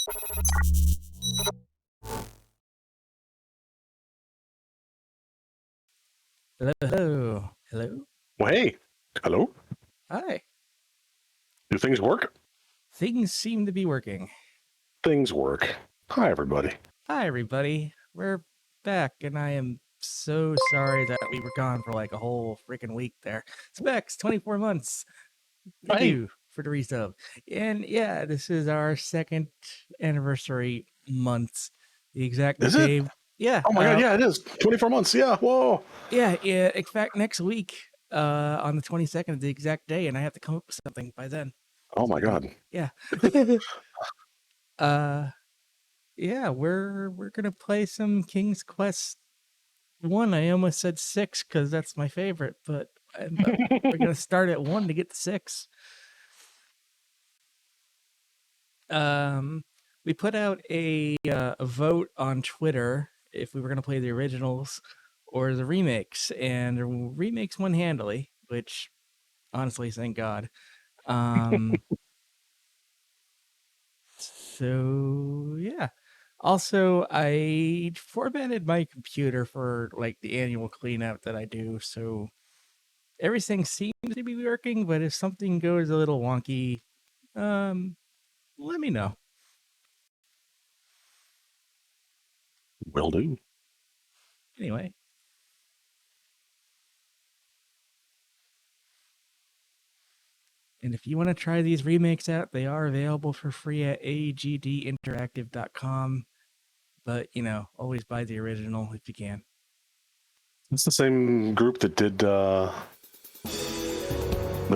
Hello, hello, hello. Well, hey, hello. Hi. Do things work? Things seem to be working. Things work. Hi, everybody. Hi, everybody. We're back, and I am so sorry that we were gone for like a whole freaking week there. Specs, 24 months. Thank you for the resub. And yeah, this is our second anniversary month. The exact Is day. it? Yeah. Oh my god, yeah, it is. 24 months. Yeah, whoa. Yeah. In fact, next week, on the 22nd, the exact day, and I have to come up with something by then. Oh my god. Yeah. Yeah, we're gonna play some King's Quest 1. I almost said 6 because that's my favorite, but we're gonna start at 1 to get to 6. We put out a vote on Twitter if we were gonna play the originals or the remakes, and the remakes won handily, which honestly, thank God. So yeah. Also, I formatted my computer for like the annual cleanup that I do, so everything seems to be working, but if something goes a little wonky, let me know. Will do. Anyway. And if you want to try these remakes out, they are available for free at agdinteractive.com. But, always buy the original if you can. It's the same group that did the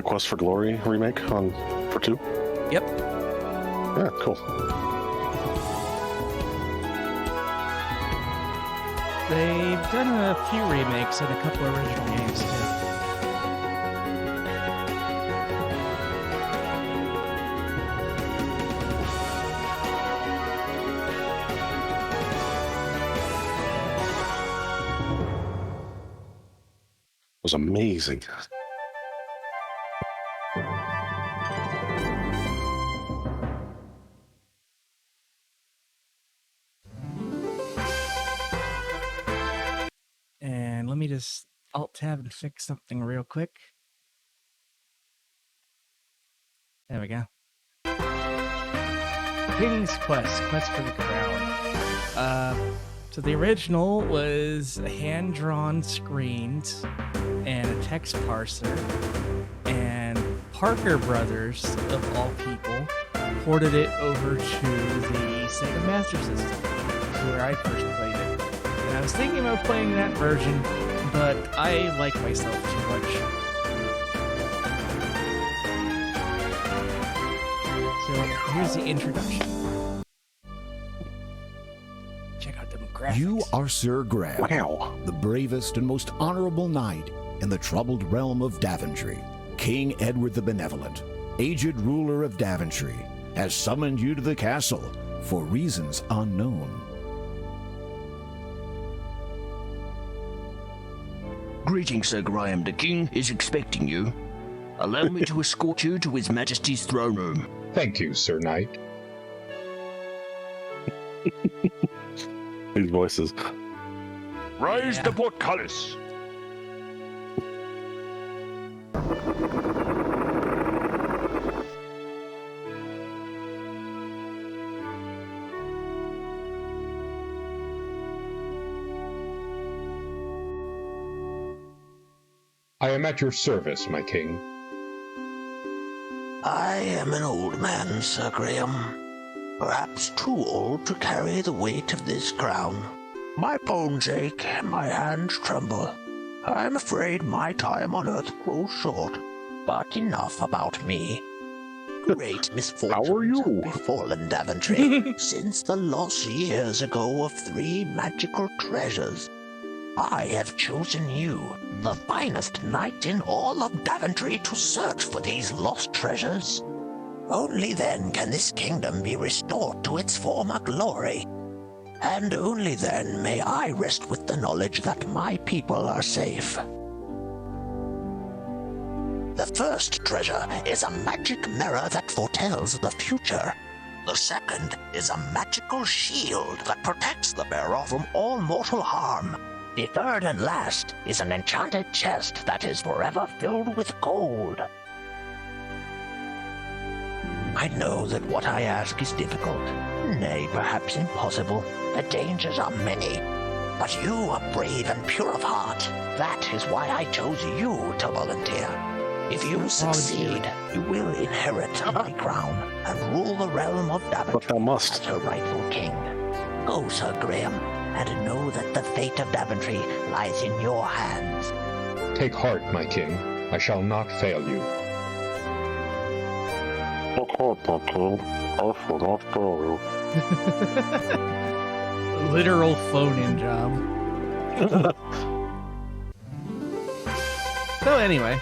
Quest for Glory remake for 2? Yep. Yeah, cool. They've done a few remakes and a couple of original games, too. Was amazing. And let me just Alt-Tab and fix something real quick. There we go. King's Quest, Quest for the Crown. So the original was hand-drawn screens and a text parser, and Parker Brothers, of all people, ported it over to the Sega Master System, which is where I first played it. And I was thinking about playing that version, but I like myself too much. So here's the introduction. Check out the graphics. You are Sir Graham, Wow. the bravest and most honorable knight in the troubled realm of Daventry. King Edward the Benevolent, aged ruler of Daventry, has summoned you to the castle for reasons unknown. Greetings, Sir Graham. The King is expecting you. Allow me to escort you to His Majesty's throne room. Thank you, Sir Knight. These voices. Raise the portcullis. I am at your service, my king. I am an old man, Sir Graham. Perhaps too old to carry the weight of this crown. My bones ache and my hands tremble. I am afraid my time on earth grows short. But enough about me. Great misfortunes How are you? have befallen Daventry since the loss years ago of 3 magical treasures. I have chosen you, the finest knight in all of Daventry, to search for these lost treasures. Only then can this kingdom be restored to its former glory. And only then may I rest with the knowledge that my people are safe. The first treasure is a magic mirror that foretells the future. The second is a magical shield that protects the bearer from all mortal harm. The third and last is an enchanted chest that is forever filled with gold. I know that what I ask is difficult, nay, perhaps impossible. The dangers are many. But you are brave and pure of heart. That is why I chose you to volunteer. If you succeed, you will inherit my crown and rule the realm of But Daventry thou must. as her rightful king. Go, Sir Graham, and know that the fate of Daventry lies in your hands. Take heart, my king. I shall not fail you. Literal phone-in job. So anyway,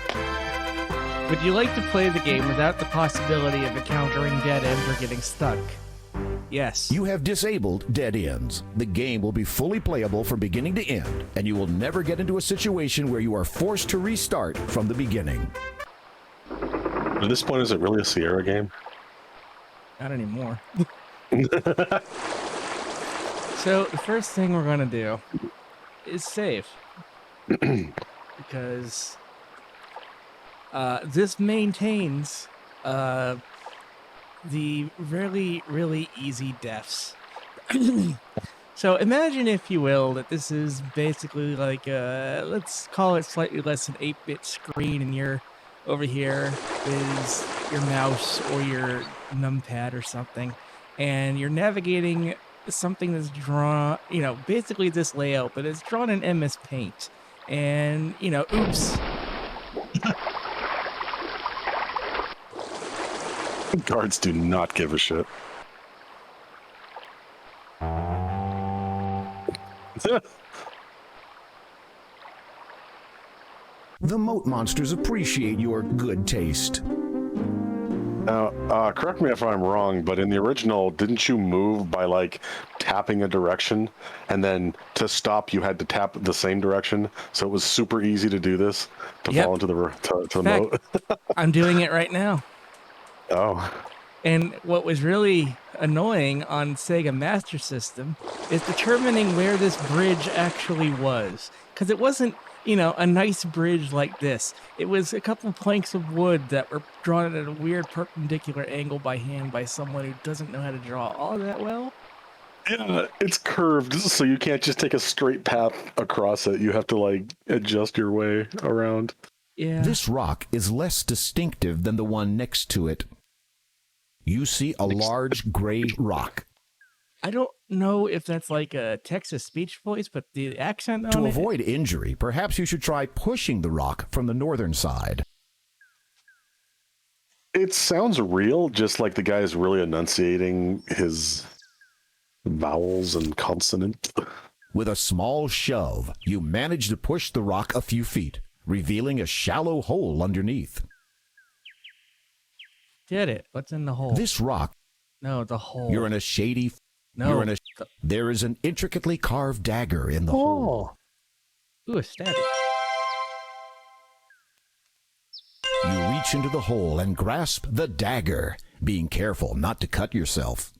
would you like to play the game without the possibility of encountering dead ends or getting stuck? Yes. You have disabled dead ends. The game will be fully playable from beginning to end, and you will never get into a situation where you are forced to restart from the beginning. At this point, is it really a Sierra game? Not anymore. So the first thing we're going to do is save. Because this maintains the really, really easy deaths. So imagine, if you will, that this is basically like let's call it slightly less than 8-bit screen, and you're over here is your mouse or your numpad or something, and you're navigating something that's drawn, basically this layout, but it's drawn in MS Paint. And, oops. Guards do not give a shit. The moat monsters appreciate your good taste. Now, correct me if I'm wrong, but in the original, didn't you move by, like, tapping a direction? And then to stop, you had to tap the same direction? So it was super easy to do this, to Yep. fall into the moat? I'm doing it right now. Oh. And what was really annoying on Sega Master System is determining where this bridge actually was. Because it wasn't, a nice bridge like this. It was a couple planks of wood that were drawn at a weird perpendicular angle by hand by someone who doesn't know how to draw all that well. Yeah, it's curved, so you can't just take a straight path across it. You have to, like, adjust your way around. Yeah. This rock is less distinctive than the one next to it. You see a large gray rock. I don't know if that's like a Texas speech voice, but the accent on To it... avoid injury, perhaps you should try pushing the rock from the northern side. It sounds real, just like the guy is really enunciating his vowels and consonants. With a small shove, you manage to push the rock a few feet, revealing a shallow hole underneath. Did it. What's in the hole? This rock, No, the hole. you're in a shady... No. You're in there is an intricately carved dagger in the hole. Ooh, a static. You reach into the hole and grasp the dagger, being careful not to cut yourself.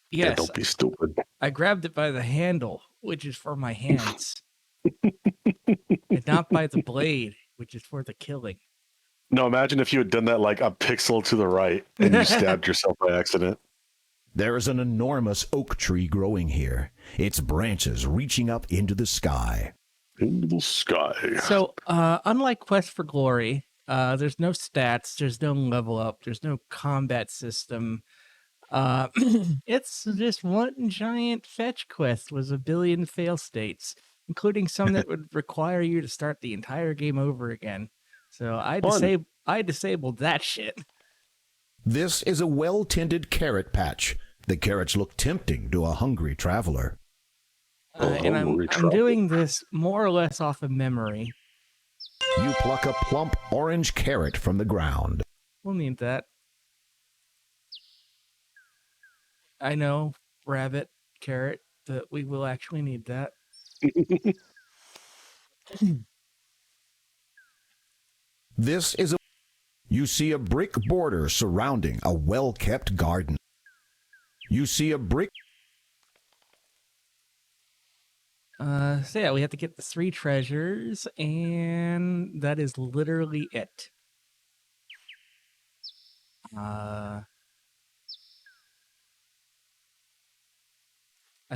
Yeah, Yes, don't be stupid. I grabbed it by the handle, which is for my hands. And not by the blade, which is for the killing. No, imagine if you had done that like a pixel to the right and you stabbed yourself by accident. There is an enormous oak tree growing here, its branches reaching up into the sky. Into the sky. So, unlike Quest for Glory, there's no stats, there's no level up, there's no combat system. It's just one giant fetch quest with a billion fail states, including some that would require you to start the entire game over again. So I disabled that shit. This is a well-tended carrot patch. The carrots look tempting to a hungry traveler. And I'm doing this more or less off of memory. You pluck a plump orange carrot from the ground. We'll need that. I know, rabbit, carrot, but we will actually need that. This is you see a brick border surrounding a well-kept garden. You see a brick. So yeah, we have to get the 3 treasures, and that is literally it. I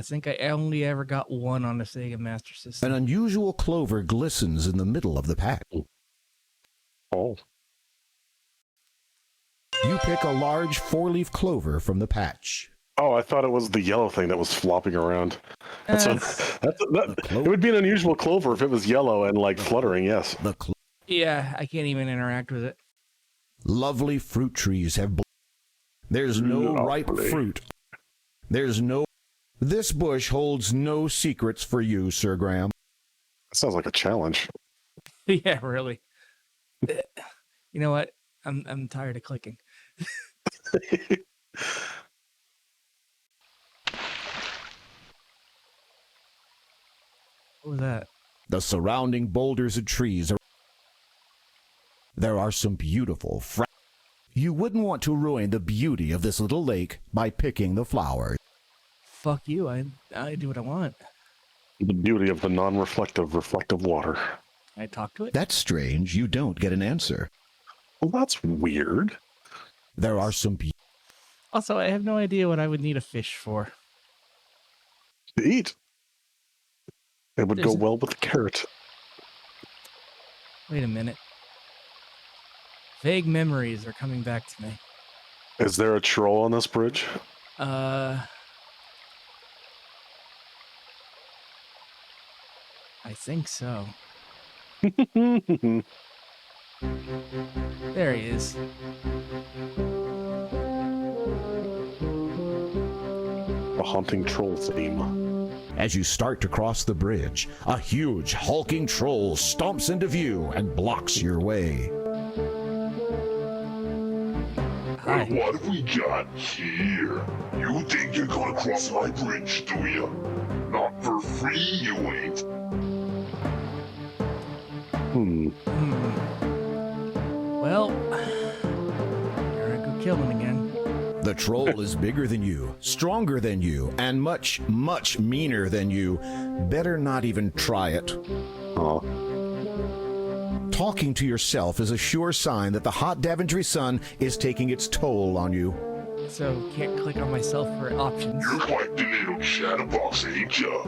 think I only ever got 1 on the Sega Master An System. unusual clover glistens in the middle of the patch. Oh. You pick a large 4-leaf clover from the patch. Oh, I thought it was the yellow thing that was flopping around. It would be an unusual clover if it was yellow and like fluttering, yes. Yeah, I can't even interact with it. Lovely fruit trees have. There's no ripe fruit. This bush holds no secrets for you, Sir Graham. That sounds like a challenge. Yeah, really. You know what? I'm tired of clicking. What was that? The surrounding boulders and trees are. There are some beautiful. You wouldn't want to ruin the beauty of this little lake by picking the flowers. Fuck you. I do what I want. The beauty of the non-reflective, reflective water. Can I talk to it? That's strange. You don't get an answer. Well, that's weird. There are some. Also, I have no idea what I would need a fish for. To eat. It would go well with the carrot. Wait a minute. Vague memories are coming back to me. Is there a troll on this bridge? I think so. There he is. A haunting troll theme. As you start to cross the bridge, a huge, hulking troll stomps into view and blocks your way. Hi. What have we got here? You think you're gonna cross my bridge, do you? Not for free, you ain't. Well, here I go kill him again. The troll is bigger than you, stronger than you, and much, much meaner than you. Better not even try it. Oh. Talking to yourself is a sure sign that the hot Daventry sun is taking its toll on you. So, can't click on myself for options. You're quite the little chatterbox, ain't ya?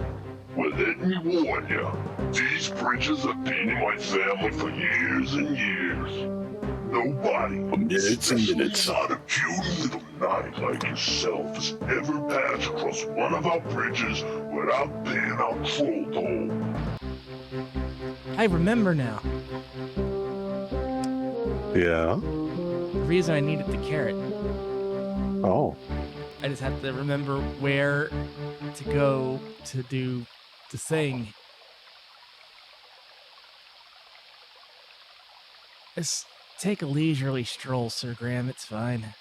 Well, let me warn ya. These bridges have been in my family for years and years. Nobody, especially not a cute little knight like yourself, has ever passed across one of our bridges without paying our troll toll. I remember now. Yeah? The reason I needed the carrot. Oh. I just have to remember where to go to do the thing. Just take a leisurely stroll, Sir Graham. It's fine.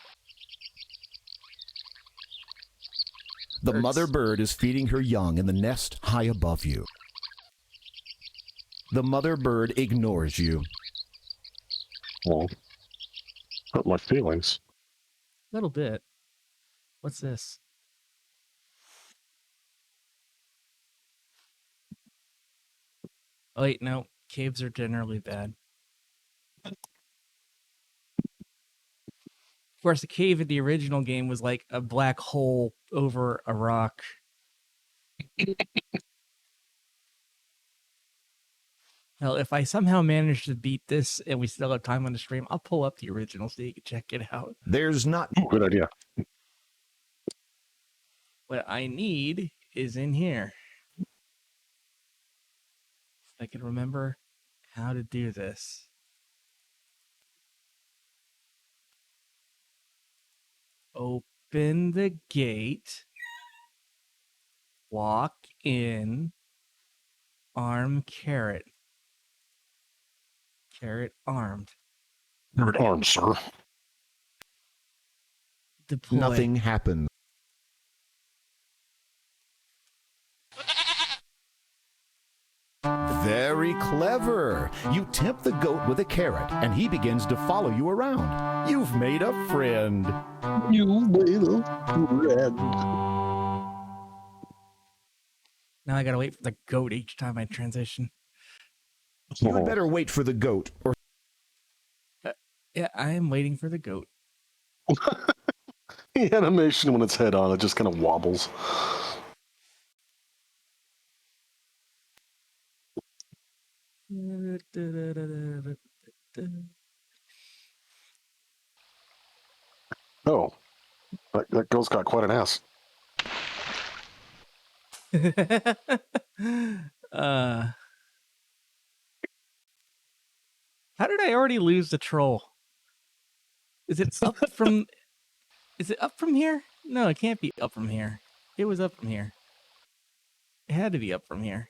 The mother bird is feeding her young in the nest high above you. The mother bird ignores you. Well, hurt my feelings. A little bit. What's this? Oh, wait, no. Caves are generally bad. Of course, the cave in the original game was like a black hole over a rock. Hell, if I somehow manage to beat this and we still have time on the stream, I'll pull up the original so you can check it out. There's not. Ooh, good idea. What I need is in here. If I can remember how to do this. Open the gate. Walk in. Arm carrot. Carrot armed. You're at arms, sir. Deploy. Nothing happened. Very clever. You tempt the goat with a carrot, and he begins to follow you around. You've made a friend. You made a friend. Now I gotta wait for the goat each time I transition. You had better wait for the goat, or Yeah, I am waiting for the goat. The animation when it's head on, it just kind of wobbles. Oh, that girl's got quite an ass. How did I already lose the troll? Is it up from? Is it up from here? No, it can't be up from here. It was up from here. It had to be up from here.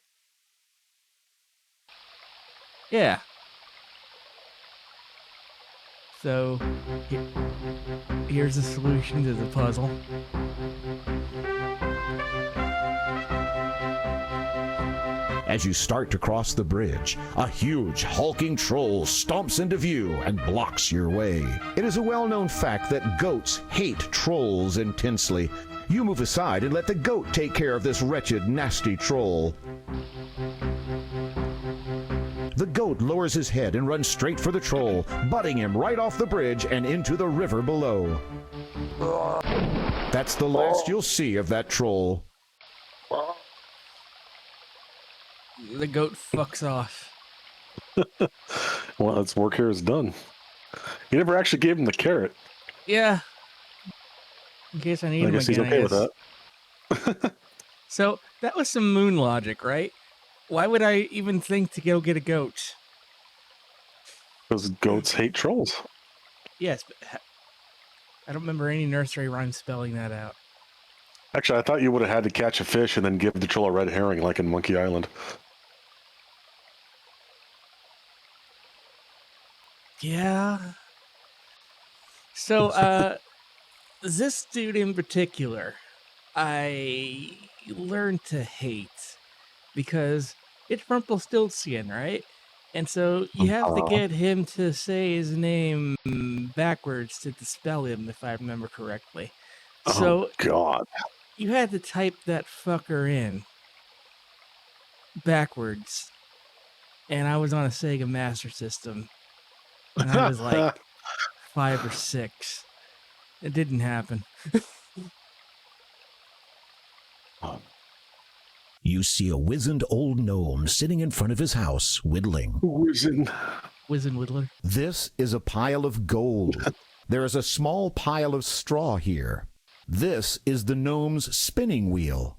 Yeah. So, here's the solution to the puzzle. as you start to cross the bridge, a huge, hulking troll stomps into view and blocks your way. It is a well-known fact that goats hate trolls intensely. You move aside and let the goat take care of this wretched, nasty troll. The goat lowers his head and runs straight for the troll, butting him right off the bridge and into the river below. That's the last you'll see of that troll. The goat fucks off. Well, its work here is done. You never actually gave him the carrot. Yeah. In case I need him I guess again, he's okay with that. So, that was some moon logic, right? Why would I even think to go get a goat? Because goats hate trolls. Yes, but I don't remember any nursery rhyme spelling that out. Actually, I thought you would have had to catch a fish and then give the troll a red herring like in Monkey Island. Yeah. So, this dude in particular, I learned to hate because it's Rumpelstiltskin, right? And so you have to get him to say his name backwards to dispel him, if I remember correctly. So Oh, God. you had to type that fucker in backwards. And I was on a Sega Master System. And I was like 5 or 6. It didn't happen. You see a wizened old gnome sitting in front of his house, whittling. Wizened. Wizened Whittler. This is a pile of gold. There is a small pile of straw here. This is the gnome's spinning wheel.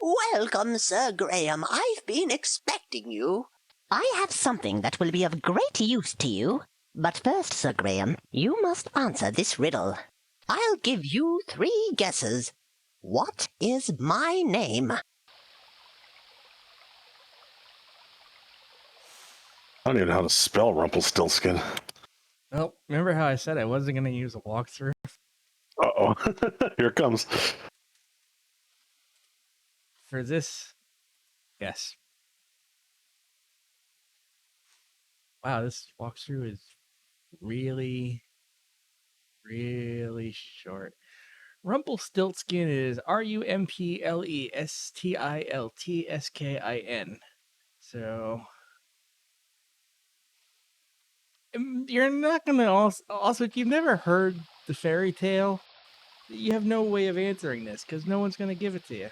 Welcome, Sir Graham. I've been expecting you. I have something that will be of great use to you. But first, Sir Graham, you must answer this riddle. I'll give you 3 guesses. What is my name? I don't even know how to spell Rumpelstiltskin. Well, remember how I said I wasn't going to use a walkthrough? Uh-oh. Here it comes. For this, yes. Wow, this walkthrough is really, really short. Rumpelstiltskin is Rumpelstiltskin. So, you're not going to also, if you've never heard the fairy tale, you have no way of answering this because no one's going to give it to you.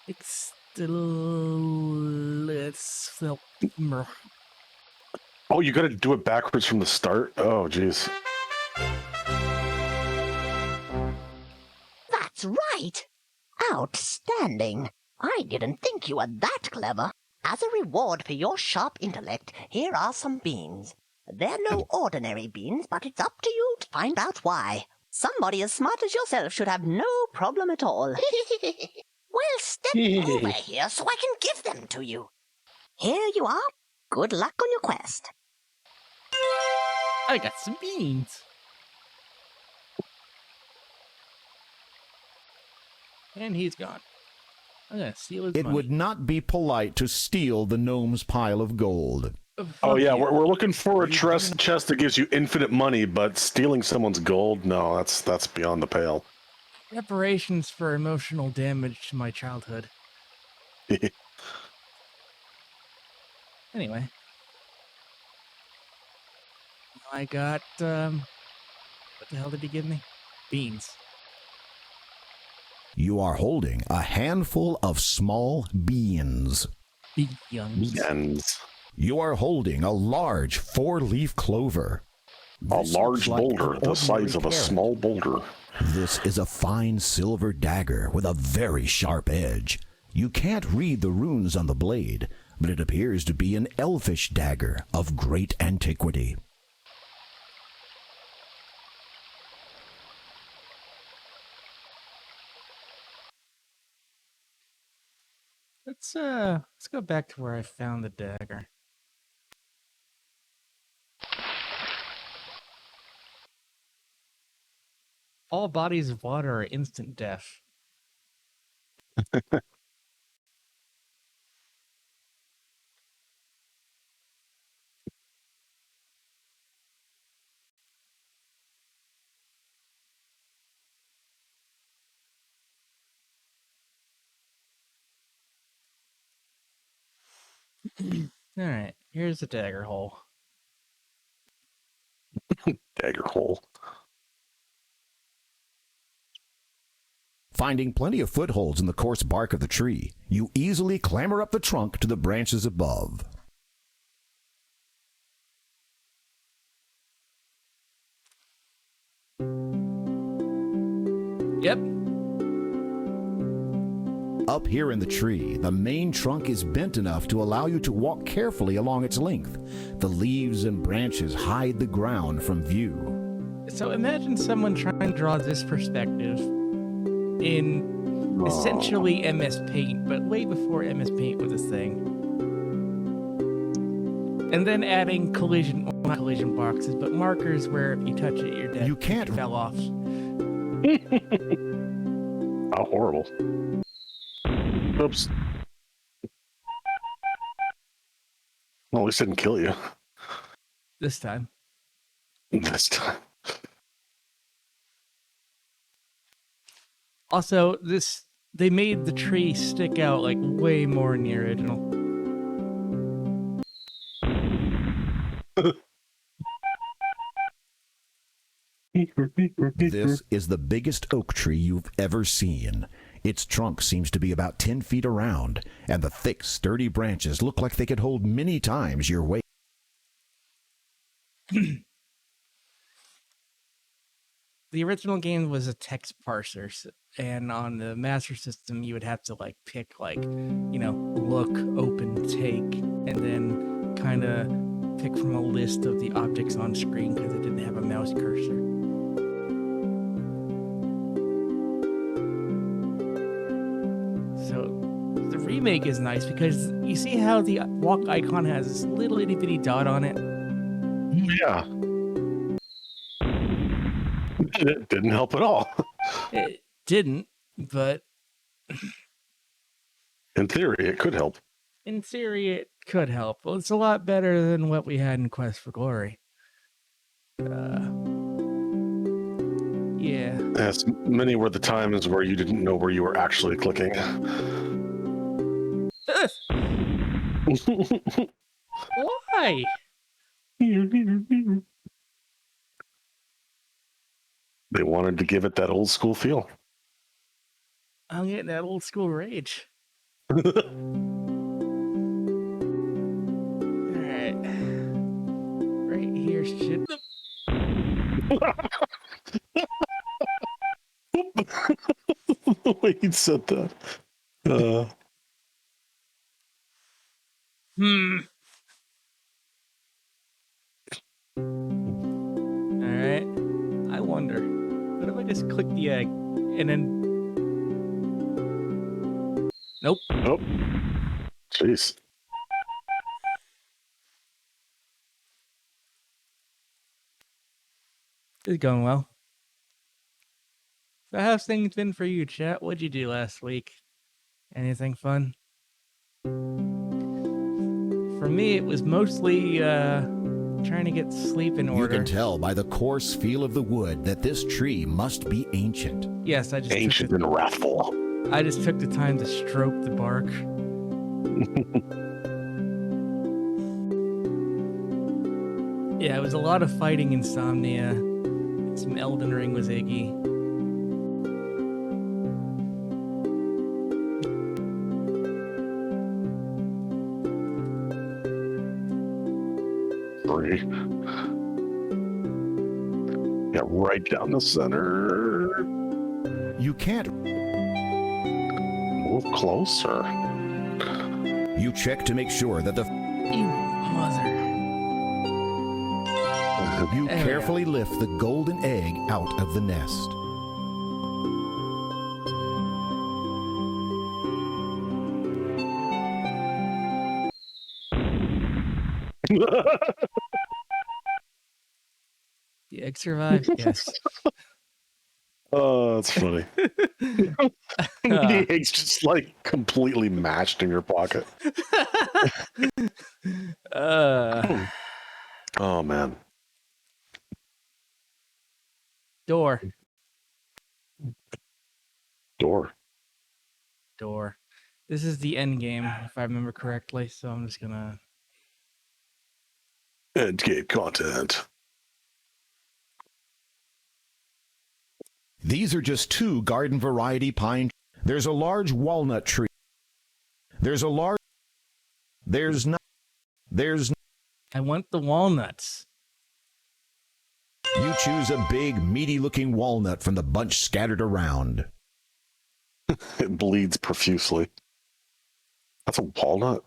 It's still. Oh, you got to do it backwards from the start? Oh, jeez. That's right. Outstanding. I didn't think you were that clever. As a reward for your sharp intellect, here are some beans. They're no ordinary beans, but it's up to you to find out why. Somebody as smart as yourself should have no problem at all. Well, step over here so I can give them to you. Here you are. Good luck on your quest. I got some beans. And he's gone. I'm gonna steal his It money. would not be polite to steal the gnome's pile of gold. Oh yeah, you. we're looking for a chest that gives you infinite money, but stealing someone's gold, no, that's beyond the pale. Reparations for emotional damage to my childhood. Anyway. I got, what the hell did he give me? Beans. You are holding a handful of small beans. Beans. Beans. You are holding a large 4-leaf clover. A This large looks like boulder an the ordinary size of a carrot. small boulder. This is a fine silver dagger with a very sharp edge. You can't read the runes on the blade, but it appears to be an elfish dagger of great antiquity. Let's go back to where I found the dagger. All bodies of water are instant death. Alright, here's the dagger hole. Dagger hole. Finding plenty of footholds in the coarse bark of the tree, you easily clamber up the trunk to the branches above. Yep. Up here in the tree, the main trunk is bent enough to allow you to walk carefully along its length. The leaves and branches hide the ground from view. So imagine someone trying to draw this perspective in essentially MS Paint, but way before MS Paint was a thing. And then adding not collision boxes, but markers where if you touch it, you're dead. You can't- It fell off. How horrible. Oops. Well, at least it didn't kill you This time. this time. Also, they made the tree stick out like way more in the original. This is the biggest oak tree you've ever seen. Its trunk seems to be about 10 feet around, and the thick, sturdy branches look like they could hold many times your weight. The original game was a text parser, and on the Master System, you would have to like pick look, open, take, and then kind of pick from a list of the objects on screen because it didn't have a mouse cursor. So the remake is nice because you see how the walk icon has this little itty bitty dot on it. Yeah. It didn't help at all. It didn't, but In theory, it could help. in theory, it could help. Well, it's a lot better than what we had in Quest for Glory. Yeah. Yes, many were the times where you didn't know where you were actually clicking. Why? They wanted to give it that old school feel. I'm getting that old school rage. Alright. Right here, shit. The way you said that. Alright. I wonder. What if I just click the egg and then. Nope. Oh. Jeez. It's going well. So how's things been for you, chat? What'd you do last week? Anything fun? For me, it was mostly trying to get sleep in You order. can tell by the coarse feel of the wood that this tree must be ancient. Yes, I just Ancient and wrathful. I just took the time to stroke the bark. Yeah, it was a lot of fighting insomnia. Some Elden Ring was Iggy. Three. Yeah, right down the center. You can't. Move closer. You check to make sure that the. You mother. You There we carefully lift the golden egg out of the nest. The egg survived? Yes. Oh, that's funny. The egg's just like completely matched in your pocket. Oh man. Door. Door. This is the end game, if I remember correctly, so I'm just gonna... End game content. These are just 2 garden variety pine. There's a large walnut tree. There's not. I want the walnuts. You choose a big, meaty looking walnut from the bunch scattered around. It bleeds profusely. That's a walnut.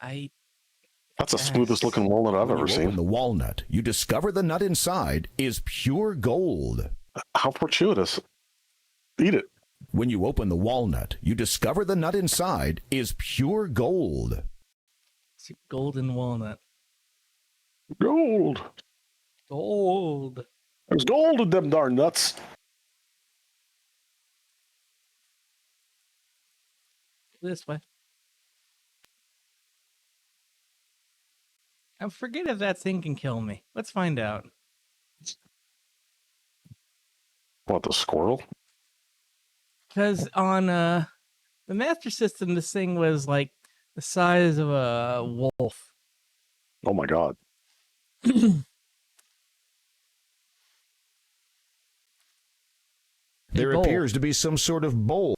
That's the smoothest looking walnut I've When ever you seen. open the walnut, you discover the nut inside is pure gold. How fortuitous. Eat it. When you open the walnut, you discover the nut inside is pure gold. It's a golden walnut. Gold. Gold. There's gold in them darn nuts. This way. I forget if that thing can kill me. Let's find out. What, the squirrel? Because on the Master System, this thing was like the size of a wolf. Oh my god. There bowl. appears to be some sort of bowl.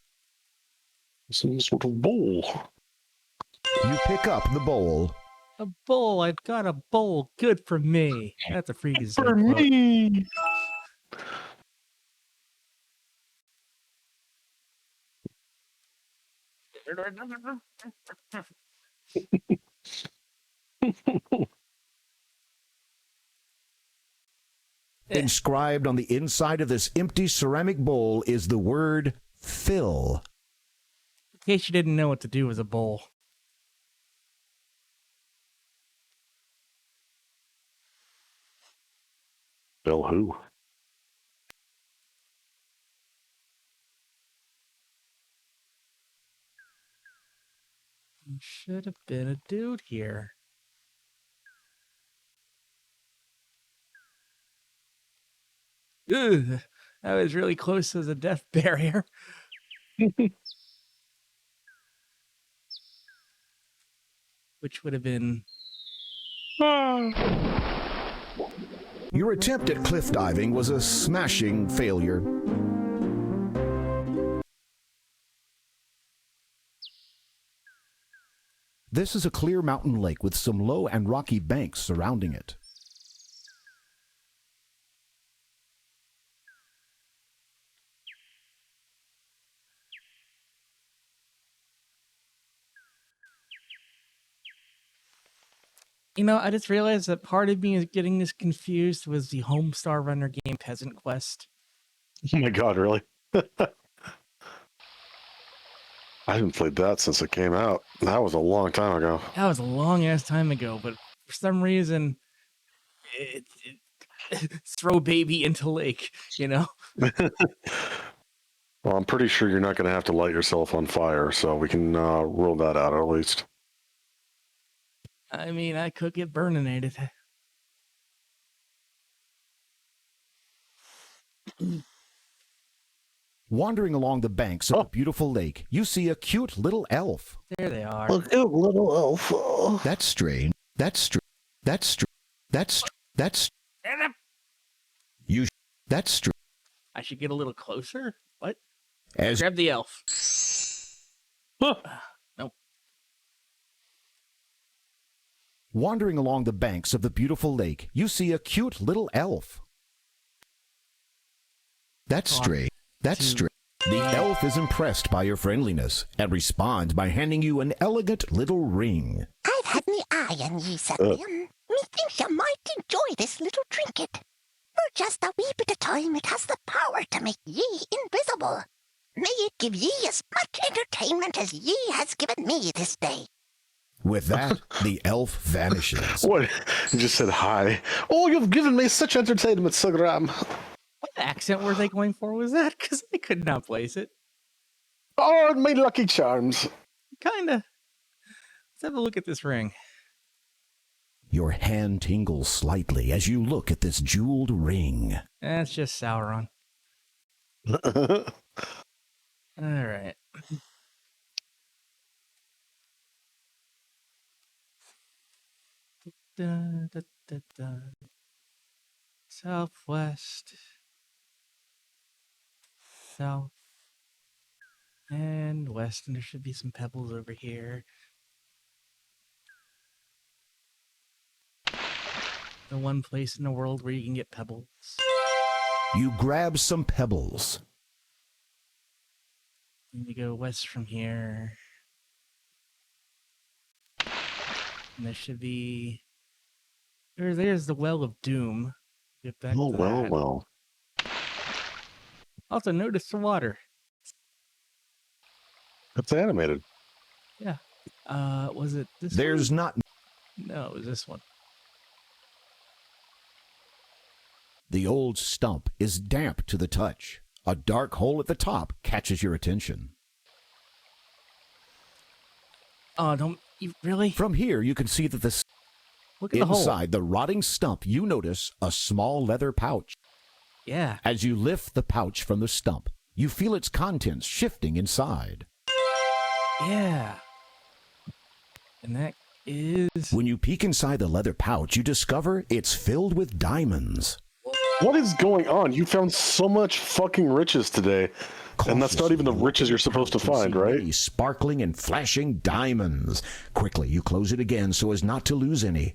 Some sort of bowl. You pick up the bowl. A bowl. I've got a bowl. Good for me. That's a free dessert For quote. me. Inscribed on the inside of this empty ceramic bowl is the word fill. In case you didn't know what to do with a bowl. Bill who? Should have been a dude here. Ugh, that was really close to the death barrier. Which would have been... Your attempt at cliff diving was a smashing failure. This is a clear mountain lake with some low and rocky banks surrounding it. You know, I just realized that part of me is getting this confused with the Homestar Runner game Peasant Quest. Oh my god, really? I haven't played that since it came out. That was a long time ago. That was a long ass time ago, but for some reason, throw baby into lake, you know? Well, I'm pretty sure you're not going to have to light yourself on fire, so we can rule that out at least. I mean, I could get burninated. Wandering along the banks of the beautiful lake, you see a cute little elf. There they are. A cute little elf. Oh. That's strange. That's strange. That's strange. That's you. That's strange. I should get a little closer? What? As Grab the elf. Nope. wandering along the banks of the beautiful lake, you see a cute little elf. That's strange. That's strange. The elf is impressed by your friendliness and responds by handing you an elegant little ring. I've had me eye on ye, Sir Graham. Methinks you might enjoy this little trinket. For just a wee bit of time, it has the power to make ye invisible. May it give ye as much entertainment as ye has given me this day. With that, the elf vanishes. What? He just said hi. Oh, you've given me such entertainment, Sir Graham. What accent were they going for was that? Because I could not place it. Oh, my lucky charms. Kinda. Let's have a look at this ring. Your hand tingles slightly as you look at this jeweled ring. That's just Sauron. All right. Da, da, da, da. Southwest. South. And west. And there should be some pebbles over here. The one place in the world where you can get pebbles. You grab some pebbles. And you go west from here. And there should be... There's the Well of Doom. Get back Oh, to well, that. well. Also, notice the water. It's animated. Yeah. Was it this There's one? not... No, it was this one. The old stump is damp to the touch. A dark hole at the top catches your attention. Oh, don't you really? From here, you can see that Look at the hole. inside the rotting stump, you notice a small leather pouch. Yeah. As you lift the pouch from the stump, you feel its contents shifting inside. Yeah. And that is... When you peek inside the leather pouch, you discover it's filled with diamonds. What is going on? You found so much fucking riches today. And that's not even the riches you're supposed to find, right? Sparkling and flashing diamonds. Quickly, you close it again so as not to lose any.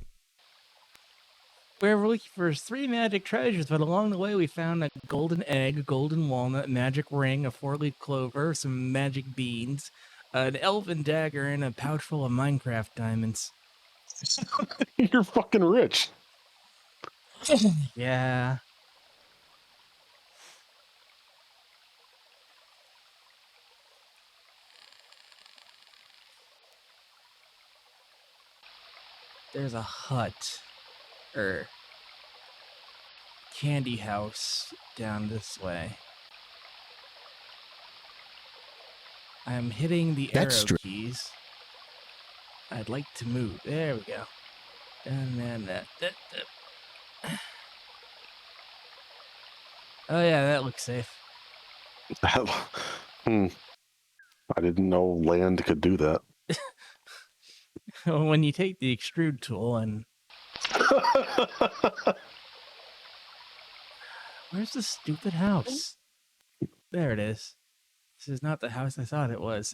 We were looking for 3 magic treasures, but along the way we found a golden egg, a golden walnut, magic ring, a 4-leaf clover, some magic beans, an elven dagger, and a pouch full of Minecraft diamonds. You're fucking rich. Yeah. There's a hut, or candy house down this way. I'm hitting the arrow keys. I'd like to move. There we go. And then that. Oh yeah, that looks safe. I didn't know land could do that. When you take the extrude tool and... Where's the stupid house? There it is. This is not the house I thought it was.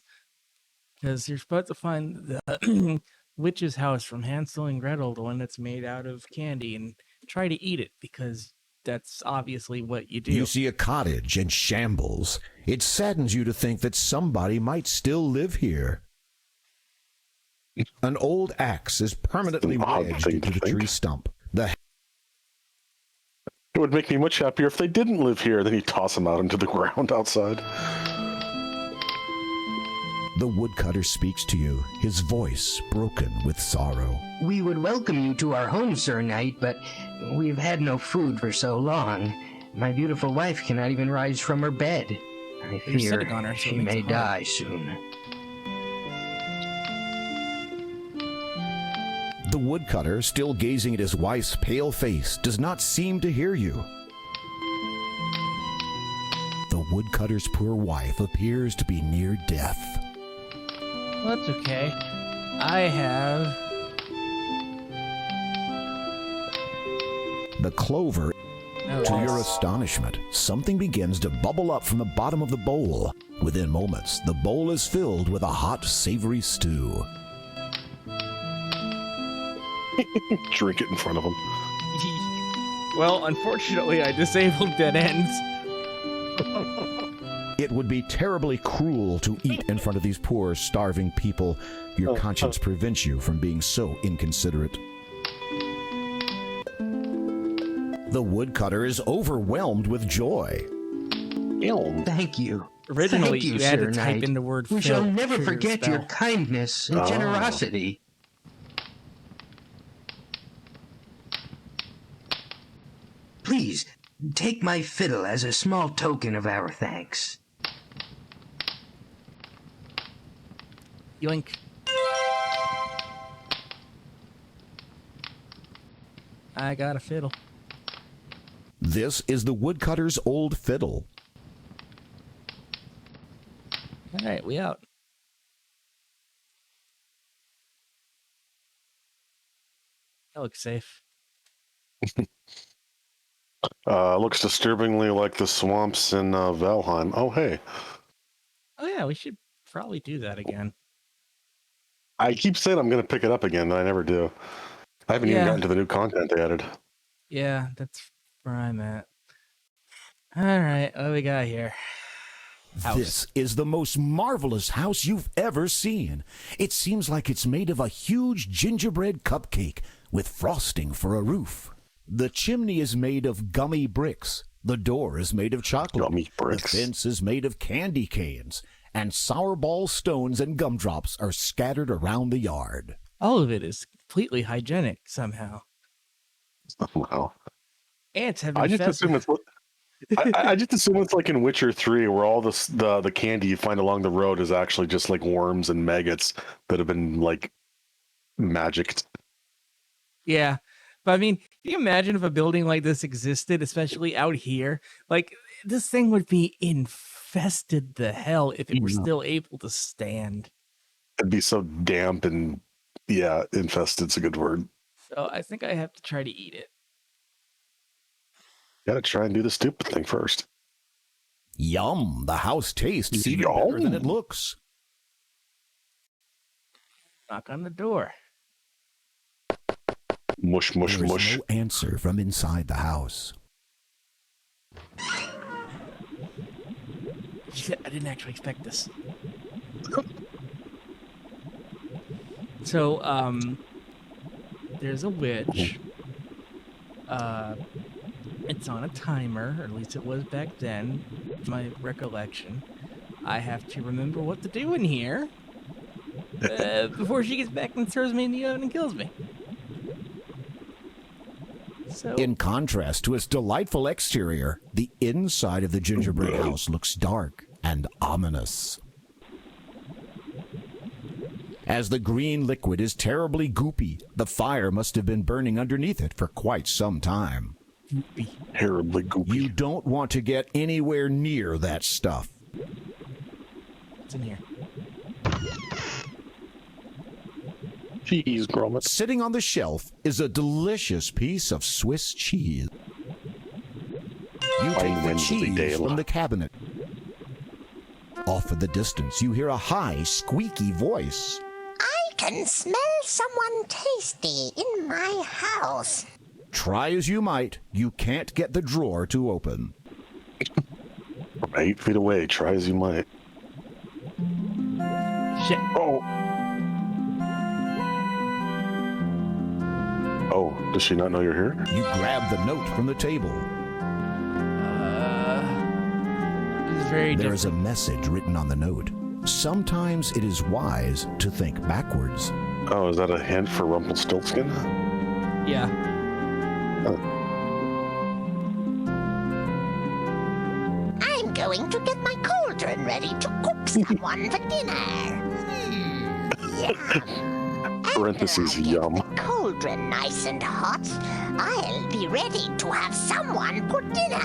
Because you're supposed to find the witch's house from Hansel and Gretel, the one that's made out of candy, and try to eat it, because that's obviously what you do. You see a cottage in shambles. It saddens you to think that somebody might still live here. An old axe is permanently wedged into the tree stump. It would make me much happier if they didn't live here. Then you toss them out into the ground outside. The woodcutter speaks to you, his voice broken with sorrow. We would welcome you to our home, Sir Knight, but We've had no food for so long. My beautiful wife cannot even rise from her bed. I You're fear sitting on her, so she it makes may it hard. die soon. The woodcutter, still gazing at his wife's pale face, does not seem to hear you. The woodcutter's poor wife appears to be near death. Well, that's okay. I have... The clover, Oh, to yes. your astonishment, something begins to bubble up from the bottom of the bowl. Within moments, the bowl is filled with a hot, savory stew. Drink it in front of him. Well, unfortunately, I disabled dead ends. It would be terribly cruel to eat in front of these poor, starving people. Your conscience prevents you from being so inconsiderate. The woodcutter is overwhelmed with joy. Thank you. Originally, Thank you, you had Sir to type Knight. in the word We shall "fill" never for your forget your spell. kindness and generosity. Please, take my fiddle as a small token of our thanks. Yoink. I got a fiddle. This is the woodcutter's old fiddle. All right, we out. That looks safe. Looks disturbingly like the swamps in Valheim. Oh, hey. Oh yeah, we should probably do that again. I keep saying I'm going to pick it up again, but I never do. I haven't even gotten to the new content they added. Yeah, that's where I'm at. All right, what do we got here? House. This is the most marvelous house you've ever seen. It seems like it's made of a huge gingerbread cupcake with frosting for a roof. The chimney is made of gummy bricks. The door is made of chocolate. Gummy bricks. The fence is made of candy canes. And sour ball stones and gumdrops are scattered around the yard. All of it is completely hygienic somehow. Wow. Ants have I just assume it's I just assume it's like in Witcher 3, where all the candy you find along the road is actually just like worms and maggots that have been like magicked. Yeah. But I mean, can you imagine if a building like this existed, especially out here? Like, this thing would be infested the hell if it were still able to stand. It'd be so damp and, yeah, infested's a good word. So I think I have to try to eat it. Gotta try and do the stupid thing first. Yum! The house tastes even better than it looks. Knock on the door. Mush, mush, There is mush. no answer from inside the house. Shit, I didn't actually expect this. So, there's a witch. It's on a timer, or at least it was back then, my recollection. I have to remember what to do in here before she gets back and throws me in the oven and kills me. So, In contrast to its delightful exterior, the inside of the gingerbread house looks dark and ominous. As the green liquid is terribly goopy, the fire must have been burning underneath it for quite some time. Terribly goopy. You don't want to get anywhere near that stuff. what's in here? Cheese grommet. Sitting on the shelf is a delicious piece of Swiss cheese. You take the cheese from the cabinet. Off in the distance, you hear a high, squeaky voice. I can smell someone tasty in my house. Try as you might, you can't get the drawer to open. From 8 feet away, try as you might. Shit. Oh, does she not know you're here? You grab the note from the table. This is very There different. is a message written on the note. Sometimes it is wise to think backwards. Oh, is that a hint for Rumpelstiltskin? Yeah. Oh. ready to cook someone for dinner. Yum. Parentheses, After I get yum. the cauldron nice and hot, I'll be ready to have someone put dinner.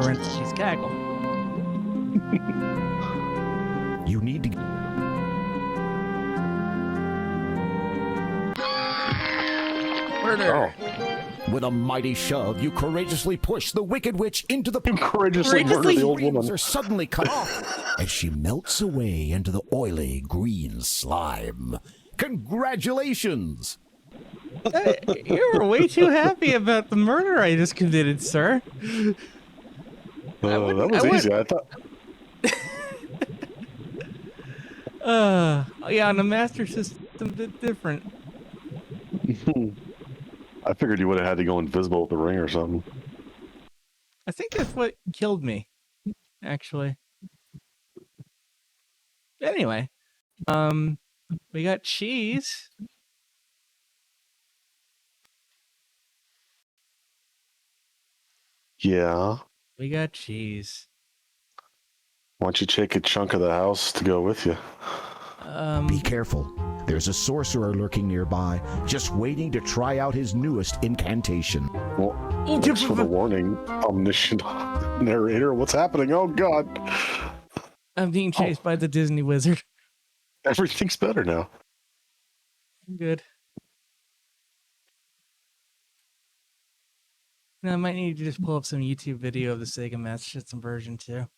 Parentheses cackle. You need to. Murder. With a mighty shove, you courageously push the wicked witch into the You courageously murder the old woman. are suddenly cut off as she melts away into the oily green slime. Congratulations! You were way too happy about the murder I just committed, sir. That was easy. I thought. Yeah, on the Master System, a bit different. I figured you would have had to go invisible with the ring or something. I think that's what killed me, actually. Anyway, we got cheese. Yeah. We got cheese. Why don't you take a chunk of the house to go with you? Be careful. There's a sorcerer lurking nearby, just waiting to try out his newest incantation. Well, thanks for the warning, omniscient narrator. What's happening? Oh, God. I'm being chased by the Disney wizard. Everything's better now. I'm good. Now, I might need to just pull up some YouTube video of the Sega Master System version, too.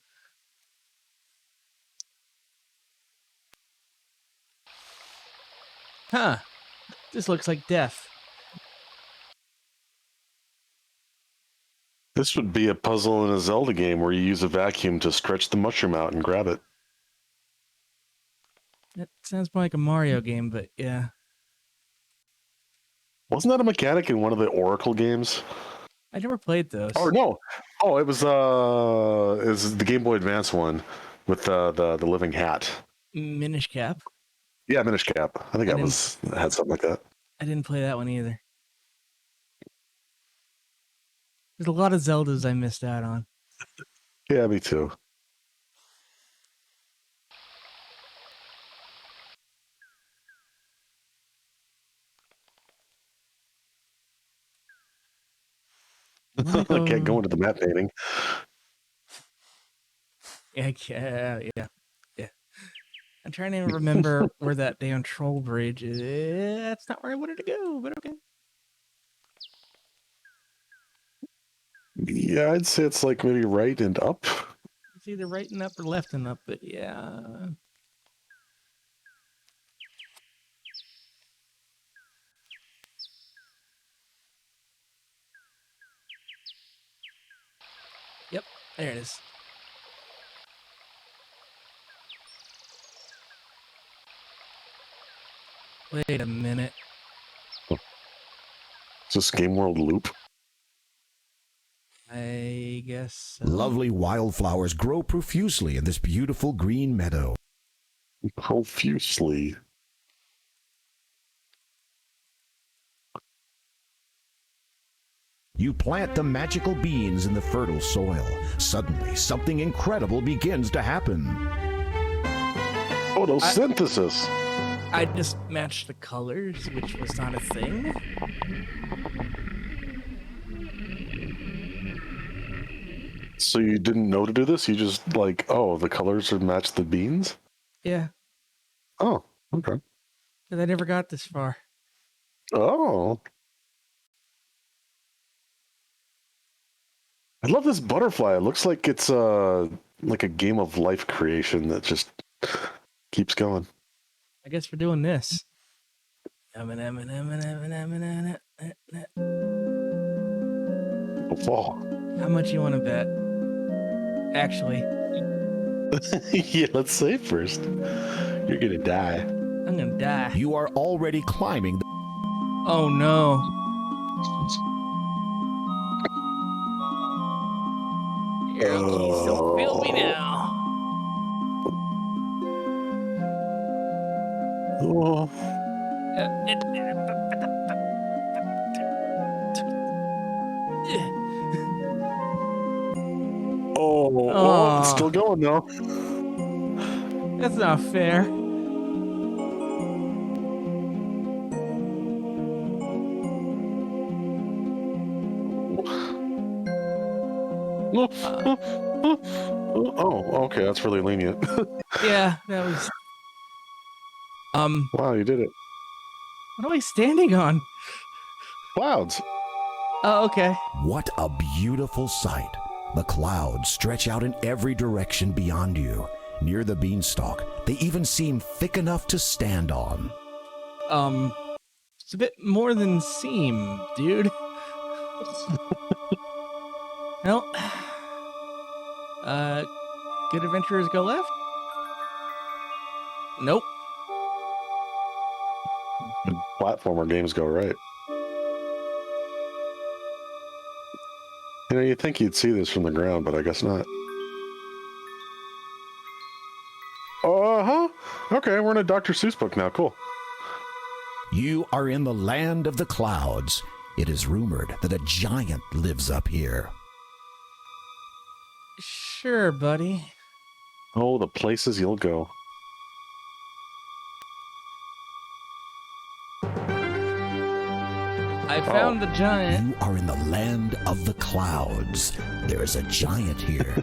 Huh. This looks like death. This would be a puzzle in a Zelda game where you use a vacuum to stretch the mushroom out and grab it. That sounds more like a Mario game, but yeah. Wasn't that a mechanic in one of the Oracle games? I never played those. Or no. Oh, it was the Game Boy Advance one with the living hat. Minish Cap. Yeah, Minish Cap. I think I had something like that. I didn't play that one either. There's a lot of Zeldas I missed out on. Yeah, me too. I can't go into the map painting. Yeah. I'm trying to remember where that damn troll bridge is. That's not where I wanted to go, but okay. Yeah, I'd say it's like maybe right and up. It's either right and up or left and up, but yeah. Yep, there it is. Wait a minute. Is this Game World loop? I guess so. Lovely wildflowers grow profusely in this beautiful green meadow. Profusely. You plant the magical beans in the fertile soil. Suddenly, something incredible begins to happen. Photosynthesis. I just matched the colors, which was not a thing. So you didn't know to do this? You just the colors would match the beans? Yeah, Oh, okay. because I never got this far. Oh. I love this butterfly. It looks like it's like a game of life creation that just keeps going. I guess we're doing this. Fall. How much you want to bet? Actually, Yeah, let's say first. You're gonna die. I'm gonna die. You are already climbing. Oh no. He's so filthy now. Oh. Oh. It's still going though. That's not fair. Oh, okay, that's really lenient. Yeah, that was. Wow, you did it. What am I standing on? Clouds. Oh, okay. What a beautiful sight. The clouds stretch out in every direction beyond you. Near the beanstalk, they even seem thick enough to stand on. It's a bit more than seem, dude. Well, good adventurers go left? Nope. Platformer games go right. You know, you'd think you'd see this from the ground, but I guess not. Uh-huh. Okay, we're in a Dr. Seuss book now. Cool. You are in the land of the clouds. It is rumored that a giant lives up here. Sure, buddy. Oh, the places you'll go. I found the giant. You are in the land of the clouds. There is a giant here.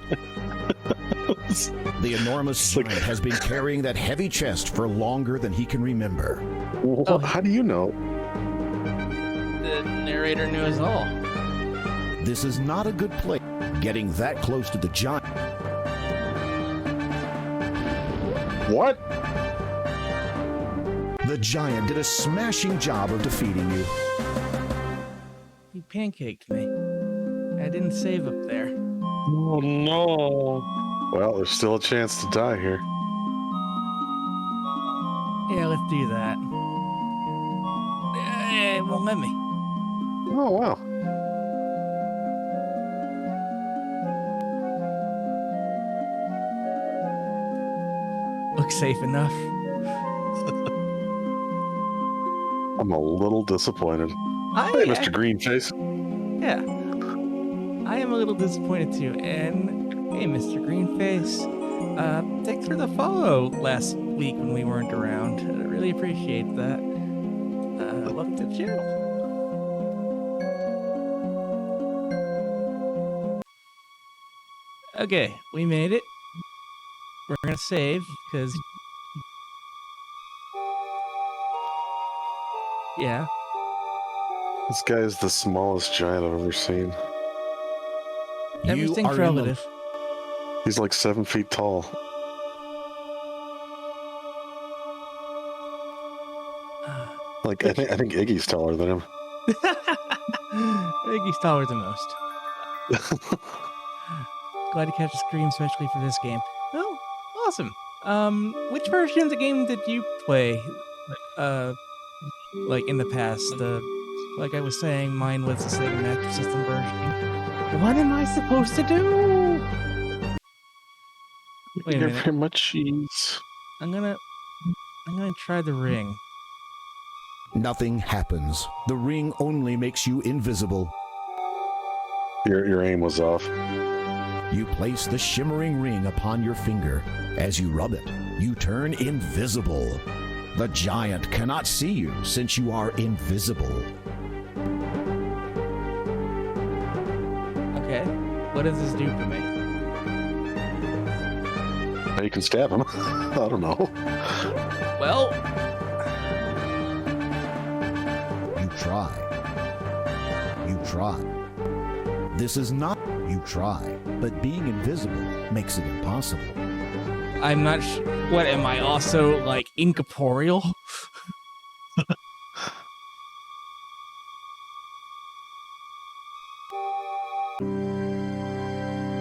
The enormous giant has been carrying that heavy chest for longer than he can remember. Well, how do you know? The narrator knew us all. This is not a good place. Getting that close to the giant. What? The giant did a smashing job of defeating you. You pancaked me. I didn't save up there. Oh, no. Well, there's still a chance to die here. Yeah, let's do that. It won't let me. Oh, wow. Looks safe enough. I'm a little disappointed. Hey, Mr. Greenface. Yeah. I am a little disappointed too. And hey, Mr. Greenface. Thanks for the follow last week when we weren't around. I really appreciate that. Welcome to the channel. Okay, we made it. We're gonna save, because... Yeah. This guy is the smallest giant I've ever seen. Everything's relative. He's like 7 feet tall. Like, I think Iggy's taller than him. Iggy's taller than most. Glad to catch a scream, especially for this game. Oh, awesome. Which version of the game did you play? Like in the past? Like I was saying, mine was the Sega Master System version. What am I supposed to do? Wait a minute. Give him my cheese. I'm gonna try the ring. Nothing happens. The ring only makes you invisible. Your aim was off. You place the shimmering ring upon your finger. As you rub it, you turn invisible. The giant cannot see you since you are invisible. Okay, what does this do for me? You can stab him. I don't know. Well... You try. You try. This is not... You try, but being invisible makes it impossible. I'm not what, am I also, like, incorporeal?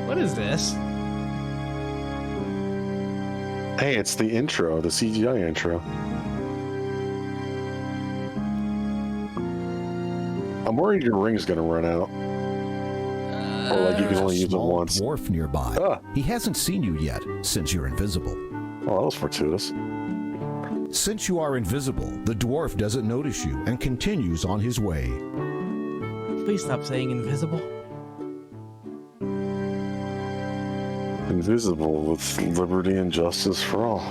What is this? Hey, it's the intro, the CGI intro. I'm worried your ring's gonna run out. Or like you can only use it once. Dwarf nearby. He hasn't seen you yet, since you're invisible. Oh, that was fortuitous. Since you are invisible, the dwarf doesn't notice you and continues on his way. Please stop saying invisible. Invisible with liberty and justice for all.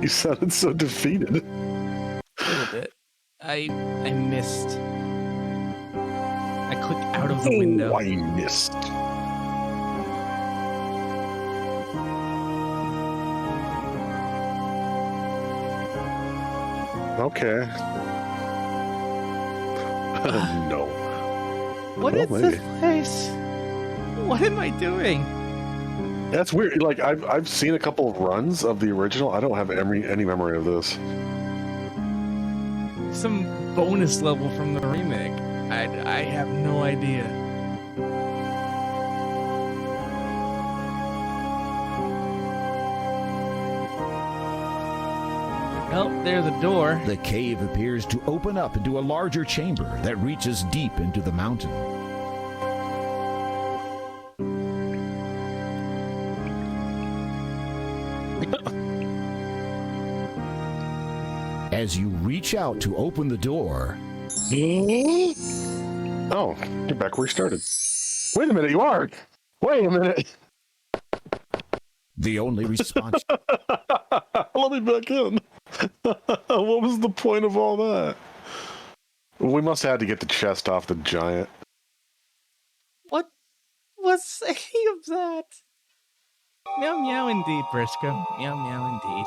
You sounded so defeated. A little bit. I missed. I clicked out of the window. I missed. Okay. No. What Well, is maybe. this place? What am I doing? That's weird. Like I've seen a couple of runs of the original. I don't have any memory of this. Some bonus level from the remake. I have no idea. Well, there's a door. The cave appears to open up into a larger chamber that reaches deep into the mountain. As you reach out to open the door, Oh, you're back where you started. Wait a minute, you are. Wait a minute. the only response Let me back in. What was the point of all that? We must have had to get the chest off the giant. What was any of that? Meow meow indeed, Briscoe. Meow meow indeed.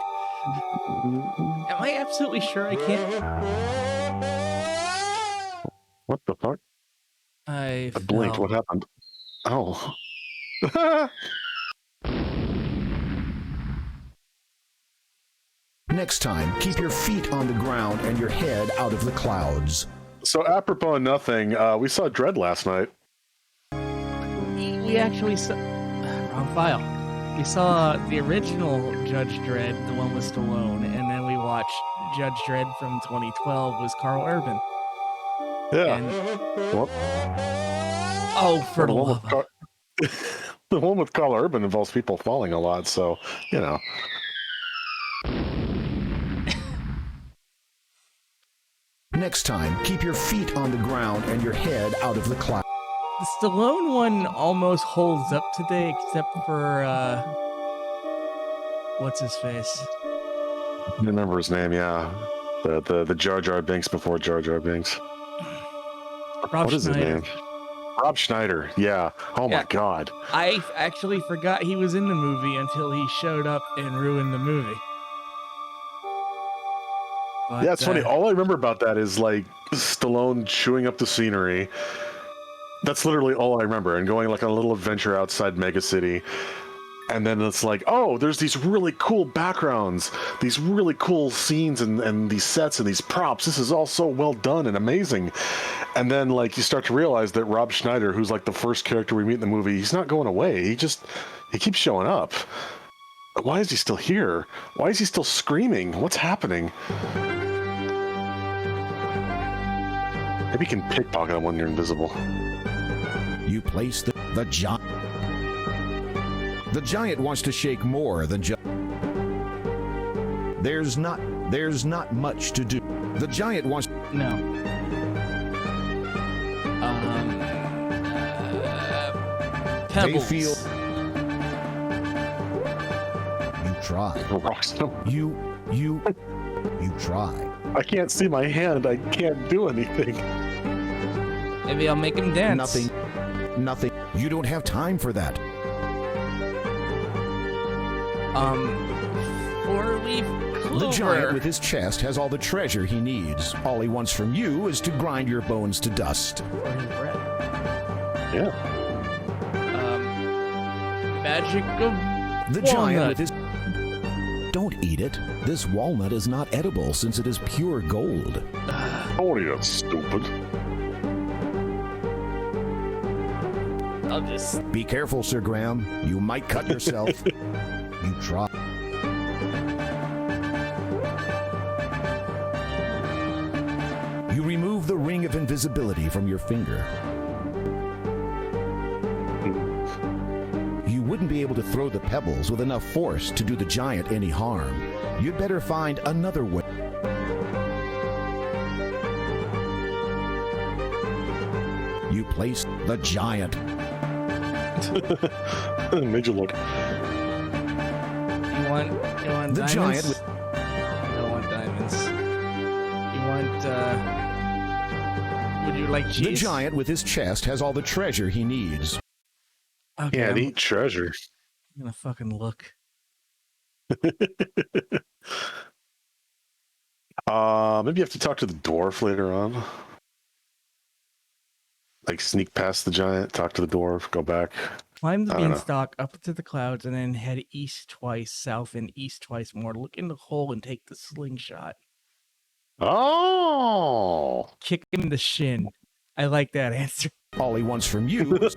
Am I absolutely sure I can't? What the fuck? I I blinked. fell. What happened? Oh. next time, keep your feet on the ground and your head out of the clouds. So apropos of nothing, we saw Dread last night. We actually saw... wrong file. We saw the original Judge Dredd, the one with Stallone, and then we watched Judge Dredd from 2012 was Carl Urban. Yeah. And... Well, oh, for the one love with of... the one with Carl Urban involves people falling a lot, so, you know. Next time, keep your feet on the ground and your head out of the clouds. The Stallone one almost holds up today, except for, what's his face? I remember his name, yeah. The Jar Jar Binks before Jar Jar Binks. Rob What is his Schneider. name? Rob Schneider, yeah. Oh Yeah. my god. I actually forgot he was in the movie until he showed up and ruined the movie. But, Yeah, it's funny. All I remember about that is like Stallone chewing up the scenery. That's literally all I remember, and going like on a little adventure outside Mega City. And then it's like, oh, there's these really cool backgrounds, these really cool scenes and these sets and these props. This is all so well done and amazing. And then like you start to realize that Rob Schneider, who's like the first character we meet in the movie, he's not going away. He keeps showing up. Why is he still here? Why is he still screaming? What's happening? Maybe you can pickpocket him when you're invisible. You place the giant. The giant wants to shake more than just. There's not much to do. The giant wants. No. They Pebbles. feel. You try. Rocks. You try. I can't see my hand. I can't do anything. Maybe I'll make him dance. Nothing. You don't have time for that. 4-leaf clover. The giant with his chest has all the treasure he needs. All he wants from you is to grind your bones to dust. For his bread. Yeah. Magic of The walnut. giant with his. Don't eat it. This walnut is not edible since it is pure gold. Oh, you stupid. I'll just... Be careful, Sir Graham. You might cut yourself. You try. You remove the ring of invisibility from your finger. You wouldn't be able to throw the pebbles with enough force to do the giant any harm. You'd better find another way. place the giant. Made you look. You want The diamonds? giant with- I don't want diamonds. You want, would you like cheese? The giant with his chest has all the treasure he needs. Okay, Yeah, I'm neat treasure. gonna fucking look. Maybe you have to talk to the dwarf later on. Like sneak past the giant, talk to the dwarf, go back. Climb the I don't know. beanstalk up to the clouds and then head east twice, south, and east twice more. Look in the hole and take the slingshot. Oh! Kick him in the shin. I like that answer. All he wants from you is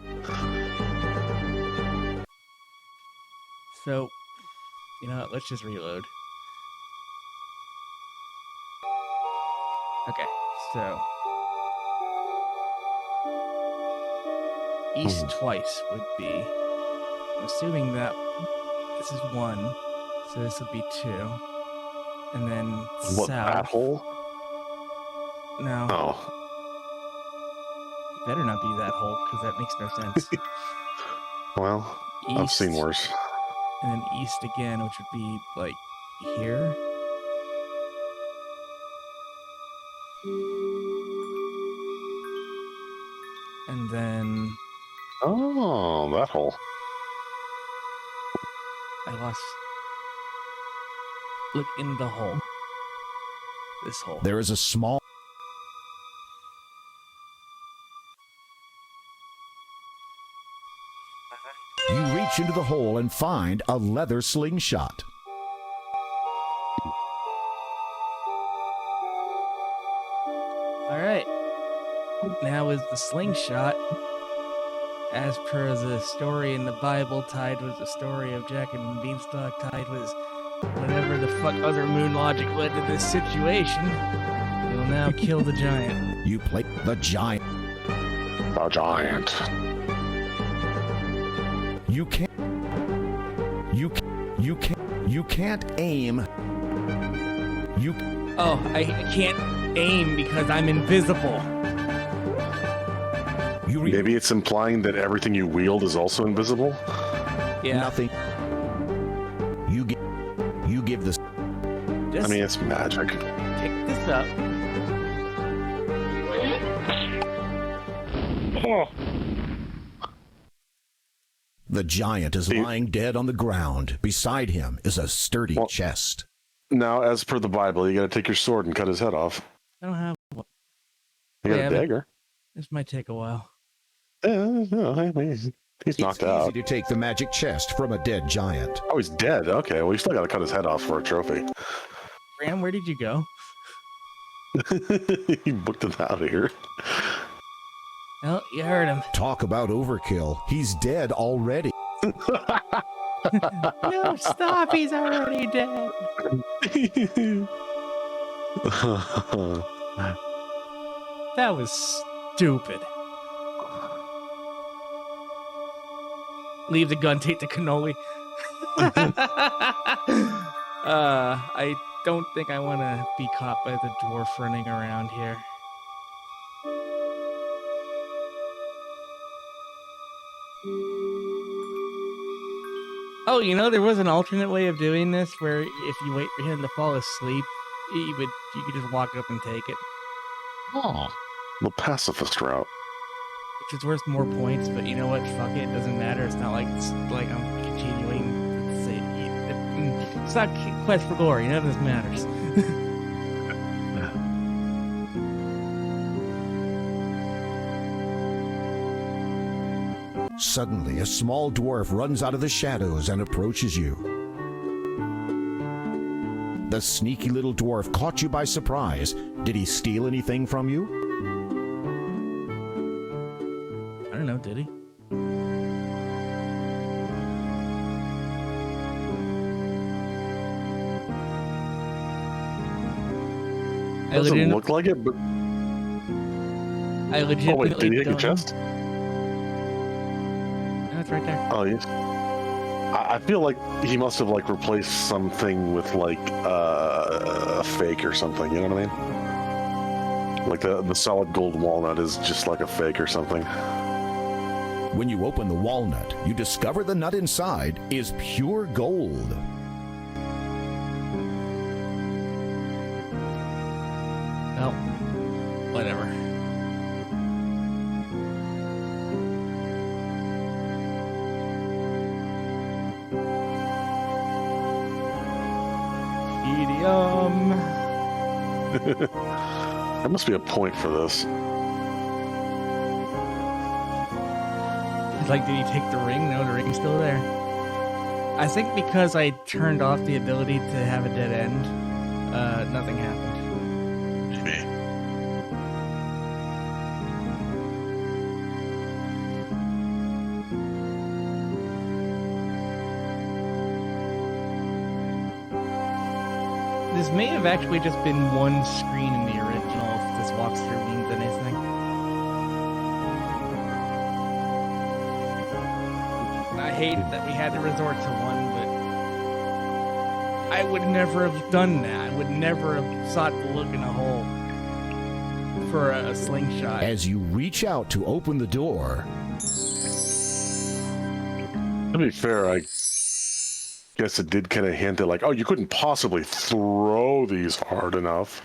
So, you know what? Let's just reload. Okay, so east twice would be. I'm assuming that this is 1, so this would be 2, and then What, south. that hole? No, Oh. better not be that hole because that makes no sense. Well, I've seen East, worse. and then east again, which would be like here. And then Oh, that hole. I lost. Look in the hole. This hole. there is a small You reach into the hole and find a leather slingshot. Alright. Now is the slingshot. As per the story in the Bible, tied was the story of Jack and Beanstalk, tied was whatever the fuck other moon logic led to this situation. We'll now kill the giant. You play the giant. The giant. You can't aim. Oh, I can't aim because I'm invisible. Maybe it's implying that everything you wield is also invisible? Yeah. Nothing. You give this. Just I mean, it's magic. pick this up. The giant is lying dead on the ground. Beside him is a sturdy Well- chest. Now, as per the Bible, you gotta take your sword and cut his head off. I don't have one. You got Yeah, a but- dagger. This might take a while. No, I mean, he's knocked It's out. easy to take the magic chest from a dead giant. Oh, he's dead. Okay, well, you still gotta cut his head off for a trophy. Graham, where did you go? He booked him out of here. Well, you heard him. Talk about overkill. He's dead already. No, stop! He's already dead. That was stupid. Leave the gun, take the cannoli. I don't think I want to be caught by the dwarf running around here. Oh, you know, there was an alternate way of doing this where if you wait for him to fall asleep, you could just walk up and take it, Oh, the pacifist route. which is worth more points. But you know what? Fuck it. It doesn't matter. It's not like I'm continuing to say it's not quest for glory. None of this matters. Suddenly, a small dwarf runs out of the shadows and approaches you. The sneaky little dwarf caught you by surprise. Did he steal anything from you? I don't know. Did he? Doesn't look like it, but I oh legitimately wait, did he take your don't know. chest? No, it's right there. Oh yes. I feel like he must have like replaced something with like a fake or something. You know what I mean? Like the solid gold walnut is just like a fake or something. When you open the walnut, you discover the nut inside is pure gold. Well, whatever. Medium. There must be a point for this. Like, did he take the ring? No, the ring's still there. I think because I turned off the ability to have a dead end, nothing happened. Maybe. This may have actually just been one screen in the original, if this walkthrough means anything. I hated that we had to resort to one, but I would never have done that. I would never have sought to look in a hole for a slingshot. As you reach out to open the door, To be fair, I guess it did kind of hint at like, oh, you couldn't possibly throw these hard enough.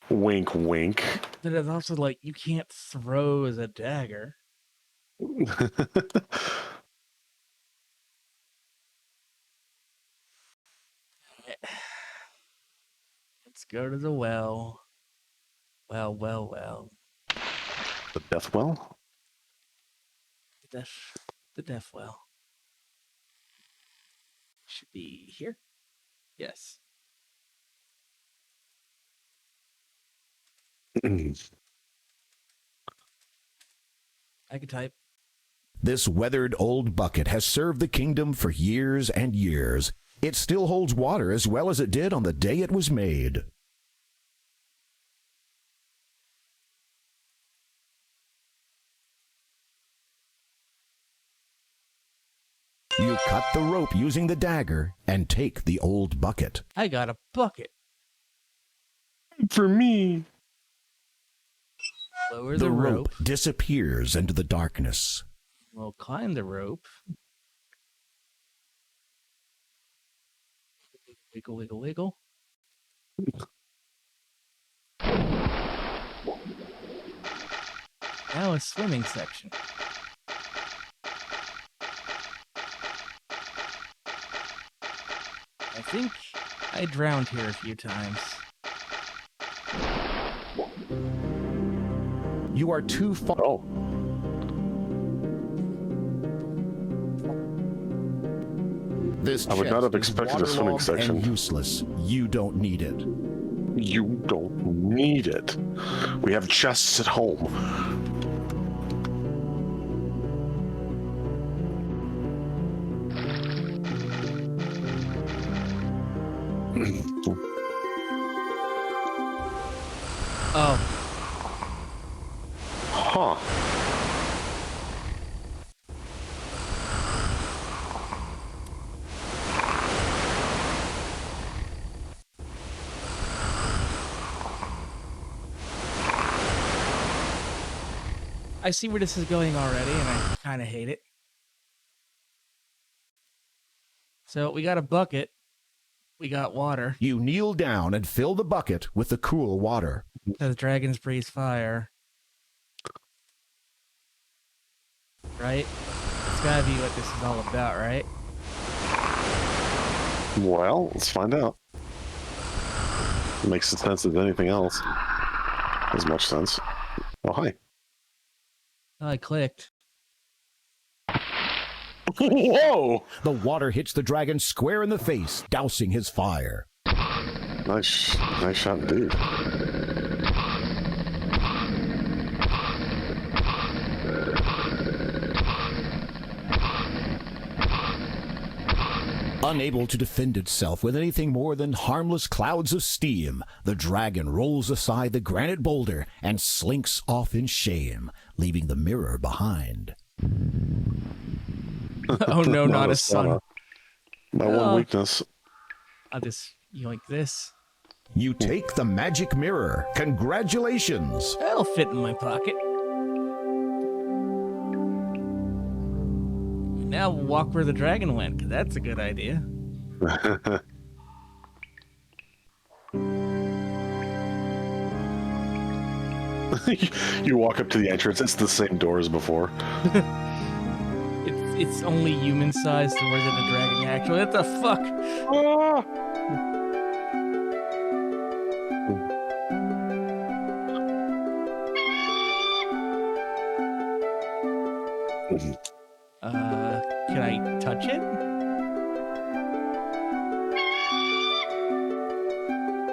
Wink, wink. But it's also like, you can't throw as a dagger. Let's go to the well. Well. The death well? The death well. Should be here. Yes. I can type. this weathered old bucket has served the kingdom for years and years. It still holds water as well as it did on the day it was made. You cut the rope using the dagger and take the old bucket. I got a bucket. For me. Lower The the rope disappears into the darkness. We'll climb the rope. Wiggle, wiggle, wiggle. Now a swimming section. I think I drowned here a few times. You are too far. Oh. This I would not have chest is expected a swimming waterlogged section. and useless. You don't need it. You don't need it. We have chests at home. Oh. Huh. I see where this is going already, and I kind of hate it. So we got a bucket. We got water. You kneel down and fill the bucket with the cool water. Says dragons breathe fire. Right? It's gotta be what this is all about, right? Well, let's find out. It makes sense as anything else. As much sense. Oh, hi. I clicked. Whoa! The water hits the dragon square in the face, dousing his fire. Nice shot, indeed. Unable to defend itself with anything more than harmless clouds of steam, the dragon rolls aside the granite boulder and slinks off in shame, leaving the mirror behind. Oh no, not a sun. My one weakness. I'll just yoink this. You take the magic mirror. Congratulations! That'll fit in my pocket. Now we'll walk where the dragon went, because that's a good idea. You walk up to the entrance, it's the same door as before. It's only human sized doors that the dragon actually. What the fuck? Can I touch it?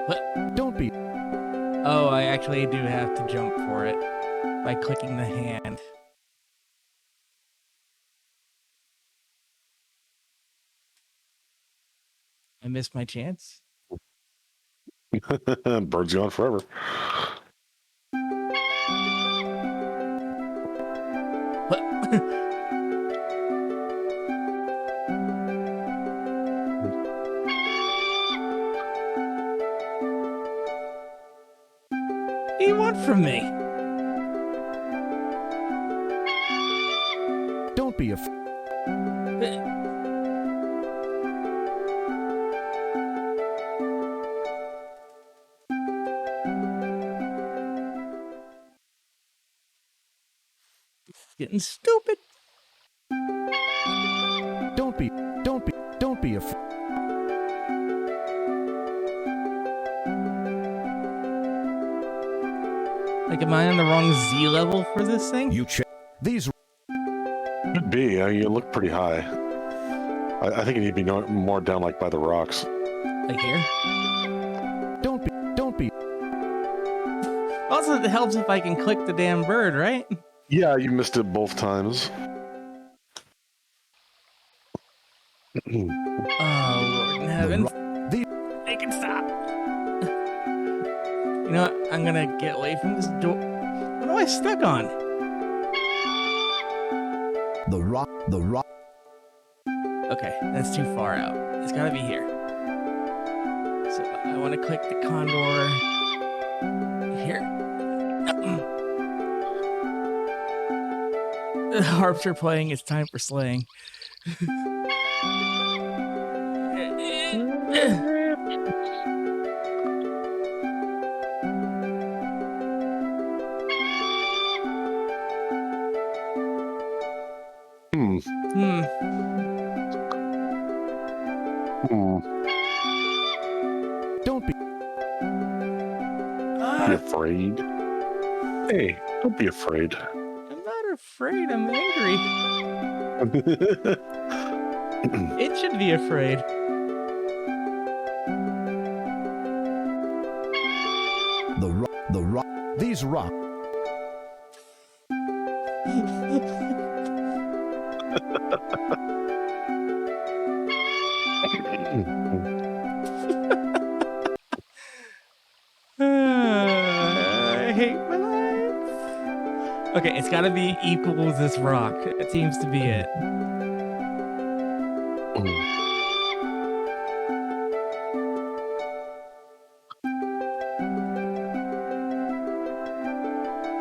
What? Don't be. Oh, I actually do have to jump for it by clicking the hand. I missed my chance. Bird's gone forever. What? What do you want from me? Don't be Getting stupid. Don't be Like, am I on the wrong Z level for this thing? You check these. Could be. You look pretty high. I think you need to be more down, like by the rocks. Like here? Don't be. Also, it helps if I can click the damn bird, right? Yeah, you missed it both times. Oh, Lord in heaven. Make it stop. You know what? I'm gonna get away from this door. What am I stuck on? The rock. Okay, that's too far out. It's gotta be here. So I want to click the condor here. The harps are playing. It's time for slaying. Don't be. Be afraid. Hey, don't be afraid. I'm not afraid. I'm angry. It should be afraid. The rock. These rock. I hate my life. Okay, it's gotta be equal as this rock. It seems to be it.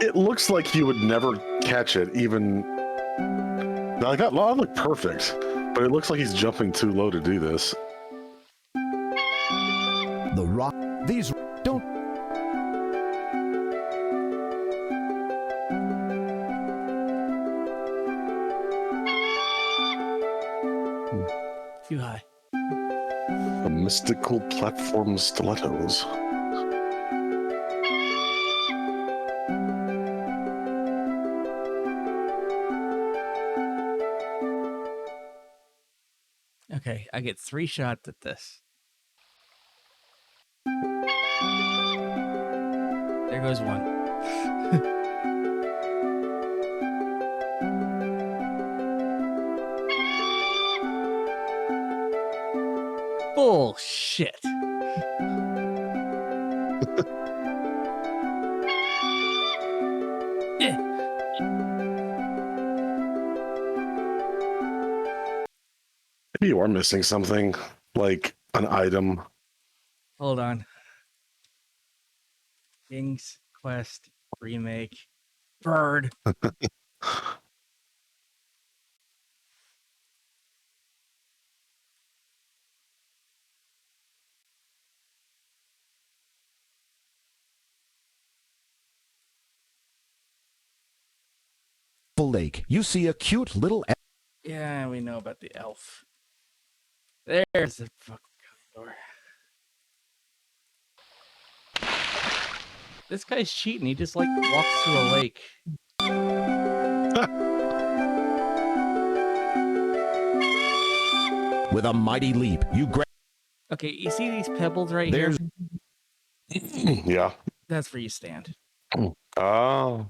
It looks like you would never catch it, even. Now, that looked perfect, but it looks like he's jumping too low to do this. The rock. These don't. Too high. The mystical platform stilettos. Okay, I get 3 shots at this. There goes one. Bullshit. Maybe you are missing something, like an item. Hold on. King's Quest remake. Bird. Lake, you see a cute little. Yeah, we know about the elf. There's the fucking door. This guy's cheating. He just like walks through a lake. With a mighty leap, you grab. Okay, you see these pebbles right There's. here? Yeah. That's where you stand. Oh.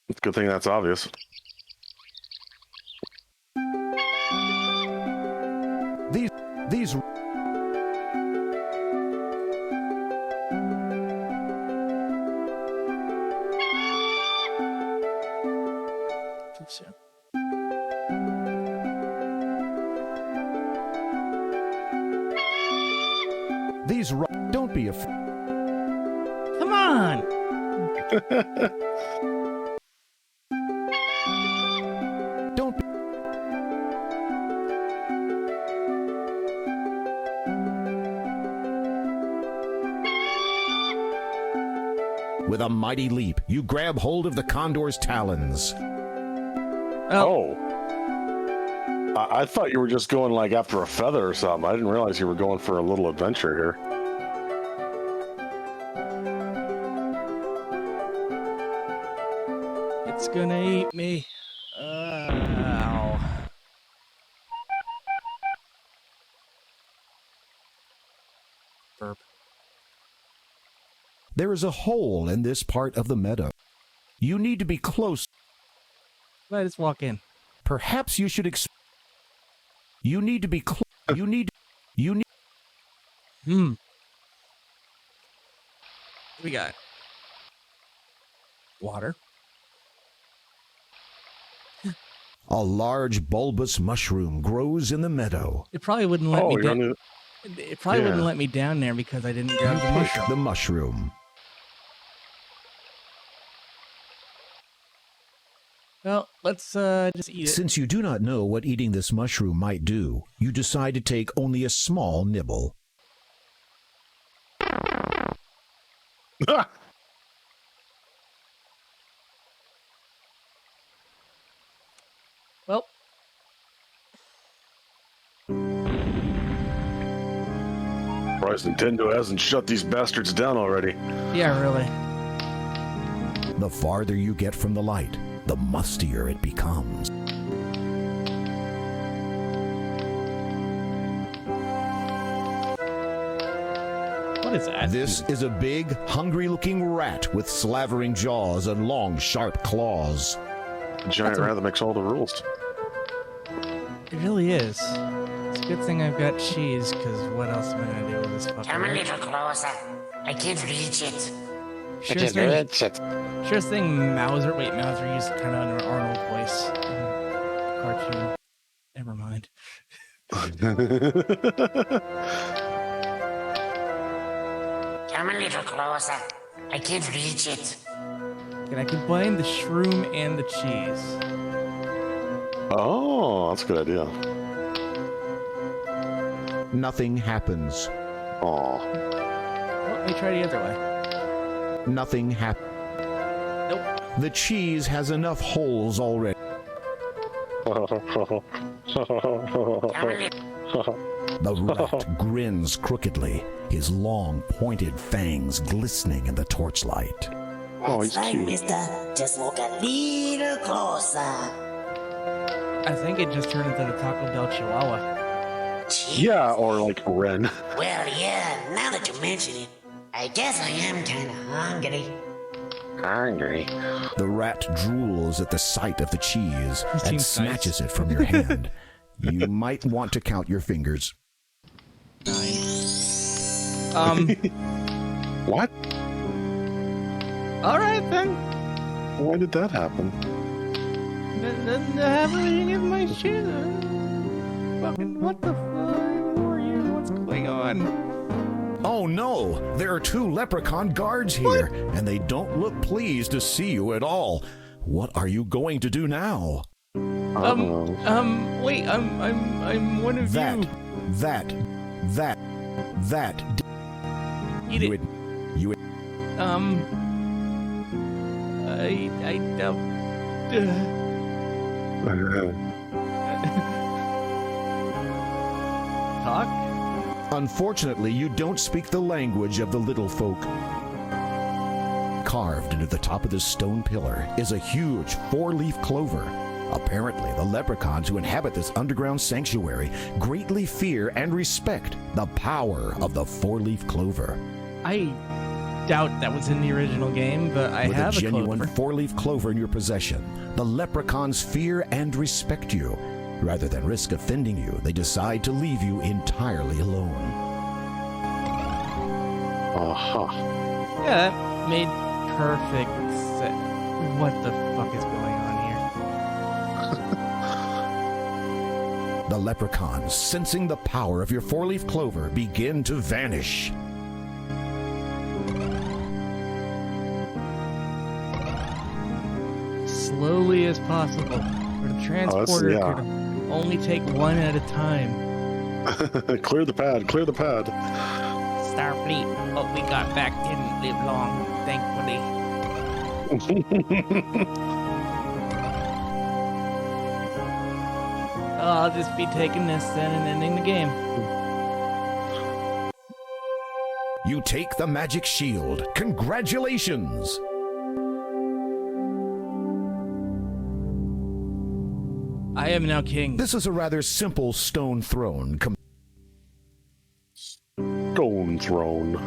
It's a good thing that's obvious. These. Too soon. These. Don't be afraid. Come on! Don't be. With a mighty leap, you grab hold of the condor's talons. Oh. I thought you were just going like after a feather or something. I didn't realize you were going for a little adventure here. It's gonna eat me. Ow. Burp. There is a hole in this part of the meadow. You need to be close. Let us walk in. Perhaps you should You need to be close. You need. What we got? Water. A large bulbous mushroom grows in the meadow. It probably wouldn't let me down. It probably Yeah. wouldn't let me down there because I didn't grab the Pick mushroom. the mushroom. Well, let's just eat it. Since you do not know what eating this mushroom might do, you decide to take only a small nibble. Well, Surprised Nintendo hasn't shut these bastards down already. yeah, really. The farther you get from the light, the mustier it becomes. What is that? This is a big, hungry-looking rat with slavering jaws and long, sharp claws. Giant rat that makes all the rules. It really is. It's a good thing I've got cheese, because what else am I going to do with this fucker? Come a little closer. I can't reach it. Sure thing, Mauser. Wait, Mauser used kind of an Arnold voice in the cartoon. Never mind. Come a little closer. I can't reach it. Can I combine the shroom and the cheese? Oh, that's a good idea. Nothing happens. Aw. Well, let me try the other way. Nothing happens. Nope. The cheese has enough holes already. The rat grins crookedly, his long, pointed fangs glistening in the torchlight. Oh, he's cute. mister. Just walk a little closer. I think it just turned into the Taco Bell Chihuahua. Yeah, or like Ren. Well, yeah, now that you mention it, I guess I am kind of hungry. Hungry. The rat drools at the sight of the cheese and seems snatches it from your hand. You might want to count your fingers. 9. What? All right then. Why did that happen? Doesn't have any of my shit. Fucking what the fuck? Who are you? What's going on? Oh no! There are 2 leprechaun guards here, and they don't look pleased to see you at all. What are you going to do now? Wait, I'm one of you. That. Eat it. I don't. Talk? Unfortunately, you don't speak the language of the little folk. Carved into the top of this stone pillar is a huge 4-leaf clover. Apparently, the leprechauns who inhabit this underground sanctuary greatly fear and respect the power of the 4-leaf clover. I doubt that was in the original game, but I With have a genuine clover. 4-leaf clover in your possession, the leprechauns fear and respect you. Rather than risk offending you, they decide to leave you entirely alone. Yeah, that made perfect sense. What the fuck is going on here? The leprechauns, sensing the power of your 4-leaf clover, begin to vanish. Slowly as possible. For the transporter could only take one at a time. Clear the pad. Starfleet, what we got back didn't live long, thankfully. I'll just be taking this then and ending the game. You take the magic shield. Congratulations! I am now king. This is a rather simple stone throne. Stone throne.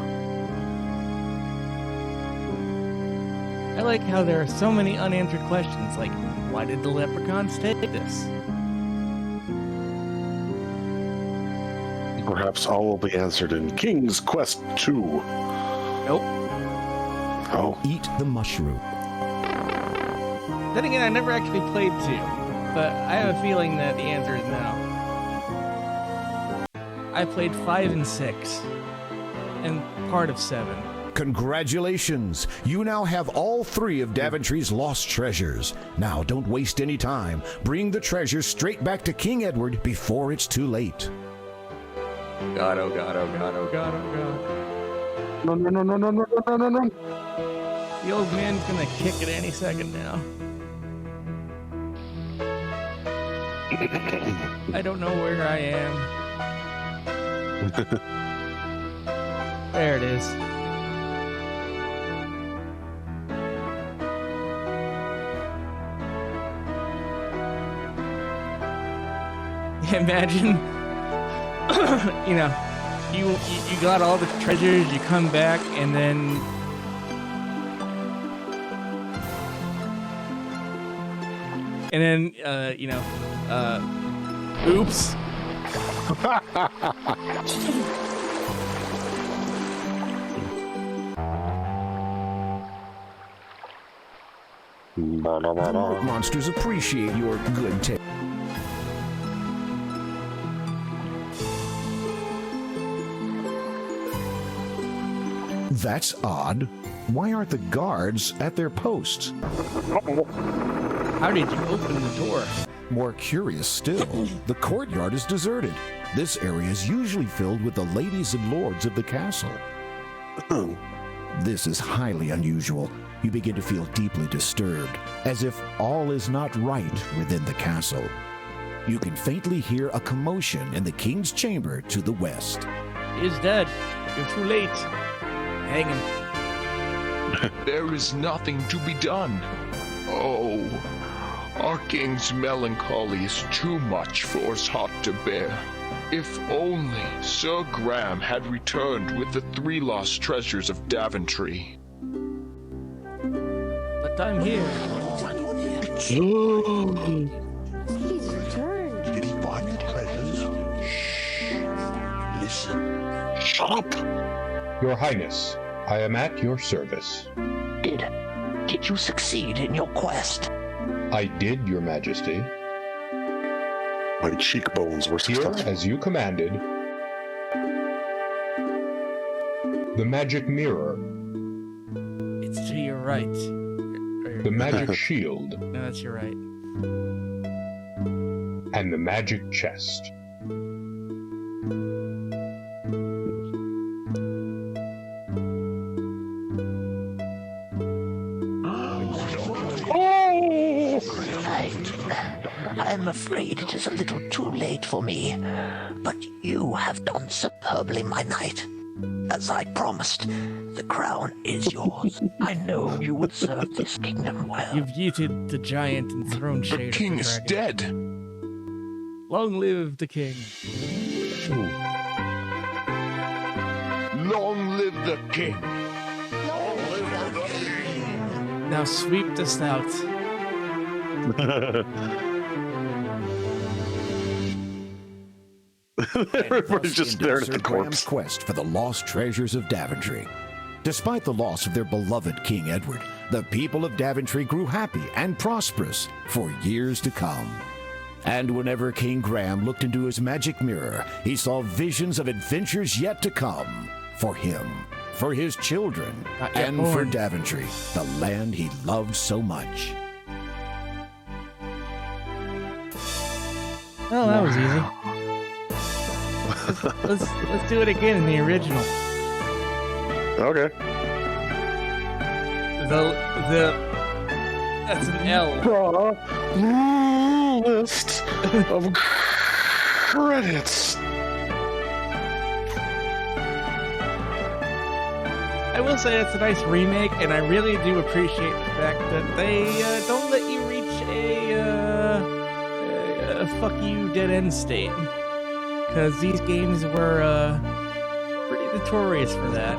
I like how there are so many unanswered questions, like, why did the leprechauns take this? Perhaps all will be answered in King's Quest 2. Nope. Oh. Eat the mushroom. Then again, I never actually played 2, but I have a feeling that the answer is no. I played 5 and 6, and part of 7. Congratulations! You now have all 3 of Daventry's lost treasures. Now, don't waste any time. Bring the treasures straight back to King Edward before it's too late. God, oh God, oh God, oh God, oh God. No. The old man's gonna kick it any second now. I don't know where I am. There it is. Imagine, you got all the treasures, you come back, and then oops. The moat monsters appreciate your good taste. That's odd. Why aren't the guards at their posts? How did you open the door? More curious still, the courtyard is deserted. This area is usually filled with the ladies and lords of the castle. This is highly unusual. You begin to feel deeply disturbed, as if all is not right within the castle. You can faintly hear a commotion in the king's chamber to the west. He's dead. You're too late. Hang him. There is nothing to be done. Oh, our king's melancholy is too much for his heart to bear. If only Sir Graham had returned with the 3 lost treasures of Daventry. But I'm here. He's returned. Did he find the treasures? Shh. Listen. Shut up. Your Highness, I am at your service. Did you succeed in your quest? I did, Your Majesty. My cheekbones were Here, successful. as you commanded. The magic mirror. It's to your right. The magic shield. No, that's your right. And the magic chest. I'm afraid it is a little too late for me, but you have done superbly, my knight. As I promised, the crown is yours. I know you would serve this kingdom well. You've yeeted the giant and thrown shade. The king at the is dragon. dead. Long live the king. Long live the king. Now sweep the snout. Everybody's just staring at the Sir Graham's corpse. quest for the lost treasures of Daventry. Despite the loss of their beloved King Edward, the people of Daventry grew happy and prosperous for years to come. And whenever King Graham looked into his magic mirror, he saw visions of adventures yet to come for him, for his children, and for Daventry, the land he loved so much. Oh, that was easy. Let's do it again in the original. Okay. That's an L. List of credits. I will say it's a nice remake, and I really do appreciate the fact that they don't let you reach a fuck you dead end state. Because these games were pretty notorious for that.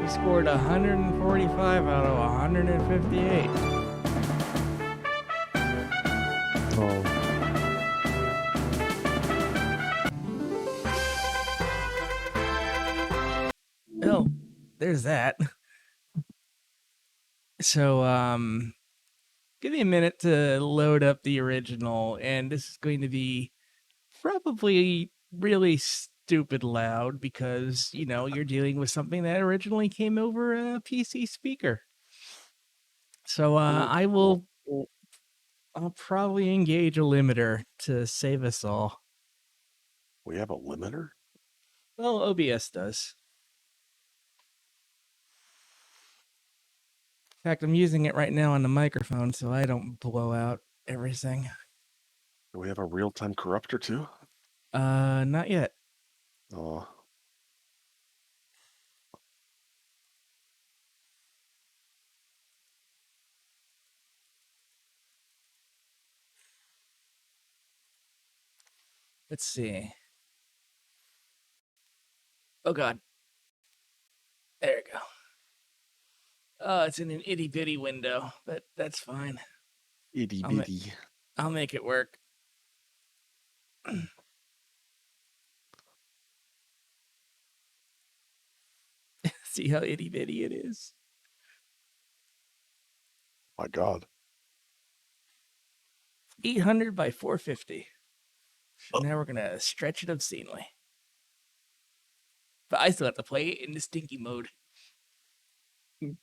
We scored 145 out of 158. Oh, there's that. So, give me a minute to load up the original, and this is going to be probably really stupid loud because, you know, you're dealing with something that originally came over a PC speaker. So, I'll probably engage a limiter to save us all. We have a limiter? Well, OBS does. In fact, I'm using it right now on the microphone so I don't blow out everything. Do we have a real-time corruptor too? Not yet. Oh. Let's see. Oh, God. There we go. Oh, it's in an itty-bitty window, but that's fine. Itty-bitty. I'll make it work. See how itty-bitty it is? My God. 800 by 450. So now we're going to stretch it obscenely. But I still have to play it in the stinky mode.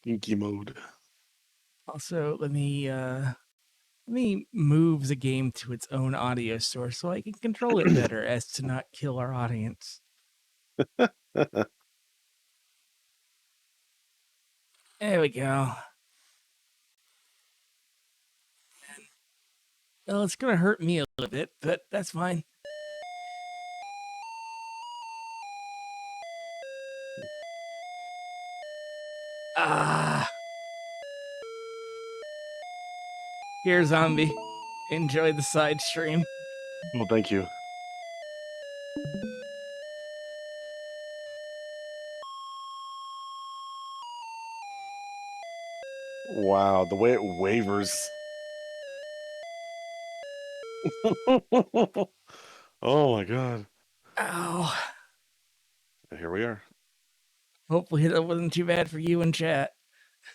Inky mode. Also, let me move the game to its own audio source so I can control it better as to not kill our audience. There we go. Well, it's going to hurt me a little bit, but that's fine. Ah. Here, zombie. Enjoy the side stream. Well, thank you. Wow, the way it wavers. Oh my God. Ow. Here we are. Hopefully that wasn't too bad for you in chat.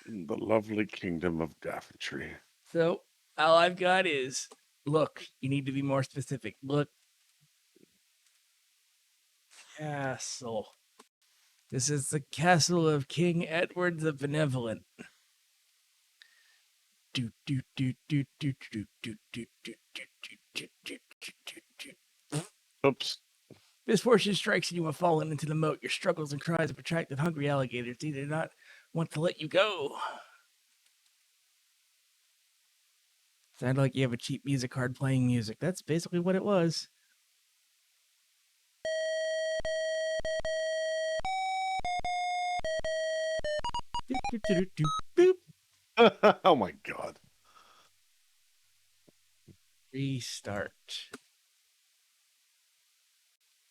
The lovely kingdom of Daventry. So, all I've got is, look, you need to be more specific. Look. castle. This is the castle of King Edward the Benevolent. Oops. Misfortune strikes and you have fallen into the moat. Your struggles and cries have attracted hungry alligators. They do not want to let you go. Sounded like you have a cheap music card playing music. That's basically what it was. Oh my god. Restart.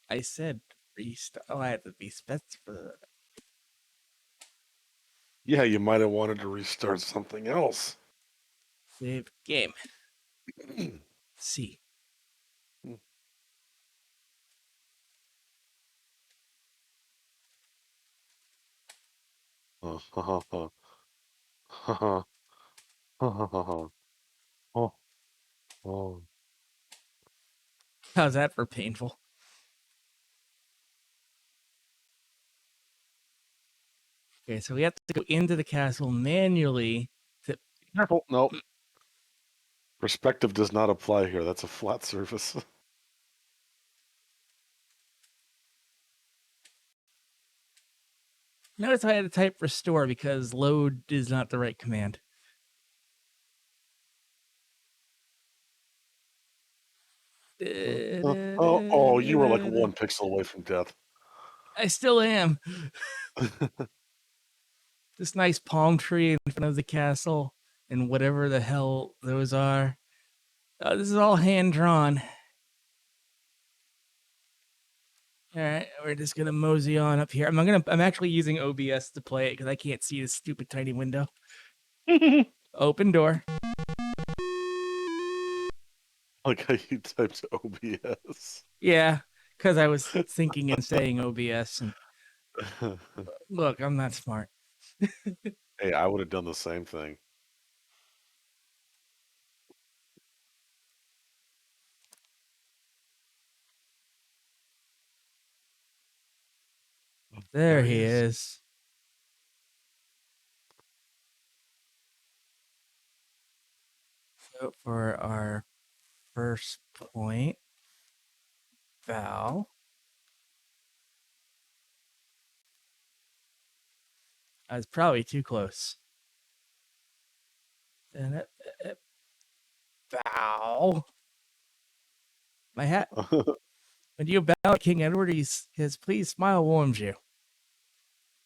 I said restart. Oh, I had to be specific. Yeah, you might have wanted to restart something else. Save game. C. How's that for painful? Okay, so we have to go into the castle manually. Careful. Nope. Perspective does not apply here. That's a flat surface. Notice I had to type restore because load is not the right command. Oh, you were like 1 pixel away from death. I still am. This nice palm tree in front of the castle and whatever the hell those are. This is all hand drawn. All right, we're just gonna mosey on up here. I'm actually using OBS to play it because I can't see this stupid tiny window. Open door. Like how you typed OBS. Yeah, because I was thinking and saying OBS. And look, I'm not smart. Hey, I would have done the same thing. There he is. So for our first point, Val. I was probably too close. Bow. My hat. When you bow at King Edward, his please smile warms you.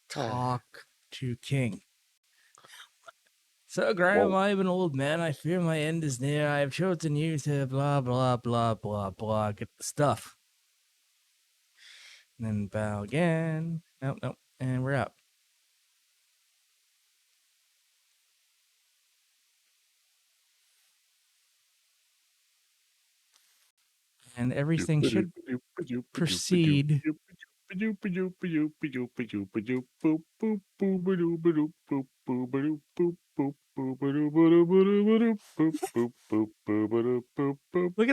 Talk to King. So, Graham, I am an old man. I fear my end is near. I have chosen you to blah, blah, blah, blah, blah. Get the stuff. And then bow again. Nope, nope. And we're out. And everything should proceed. Look at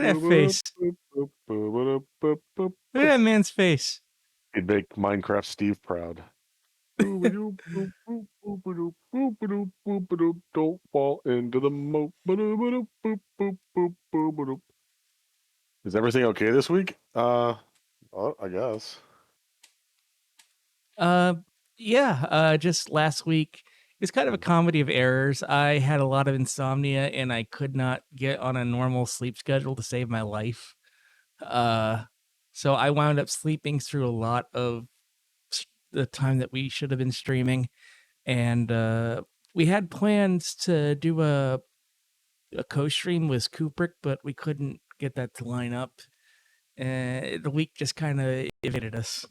that face. Look at that man's face. It'd make Minecraft Steve proud. Don't fall into the moat. Is everything okay this week? I guess. Yeah, just last week. It's kind of a comedy of errors. I had a lot of insomnia and I could not get on a normal sleep schedule to save my life. So I wound up sleeping through a lot of the time that we should have been streaming. And we had plans to do a co-stream with Kubrick, but we couldn't get that to line up. The week just kind of evaded us.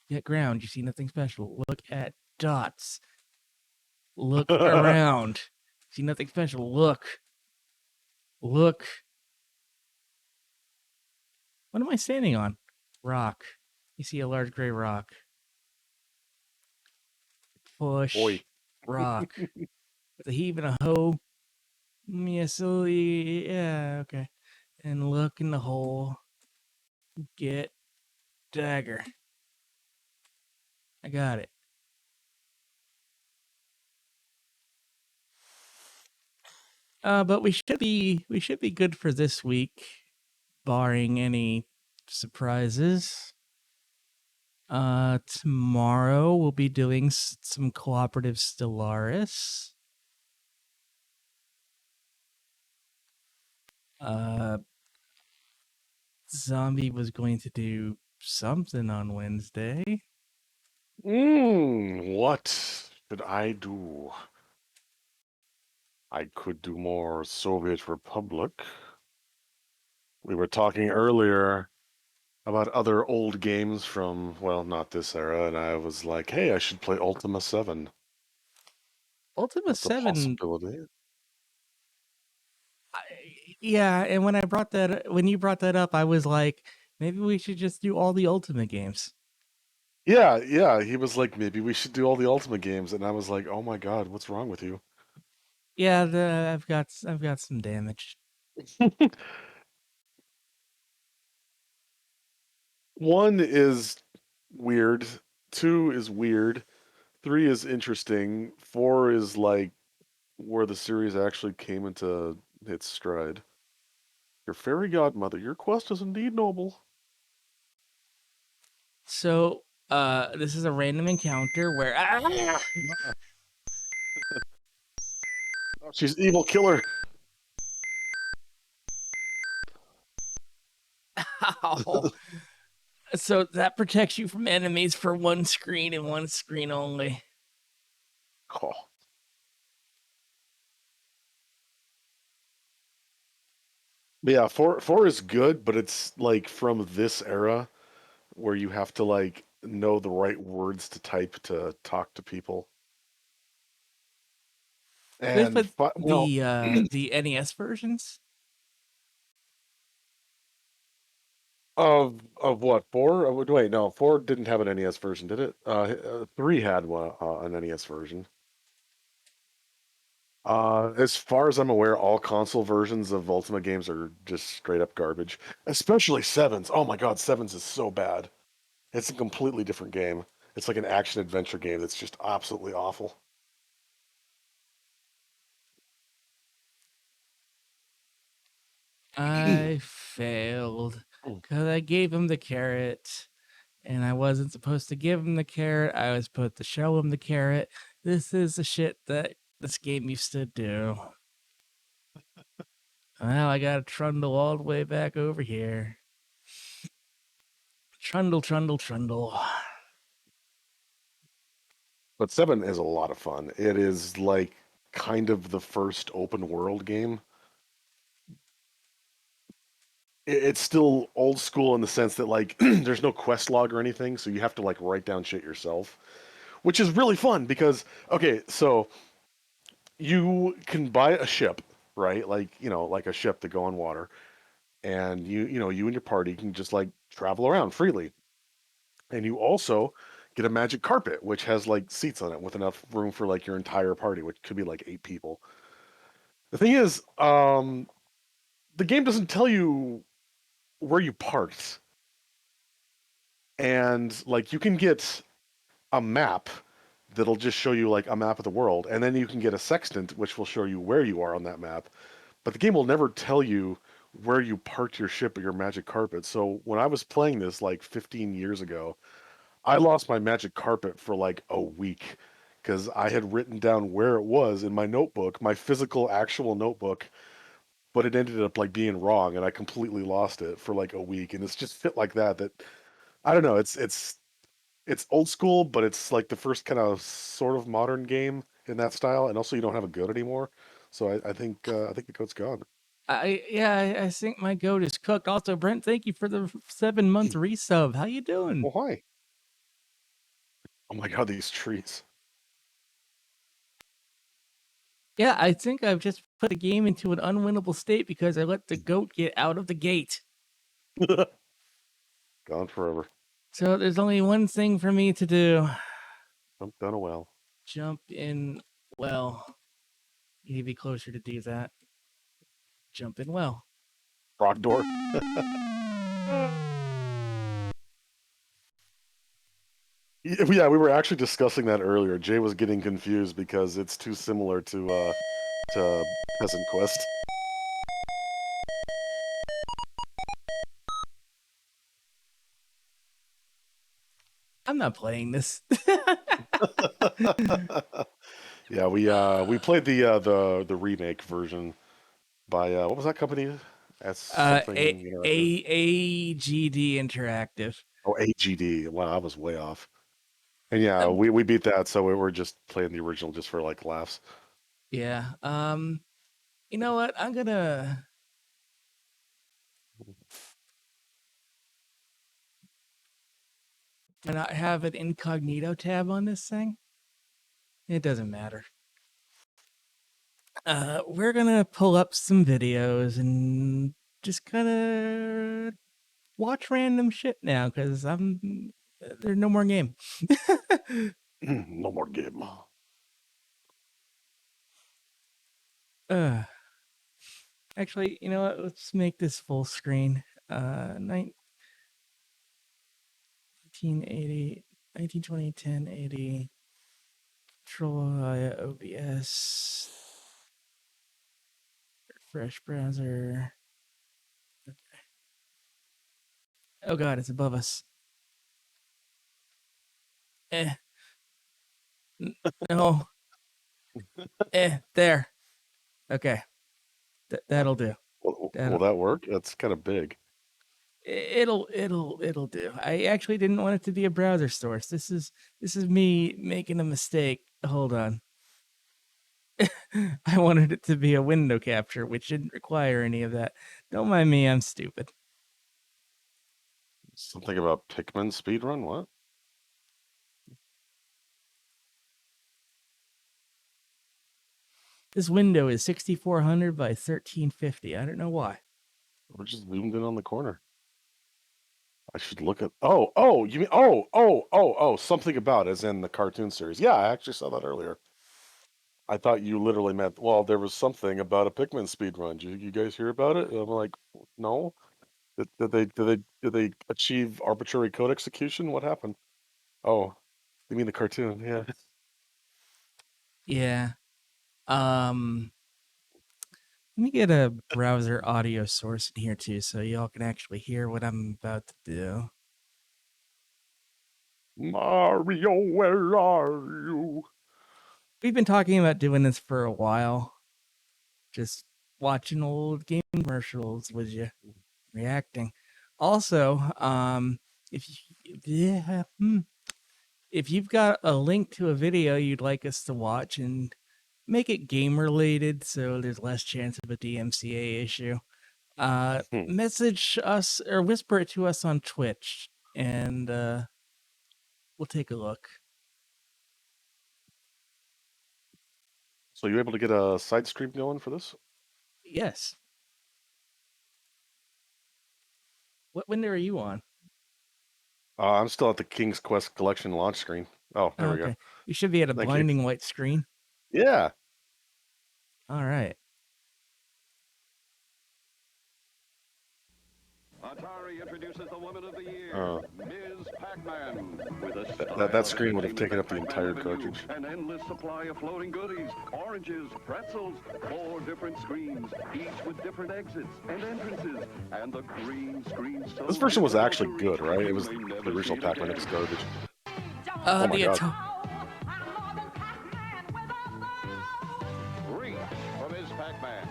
Get ground. You see nothing special. Look at dots. Look around. See nothing special. Look. Look. What am I standing on? Rock. You see a large gray rock. Push. Boy. Rock. With a heave and a hoe. Yeah, silly. Yeah, okay. And look in the hole. Get dagger. I got it. But we should be good for this week, barring any surprises. Tomorrow we'll be doing some cooperative Stellaris. Zombie was going to do something on Wednesday. What should I do? I could do more Soviet Republic. We were talking earlier about other old games from, well, not this era, and I was like, hey, I should play Ultima 7. Ultima That's a 7, possibility. yeah, and when you brought that up, I was like, maybe we should just do all the Ultima games. Yeah, he was like, maybe we should do all the Ultima games, and I was like, oh my god, what's wrong with you? Yeah, I've got some damage. 1 is weird, 2 is weird, 3 is interesting, 4 is like where the series actually came into its stride. Your fairy godmother, your quest is indeed noble. So, this is a random encounter where Oh, she's evil killer. Ow. So that protects you from enemies for one screen and one screen only. Oh. Yeah, four is good, but it's like from this era where you have to like know the right words to type to talk to people. They And put the NES versions. of what 4? Wait, no, 4 didn't have an NES version, did it? 3 had one, an NES version. As far as I'm aware, all console versions of Ultima games are just straight up garbage. Especially Sevens. Oh my god, Sevens is so bad. It's a completely different game. It's like an action adventure game that's just absolutely awful. I failed because I gave him the carrot, and I wasn't supposed to give him the carrot. I was supposed to show him the carrot. This is the shit that this game used to do. Well, I gotta trundle all the way back over here. Trundle, trundle, trundle. But 7 is a lot of fun. It is like kind of the first open world game. It's still old school in the sense that like there's no quest log or anything, so you have to like write down shit yourself, which is really fun because okay, so you can buy a ship, right? Like, like a ship to go on water, and you and your party can just like travel around freely. And you also get a magic carpet, which has like seats on it with enough room for like your entire party, which could be like 8 people. The thing is, the game doesn't tell you where you parked. And like you can get a map that'll just show you like a map of the world, and then you can get a sextant which will show you where you are on that map. But the game will never tell you where you parked your ship or your magic carpet. So when I was playing this like 15 years ago, I lost my magic carpet for like a week because I had written down where it was in my notebook, my physical actual notebook, but it ended up like being wrong and I completely lost it for like a week. And it's just fit like that I don't know, it's old school, but it's like the first kind of sort of modern game in that style, and also you don't have a goat anymore. So I think the goat's gone. I think my goat is cooked. Also, Brent, thank you for the 7-month resub. How you doing? Well, why? Oh my god, these trees. Yeah, I think I've just put the game into an unwinnable state because I let the goat get out of the gate. Gone forever. So there's only one thing for me to do. Jump down a well. Jump in well. You need to be closer to do that. Jump in well. Frog door. Yeah, we were actually discussing that earlier. Jay was getting confused because it's too similar to Peasant Quest. I'm not playing this. Yeah, we played the remake version by what was that company? That's something interactive. AGD Interactive. Oh, AGD. Wow, I was way off. And yeah, we beat that, so we were just playing the original just for like laughs. Yeah. You know what? I'm gonna. Do I not have an incognito tab on this thing? It doesn't matter. We're gonna pull up some videos and just kind of watch random shit now because there's no more game. No more game. Actually, you know what? Let's make this full screen. 1980, 1920, 1080. Control via OBS. Refresh browser. Okay. Oh god, it's above us. No. There. Okay. That'll do. Will that work? That's kind of big. It'll do. I actually didn't want it to be a browser source. This is me making a mistake. Hold on. I wanted it to be a window capture, which didn't require any of that. Don't mind me, I'm stupid. Something about Pikmin speedrun? What? This window is 6400 by 1350. I don't know why. We're just zoomed in on the corner. I should look at. Oh, you mean oh, something about as in the cartoon series. Yeah, I actually saw that earlier. I thought you literally meant, well, there was something about a Pikmin speedrun. Did you guys hear about it? And I'm like, no. Did they achieve arbitrary code execution? What happened? Oh, you mean the cartoon? Yeah. Yeah. Let me get a browser audio source in here too, so y'all can actually hear what I'm about to do. Mario, where are you? We've been talking about doing this for a while. Just watching old game commercials with you, reacting. Also, if you've got a link to a video you'd like us to watch and make it game related so there's less chance of a DMCA issue, message us or whisper it to us on Twitch and we'll take a look. So you able to get a side stream going for this? Yes. What window are you on? I'm still at the King's Quest Collection launch screen. Oh, there we go. You should be at a blinding white screen. Yeah. All right. Atari introduces the woman of the year, Ms. Pac-Man, with a that screen would have taken up the entire cartridge. An endless supply of floating goodies, oranges, pretzels, 4 different screens, each with different exits and entrances, and the green screen. So this version was actually good, right? It was the original Pac-Man. It was garbage. Oh my god. Reach for Ms. Pac-Man.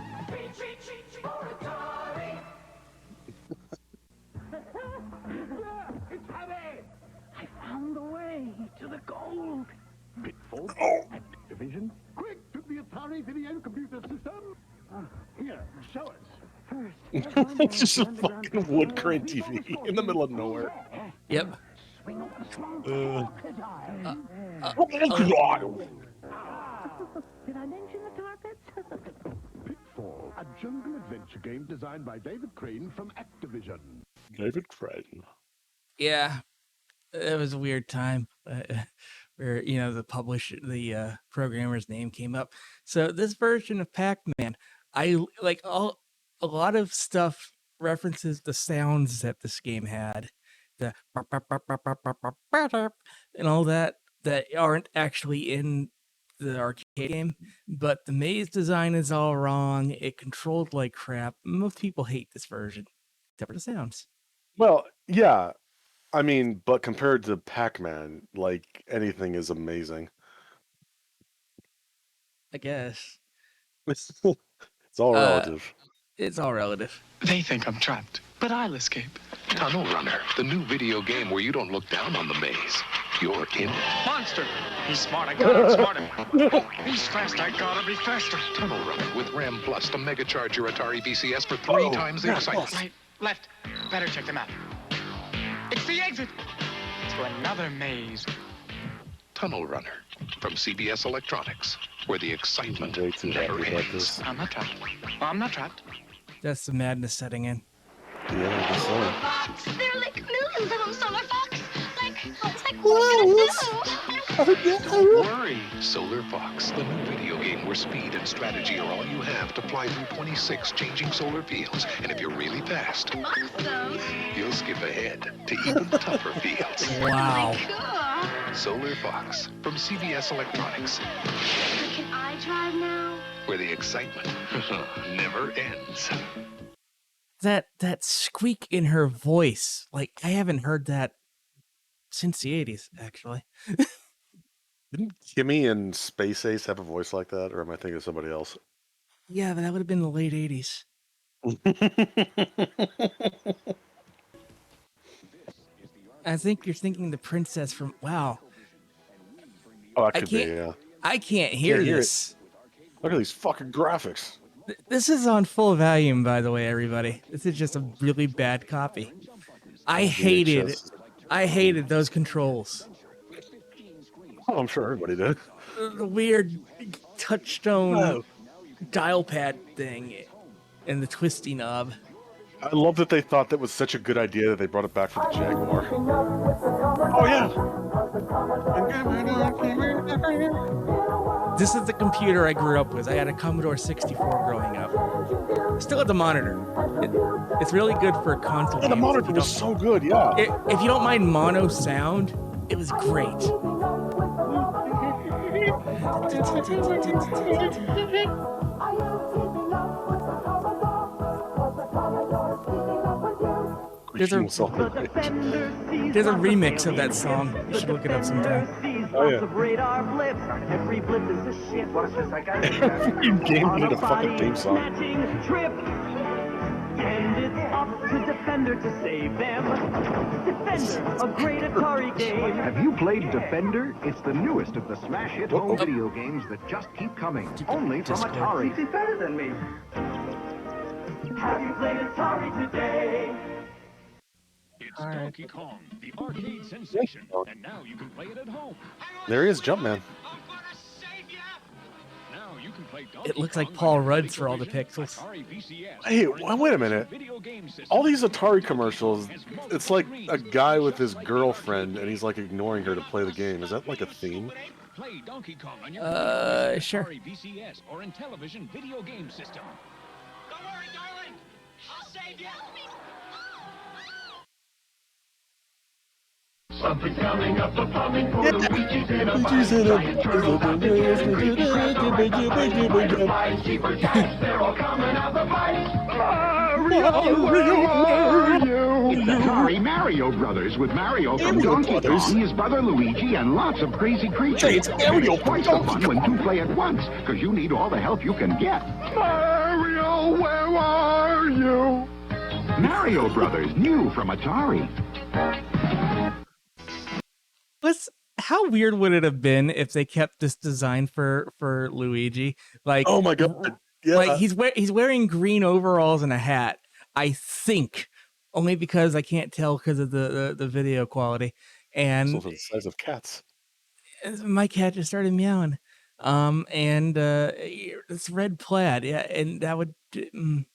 It's heavy! I found the way to the gold. Pitfall? Activision? Quick, to the Atari video computer system. Here, show us. First, it's just a fucking wood crane TV in the middle of nowhere. Yep. Did I mention the carpets? Pitfall, a jungle adventure game designed by David Crane from Activision. David Crane. Yeah, it was a weird time where the programmer's name came up. So this version of Pac-Man, I like a lot of stuff references the sounds that this game had. and all that aren't actually in the arcade game, but the maze design is all wrong. It controlled like crap. Most people hate this version, except for the sounds. Well, yeah. I mean, but compared to Pac-Man, like anything is amazing. I guess. It's all relative. It's all relative. They think I'm trapped, but I'll escape. Tunnel Runner, the new video game where you don't look down on the maze. You're in it. Monster! He's smart, I gotta outsmart him. He's fast, I gotta be faster. Tunnel Runner with RAM Plus to megacharge your Atari VCS for 3 times the excitement. Right, left. Better check the map. It's the exit to another maze. Tunnel Runner from CBS Electronics, where the excitement never ends. I'm not trapped. I'm not trapped. That's the madness setting in. Yeah, I guess so. Fox. There are like millions of them, Solar Fox. What are we gonna do? Don't worry. Solar Fox, the new video game where speed and strategy are all you have to fly through 26 changing solar fields. And if you're really fast, Awesome. you'll skip ahead to even tougher fields. Wow. Cool. Solar Fox from CBS Electronics, So can I drive now? where the excitement never ends. That squeak in her voice, like I haven't heard that since the 80s, actually. Didn't Kimmy and Space Ace have a voice like that, or am I thinking of somebody else? Yeah, but that would have been the late 80s. I think you're thinking the princess from wow. Oh, that could be, yeah. I can't hear this. Look at these fucking graphics. This is on full volume, by the way, everybody. This is just a really bad copy. I hated those controls. Oh, I'm sure everybody did. The weird touchstone dial pad thing and the twisty knob. I love that they thought that was such a good idea that they brought it back for the Jaguar. Oh, yeah. This is the computer I grew up with. I had a Commodore 64 growing up. Still had the monitor. It's really good for console games. The monitor was so good, yeah. If you don't mind mono sound, it was great. There's a remix of that song. You should look it up sometime. Oh, yeah. You gamed it a fucking theme song. And it's up to Defender to save them. Defender, a great Atari game. Have you played Defender? It's the newest of the smash hit home video games that just keep coming. Only from Atari. He's better than me. Have you played Atari today? It's Donkey Kong, the arcade sensation, and now you can play it at home. There he is, Jumpman. Now you can play Donkey It looks like Paul Rudd's for all the pixels. Hey, wait a minute. All these Atari commercials, it's like a guy with his girlfriend, and he's like ignoring her to play the game. Is that like a theme? Play Donkey Kong on your Sure. Atari VCS or in television video game system. Don't worry, darling. I'll save you. Something coming up the plumbing for Luigi's in a Luigi's in a giant turtle. Keeper cats, they're all coming out the pipes. Mario! It's Atari Mario Brothers with Mario from Donkey Kong, his brother Luigi, and lots of crazy creatures. Hey, it's Mario Twice the fun when two play at once, because you need all the help you can get. Mario, where are you? Mario Brothers, new from Atari. How weird would it have been if they kept this design for Luigi? Like, oh my god, yeah. Like he's wearing green overalls and a hat. I think only because I can't tell because of the video quality. And also the size of cats. My cat just started meowing. And it's red plaid, yeah, and that would. You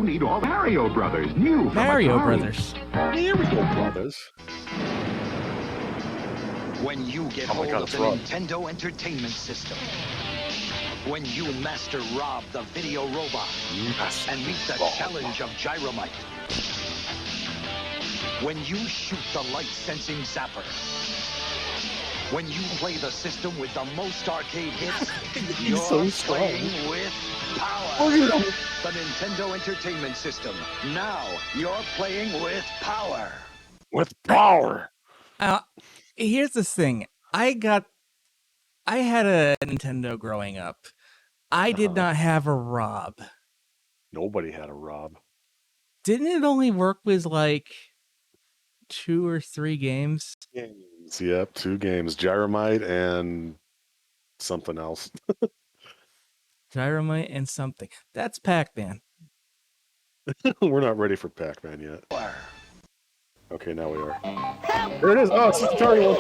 need all Mario Brothers, new from Mario Atari. Brothers. Mario Brothers. When you get hold of the Nintendo Entertainment System. When you master Rob the video robot. And meet the challenge of Gyromite. When you shoot the light-sensing zapper. When you play the system with the most arcade hits, He's you're so strong. playing with power. Look at him. The Nintendo Entertainment System. Now you're playing with power. With power. Here's the thing. I had a Nintendo growing up. I did not have a Rob. Nobody had a Rob. Didn't it only work with like 2 or 3 games? Yep, 2 games. Gyromite and something else. Gyromite and something. That's Pac-Man. We're not ready for Pac-Man yet. Okay, now we are. There it is. Oh, it's the Atari one.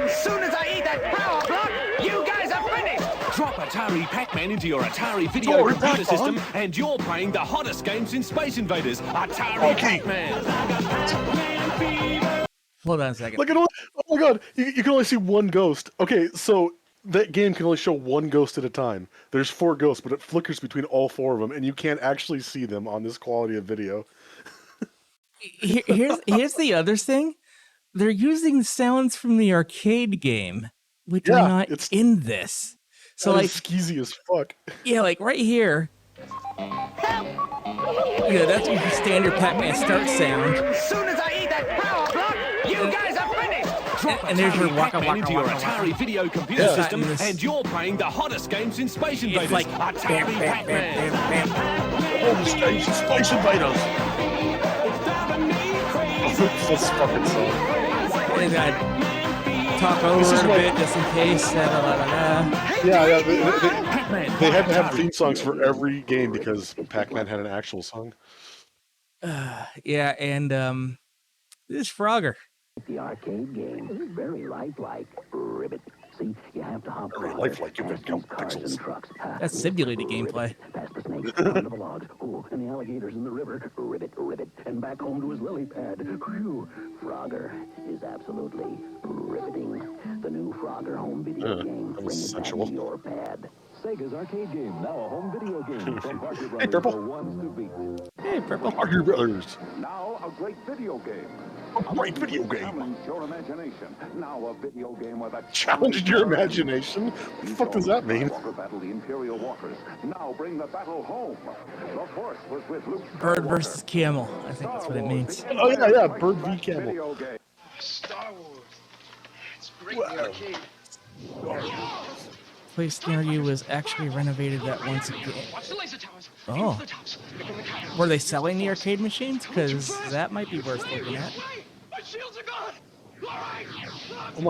As soon as I eat that power block, you guys are finished! Drop Atari Pac-Man into your Atari video computer system, and you're playing the hottest game since Space Invaders, Atari Pac-Man! Hold on a second. Look at all. Oh my god, you can only see one ghost. Okay, so that game can only show one ghost at a time. There's 4 ghosts, but it flickers between all 4 of them, and you can't actually see them on this quality of video. Here's the other thing. They're using sounds from the arcade game, which are not in this. So like skeezy as fuck. Yeah, like right here. Yeah, that's your standard Pac-Man start sound. As soon as I eat that power block, you guys are finished! Drop And there's your waka Pac-Man waka into your waka Atari waka. video computer Yeah. system, This- and you're playing the hottest game since Space Invaders, It's like Atari Pac-Man! Hottest game since Space Invaders! This fucking song. And then talk over This is it a like- bit just in case. Yeah, they had to have theme songs for every game because Pac-Man had an actual song. Yeah, and this is Frogger. The arcade game is very lifelike. Ribbit. See, you have to hop Very around lifelike, you past can count these cars pixels. and trucks. That's simulated gameplay. Past the snakes, under the logs, and the alligators in the river. Ribbit, and back home to his lily pad. Whew. Frogger is absolutely riveting. The new Frogger home video game. that was Bring it back sensual. to your pad. Sega's arcade game, now a home video game from Parker Brothers. Hey, Purple. The ones to beat. Hey, Purple. Parker Brothers. Now a great video game. A great video game. Challenge your imagination. Now a video game with a Challenged your imagination? What the fuck does that mean? Walker battled the Imperial Walkers. Now bring the battle home. The Force was with Luke Bird Skywalker. versus camel. I think that's what it means. Oh yeah, Bird v Camel. Video game. Star Wars. It's great in the arcade. Place near you was actually renovated that once again. Watch the laser towers. Oh. Use the tops. Pick in the counter. Were they selling the arcade machines? Because that might be worth looking at. My shields are gone. All right. Oh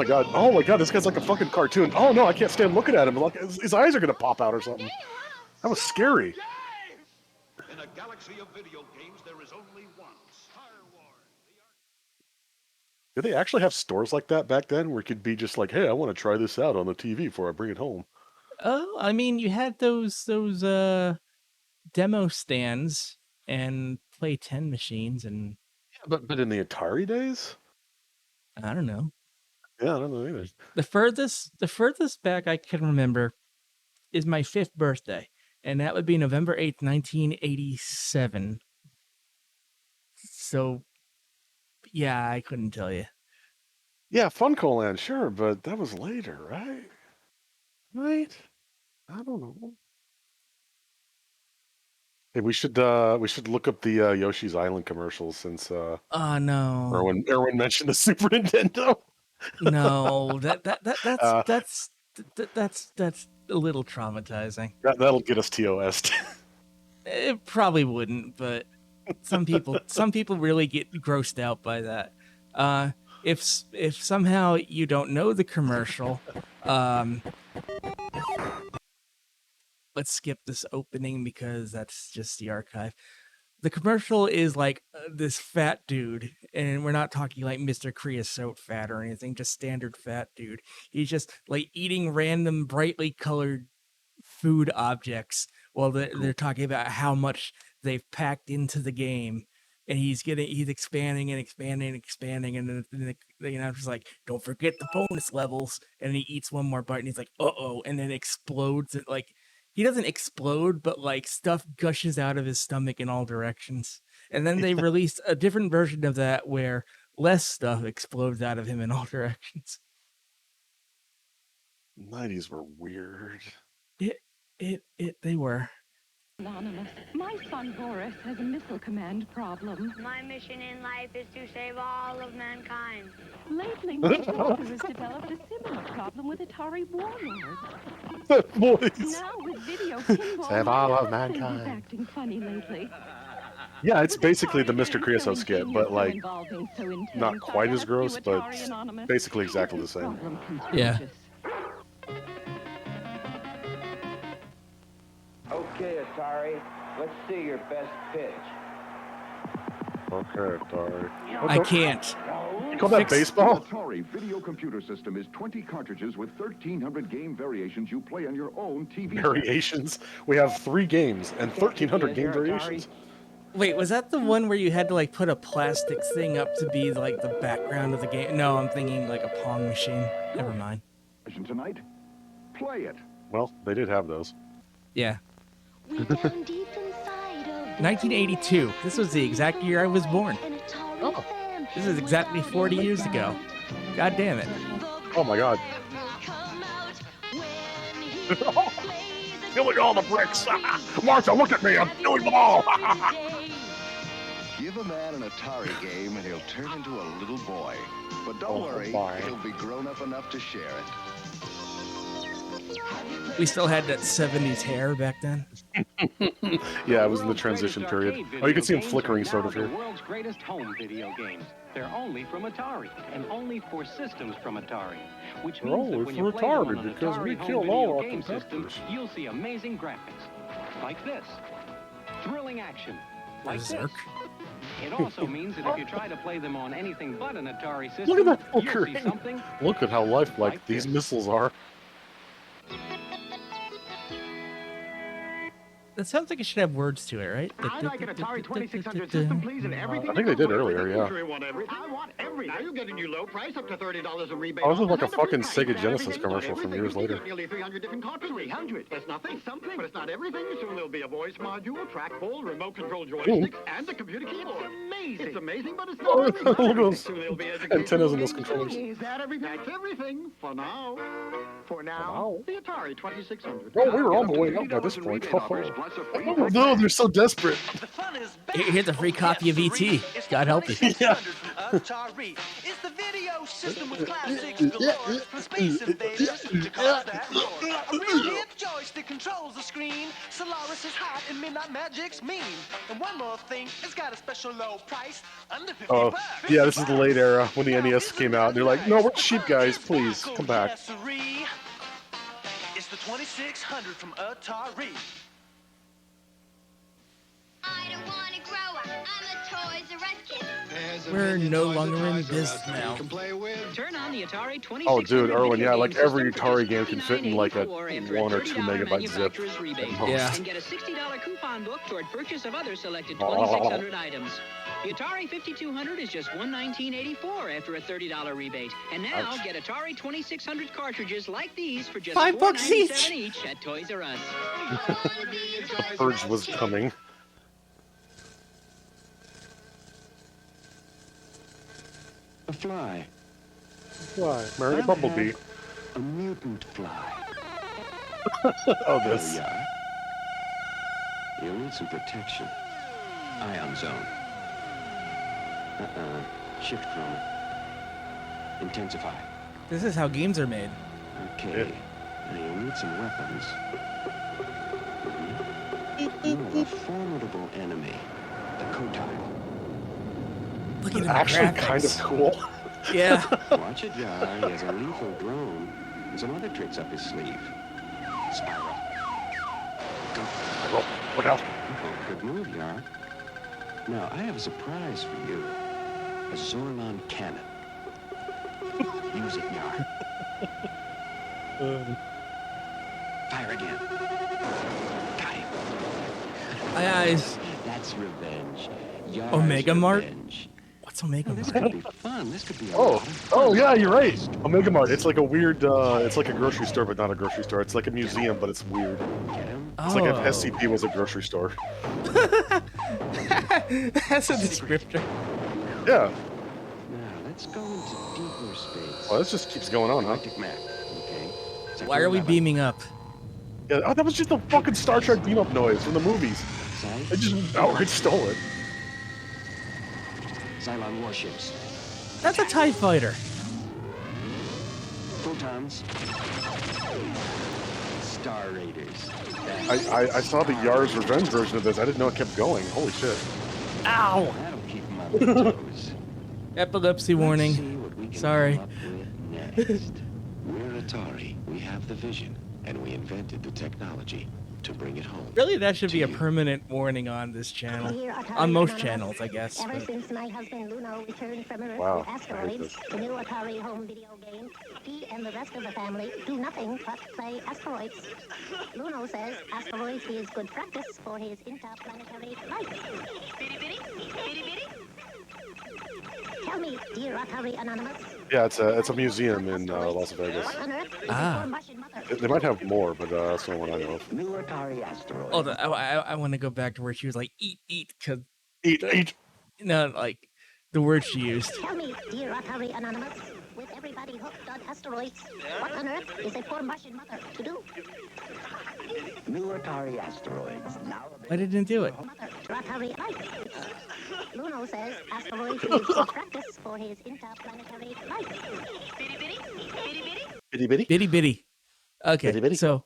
my god, this guy's like a fucking cartoon. Oh no, I can't stand looking at him. Like his eyes are gonna pop out or something. That was scary. In a galaxy of video games, there is only one Star Wars. Did they actually have stores like that back then where it could be just like, hey, I want to try this out on the TV before I bring it home? Oh, I mean, you had those demo stands and Play 10 machines, and Yeah, but in the Atari days? I don't know. Yeah, I don't know either. The furthest back I can remember is my 5th birthday, and that would be November 8th, 1987. So, yeah, I couldn't tell you. Yeah, Funko Land, sure, but that was later, right? Right? I don't know. Hey, we should look up the Yoshi's Island commercials since Oh no. Erwin mentioned the Super Nintendo. No, that's a little traumatizing. That'll get us TOS. It probably wouldn't, but some people really get grossed out by that. If somehow you don't know the commercial, let's skip this opening because that's just the archive. The commercial is like this fat dude, and we're not talking like Mr. Creosote fat or anything, just standard fat dude. He's just like eating random brightly colored food objects while they're talking about how much they've packed into the game. And he's expanding and expanding and expanding, and then just like, don't forget the bonus levels. And he eats one more bite, and he's like, uh-oh, and then explodes. It like, he doesn't explode, but like stuff gushes out of his stomach in all directions. And then they released a different version of that where less stuff explodes out of him in all directions. 90s were weird. They were. Anonymous, my son Boris has a missile command problem. My mission in life is to save all of mankind. Lately, my daughter has developed a similar problem with Atari Warlords. That voice. Now with video pinball, Save all of my husband is mankind. acting funny lately. Yeah, it's basically the Mr. Creosote skit, but like not quite as gross, but basically exactly the same. Yeah. Okay, Atari, let's see your best pitch. Okay, Atari. I can't. You call that baseball? The Atari video computer system is 20 cartridges with 1,300 game variations you play on your own TV. Variations? We have 3 games and 1,300 game variations. Wait, was that the one where you had to like put a plastic thing up to be like the background of the game? No, I'm thinking like a Pong machine. Never mind. Tonight, play it. Well, they did have those. Yeah. 1982. This was the exact year I was born. Oh. This is exactly 40 years ago. God damn it. Oh my god. Killing all the bricks. Martha, look at me. I'm doing them all. Give a man an Atari game and he'll turn into a little boy. But don't worry, he'll be grown up enough to share it. We still had that 70s hair back then. Yeah, it was in the transition period. Oh, you can see him flickering sort of here. The world's greatest home video games. They're only from Atari, and only for systems from Atari. Which means that when you play them on an Atari home video game system, you'll see amazing graphics. Like this. Thrilling action. Like this. It also means that if you try to play them on anything but an Atari system, Look at that you'll flickering. see something. Look at how lifelike these missiles are. That sounds like it should have words to it, right? I'd like an Atari 2600 system, please, and everything. I think they did earlier, yeah. I want everything. Now you get a new low price, up to $30 a rebate. Oh, this is like a fucking Sega Genesis commercial from years later. Nearly 300 different cartridges. 300. That's nothing. Something, but it's not everything. Soon there'll be a voice module, trackball, remote control joystick, and a computer keyboard. Amazing. It's amazing, but it's not everything. Look at those Soon there'll be antennas in those controllers. Is that everything? That's everything for now. For now, the Atari 2600. Oh, we were on the way up by this point. Oh no, they're so desperate. Here's a free copy of E.T. God help you. Yeah. Atari is the video system with classics galore from Space Invaders to cause that roar. A real hip joystick controls the screen. Solaris is hot and Midnight Magic's mean. And one more thing, it's got a special low price, under 50 Oh, bucks. yeah, this is the late era when the NES came out. And they're like, no, we're cheap guys. Please, come back. It's the 2600 from Atari. I don't want to grow up. I'm a Toys R Us kid. We're no longer in business now. Turn on the Atari 2600 Oh, dude, Erwin, yeah, like every system Atari game can fit in like a 1 or 2 megabyte zip. Yeah. And get a $60 coupon book toward purchase of other selected 2600 items. The Atari 5200 is just $119.84 after a $30 rebate. And now Ouch. get Atari 2600 cartridges like these for just $5 $4.97 each at Toys R Us. The purge was coming. A fly. Fly. Mary Bumblebee. A mutant fly. Oh, this. There we are. You'll need some protection. Ion zone. Shift chroma. Intensify. This is how games are made. Okay. Now you'll need some weapons. Oh, a formidable enemy. The Kotai. Look at the Actually, graphics. kind of cool. Yeah. Watch it, Jar. He has a lethal drone and some other tricks up his sleeve. Spiral. Go. Spiral. Look out. Oh, good move, Yar. Now, I have a surprise for you. A Zorlon cannon. Use it, Yar. Fire again. Got him. My eyes. That's revenge. Yar's Omega Mart? revenge. What's Omega This Mart? could be fun. This could be a Oh, lot of fun. oh yeah, you're right. Omega Mart. It's like a weird. It's like a grocery store, but not a grocery store. It's like a museum, but it's weird. It's like if Oh. SCP was a grocery store. That's a descriptor. Yeah. Now, Let's go into deeper space. Well, this just keeps going on, huh? Galactic map, okay? Sector Why are we 11. beaming up? Yeah, oh, that was just a fucking Star Trek beam up noise from the movies. Sight. They just outright stole it. Cylon warships. That's a TIE fighter. Photons. Star Raiders. I saw the Yar's Revenge version of this. I didn't know it kept going. Holy shit. Ow! That'll keep them on their toes. Epilepsy warning. Sorry. Next. We're Atari. We have the vision, and we invented the technology to bring it home. Really, that should be a permanent warning on this channel. On most channels, I guess. Ever But... since my husband Luno returned from Earth Wow, with asteroids, the new Atari home video game, he and the rest of the family do nothing but play asteroids. Luno says asteroids is good practice for his interplanetary life. Bitty bitty? Bitty bitty? Tell me, dear Atari Anonymous. Yeah, it's a museum in Las Vegas. What on earth is Ah. a Russian mother? They might have more, but that's the one I know of. New Atari asteroid. Oh, I want to go back to where she was like, eat, because... Eat. No, like, the word she used. Tell me, dear Atari Anonymous, with everybody hooked on asteroids, what on earth is a poor Martian mother to do? New Atari asteroids. Now I didn't do it. Mother, Atari life. Luno says asteroids is good practice for his interplanetary life. Bitty bitty? Bitty bitty? Bitty bitty? Bitty bitty. Okay, Bitty bitty. so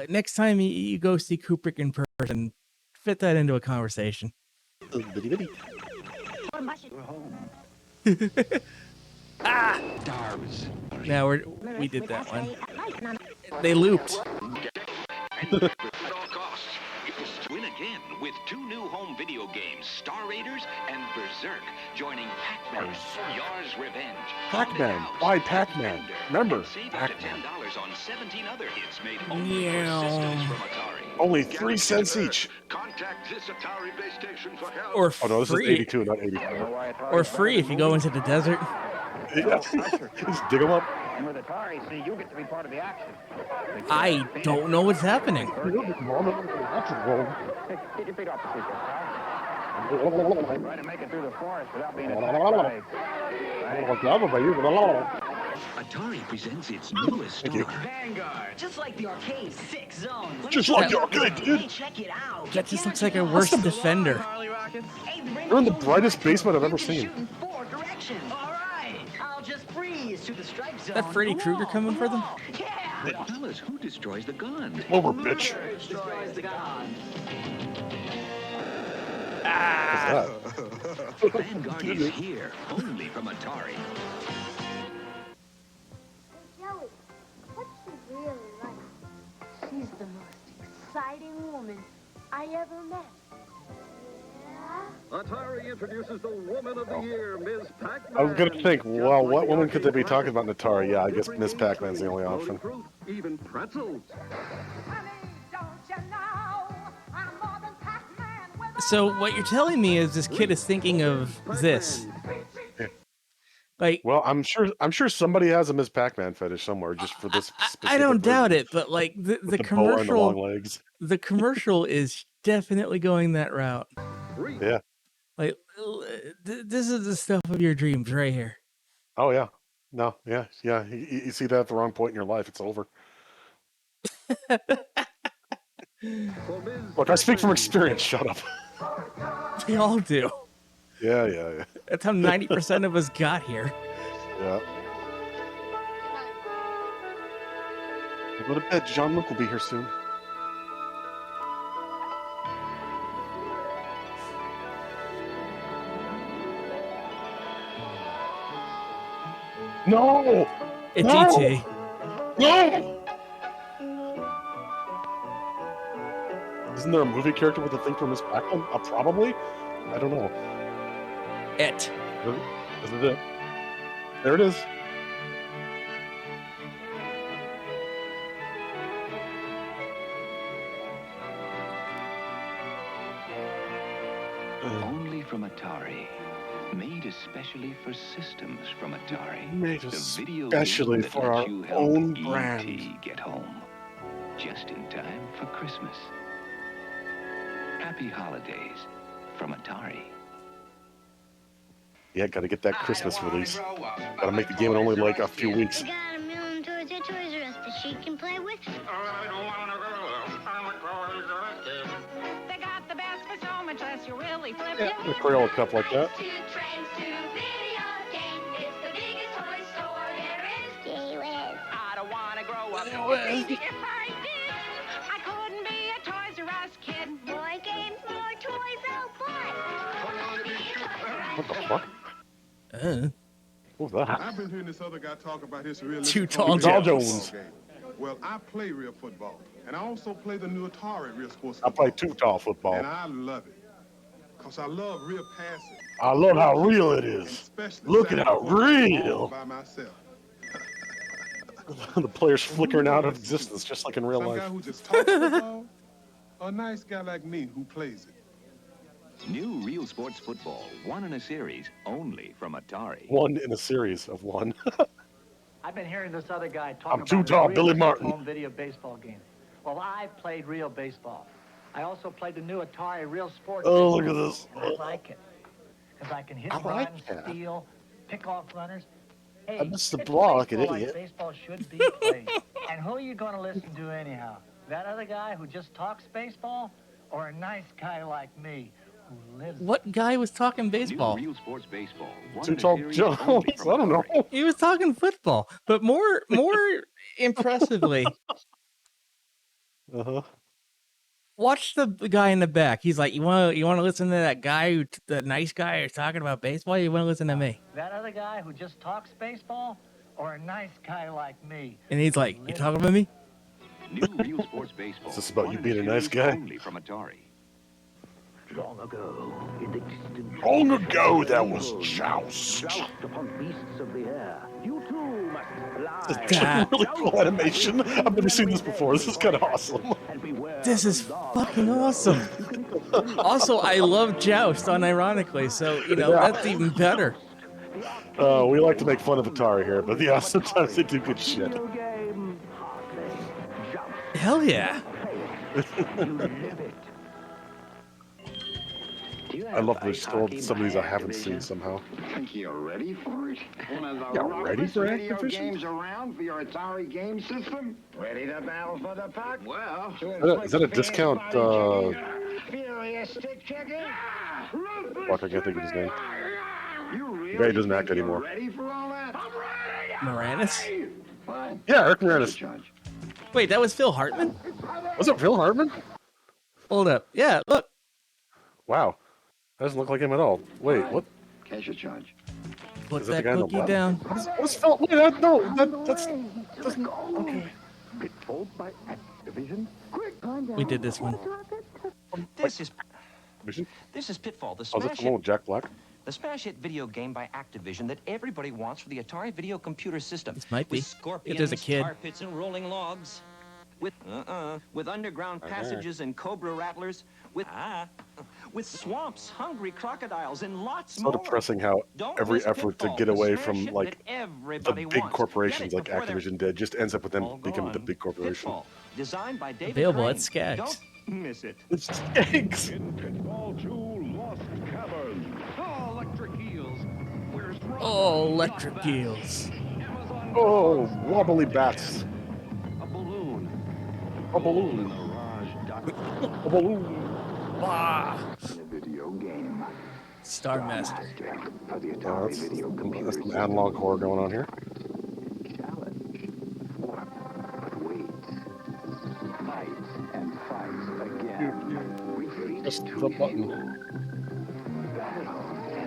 next time you go see Kubrick in person, fit that into a conversation. Bitty bitty. Poor Martian. we're home. Ah! Stars. Now we did With that one. asteroid life, none. They looped. At all costs. Win again with two new home video games, Star Raiders and Berserk, joining Pac-Man, Yar's Revenge. Pac-Man. Why Pac-Man? Remember, Save up to Pac-Man. $10 on 17 other hits made only for Meow. systems from Atari. Only 3 cents each. Contact this Atari base station for help. Or Oh no, this is free. 82, not 84. Or free if you go into the desert. Yeah. Just dig them up. And with Atari, see, you get to be part of the action. I don't know what's happening. Get your feet off the seat, pal. Try to make it through the forest without being attacked by... Atari presents its newest star. Vanguard, just like the arcade, 6 zones. Just like the arcade, dude. Hey, check it out. That just looks like a worse defender. They're in the brightest basement I've ever seen. In 4 directions. All right, I'll just freeze to the strike zone. That Freddy Krueger coming for them? Yeah. But tell us who destroys the gun. Over, bitch. Destroys the gun. Ah! Vanguard is here, only from Atari. Joey, what's she really like? She's the most exciting woman I ever met. Atari introduces the Woman of the Year, Ms. Pac-Man. I was gonna think, well, what woman could they be talking about in Atari? Yeah, I guess Miss Pac-Man's the only option. Fruit, even pretzels. So what you're telling me is this kid is thinking of this. Like, well, I'm sure somebody has a Miss Pac-Man fetish somewhere just for this. I don't doubt it, but like the the boa and the long commercial, legs. the commercial is definitely going that route. Yeah. Like this is the stuff of your dreams right here. Oh yeah. No. Yeah. Yeah. You see that at the wrong point in your life, it's over. Look, I speak from experience. Shut up. They all do. Yeah. That's how 90% of us got here. Yeah. Go to bed. Jean-Luc will be here soon. No! It's no! E.T. No! Isn't there a movie character with a thing from Miss Pac-Man? Probably. I don't know. It. Isn't it? There it is. Only from Atari. Made especially for systems from Atari. Made the video especially game for that our lets you help own E.T. brand. get home. Just in time for Christmas. Happy holidays from Atari. Yeah, gotta get that Christmas release. Gotta make the game in only like a few weeks. I got a million toys at Toys R Us that she can play with. I don't wanna go. I'm a Toys R Us kid. They got the best for so much less. You really flip. Yeah, the Crayola cup like that. I don't wanna grow up. If I did, I couldn't be a Toys R Us kid. More games, more toys, oh boy. What the fuck? What was that? I've been hearing this other guy talk about his real Too Tall Jones. Well, I play real football, and I also play the new Atari real sports I football. play Too Tall football. And I love it, because I love real passing. I love how real it is. Especially Look at how all real. by myself. The players flickering out of existence, just like in real Some life. guy who just talks football, or a nice guy like me who plays it. New Real Sports Football, one in a series, only from Atari. One in a series of one. I've been hearing this other guy talk I'm about too tall, real Billy Martin. home video baseball game. Well, I played real baseball. I also played the new Atari Real Sports. Oh, look Baseball, at this. and I like it because I can hit I like runs, that. steal, pick off runners. Hey, I missed the it's ball like an baseball idiot. baseball should be played. And who are you going to listen to anyhow? That other guy who just talks baseball, or a nice guy like me who lives? What guy was talking baseball? New Real Sports Baseball, one Too in a Tall series, Jones. only I from don't know. He was talking football, but more impressively, Uh-huh. watch the guy in the back. He's like, you want to listen to that guy, the nice guy who's talking about baseball? You want to listen to me? That other guy who just talks baseball, or a nice guy like me? And he's like, you talking about me? New Real Sports Baseball. Is this about one you in being a nice series, guy? Only from Atari. Long ago, in the distant Long ago, there was joust. upon beasts of the air. You too must This fly. is like really cool animation. I've never seen this before. This is kind of awesome. This is fucking awesome. Also, I love Joust, unironically, so, Yeah. that's even better. We like to make fun of Atari here, but yeah, sometimes they do good shit. Hell yeah. I love there's still some of these I haven't seen somehow. Think you're ready for it? One of the Yeah, ready roughest for video Activision? games around for your Atari game system? Ready to battle for the puck? Well, Is that a discount? Furious stick checking? Fuck, I can't think of his name. The guy doesn't act anymore. Ready for all that? Moranis? What? Yeah, Eric Moranis. Wait, that was Phil Hartman? Was it Phil Hartman? Hold up. Yeah, look. Wow. That doesn't look like him at all. Wait, what? Cash a charge. Put Is that the that guy in the cookie black? down. What's Phil? Wait, that's doesn't. Okay. Pitfalls by Activision. Quick, We did this one. This is Mission? this is Pitfall, the Oh, is that smash the one hit, with Jack Black? the smash hit video game by Activision that everybody wants for the Atari video computer system. This might be. With scorpions, If there's a kid. tar pits, and rolling logs. With underground passages and cobra rattlers. With swamps, hungry crocodiles, and lots So more. depressing how Don't every miss effort to Pitfall, get the away smash from hit like that the everybody big wants. corporations Get it like before they're Activision did, just ends up with them all becoming the gone. big corporation. Pitfall, designed by David Available Crane. at Skaggs. Don't miss it. It's Skaggs. Pitfall 2 Lost Cavern. Oh, electric eels. Where's Oh, electric eels. Oh, wobbly bats. a balloon? A balloon. A balloon. Bah. In a video game. Star Master. For the Oh, Atari video computer that's some system. analog horror going on here. Challenge. Wait. Fight and fight again. Just the button.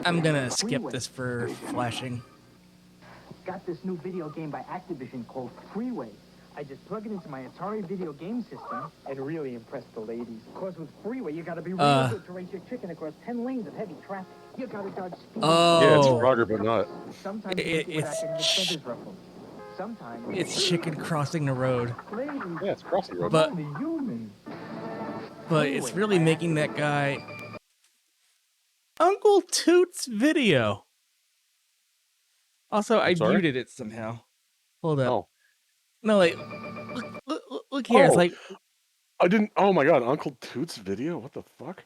I'm gonna skip this for flashing. Got this new video game by Activision called Freeway. I just plug it into my Atari video game system and really impress the ladies. Of course, with Freeway, you gotta be real good to race your chicken across 10 lanes of heavy traffic. You gotta dodge speed. Yeah, it's Oh. Frogger, but not. Sometimes It- you get it's without getting your feathers ruffled. Sometimes It's chicken crossing the road. ladies, Yeah, it's crossing the road. But only human. it's really making that guy Uncle Toot's video. Also, I sorry? muted it somehow. Hold up. Oh. No, like, look here. It's Oh. like, I didn't. Oh my god, Uncle Toot's video? What the fuck?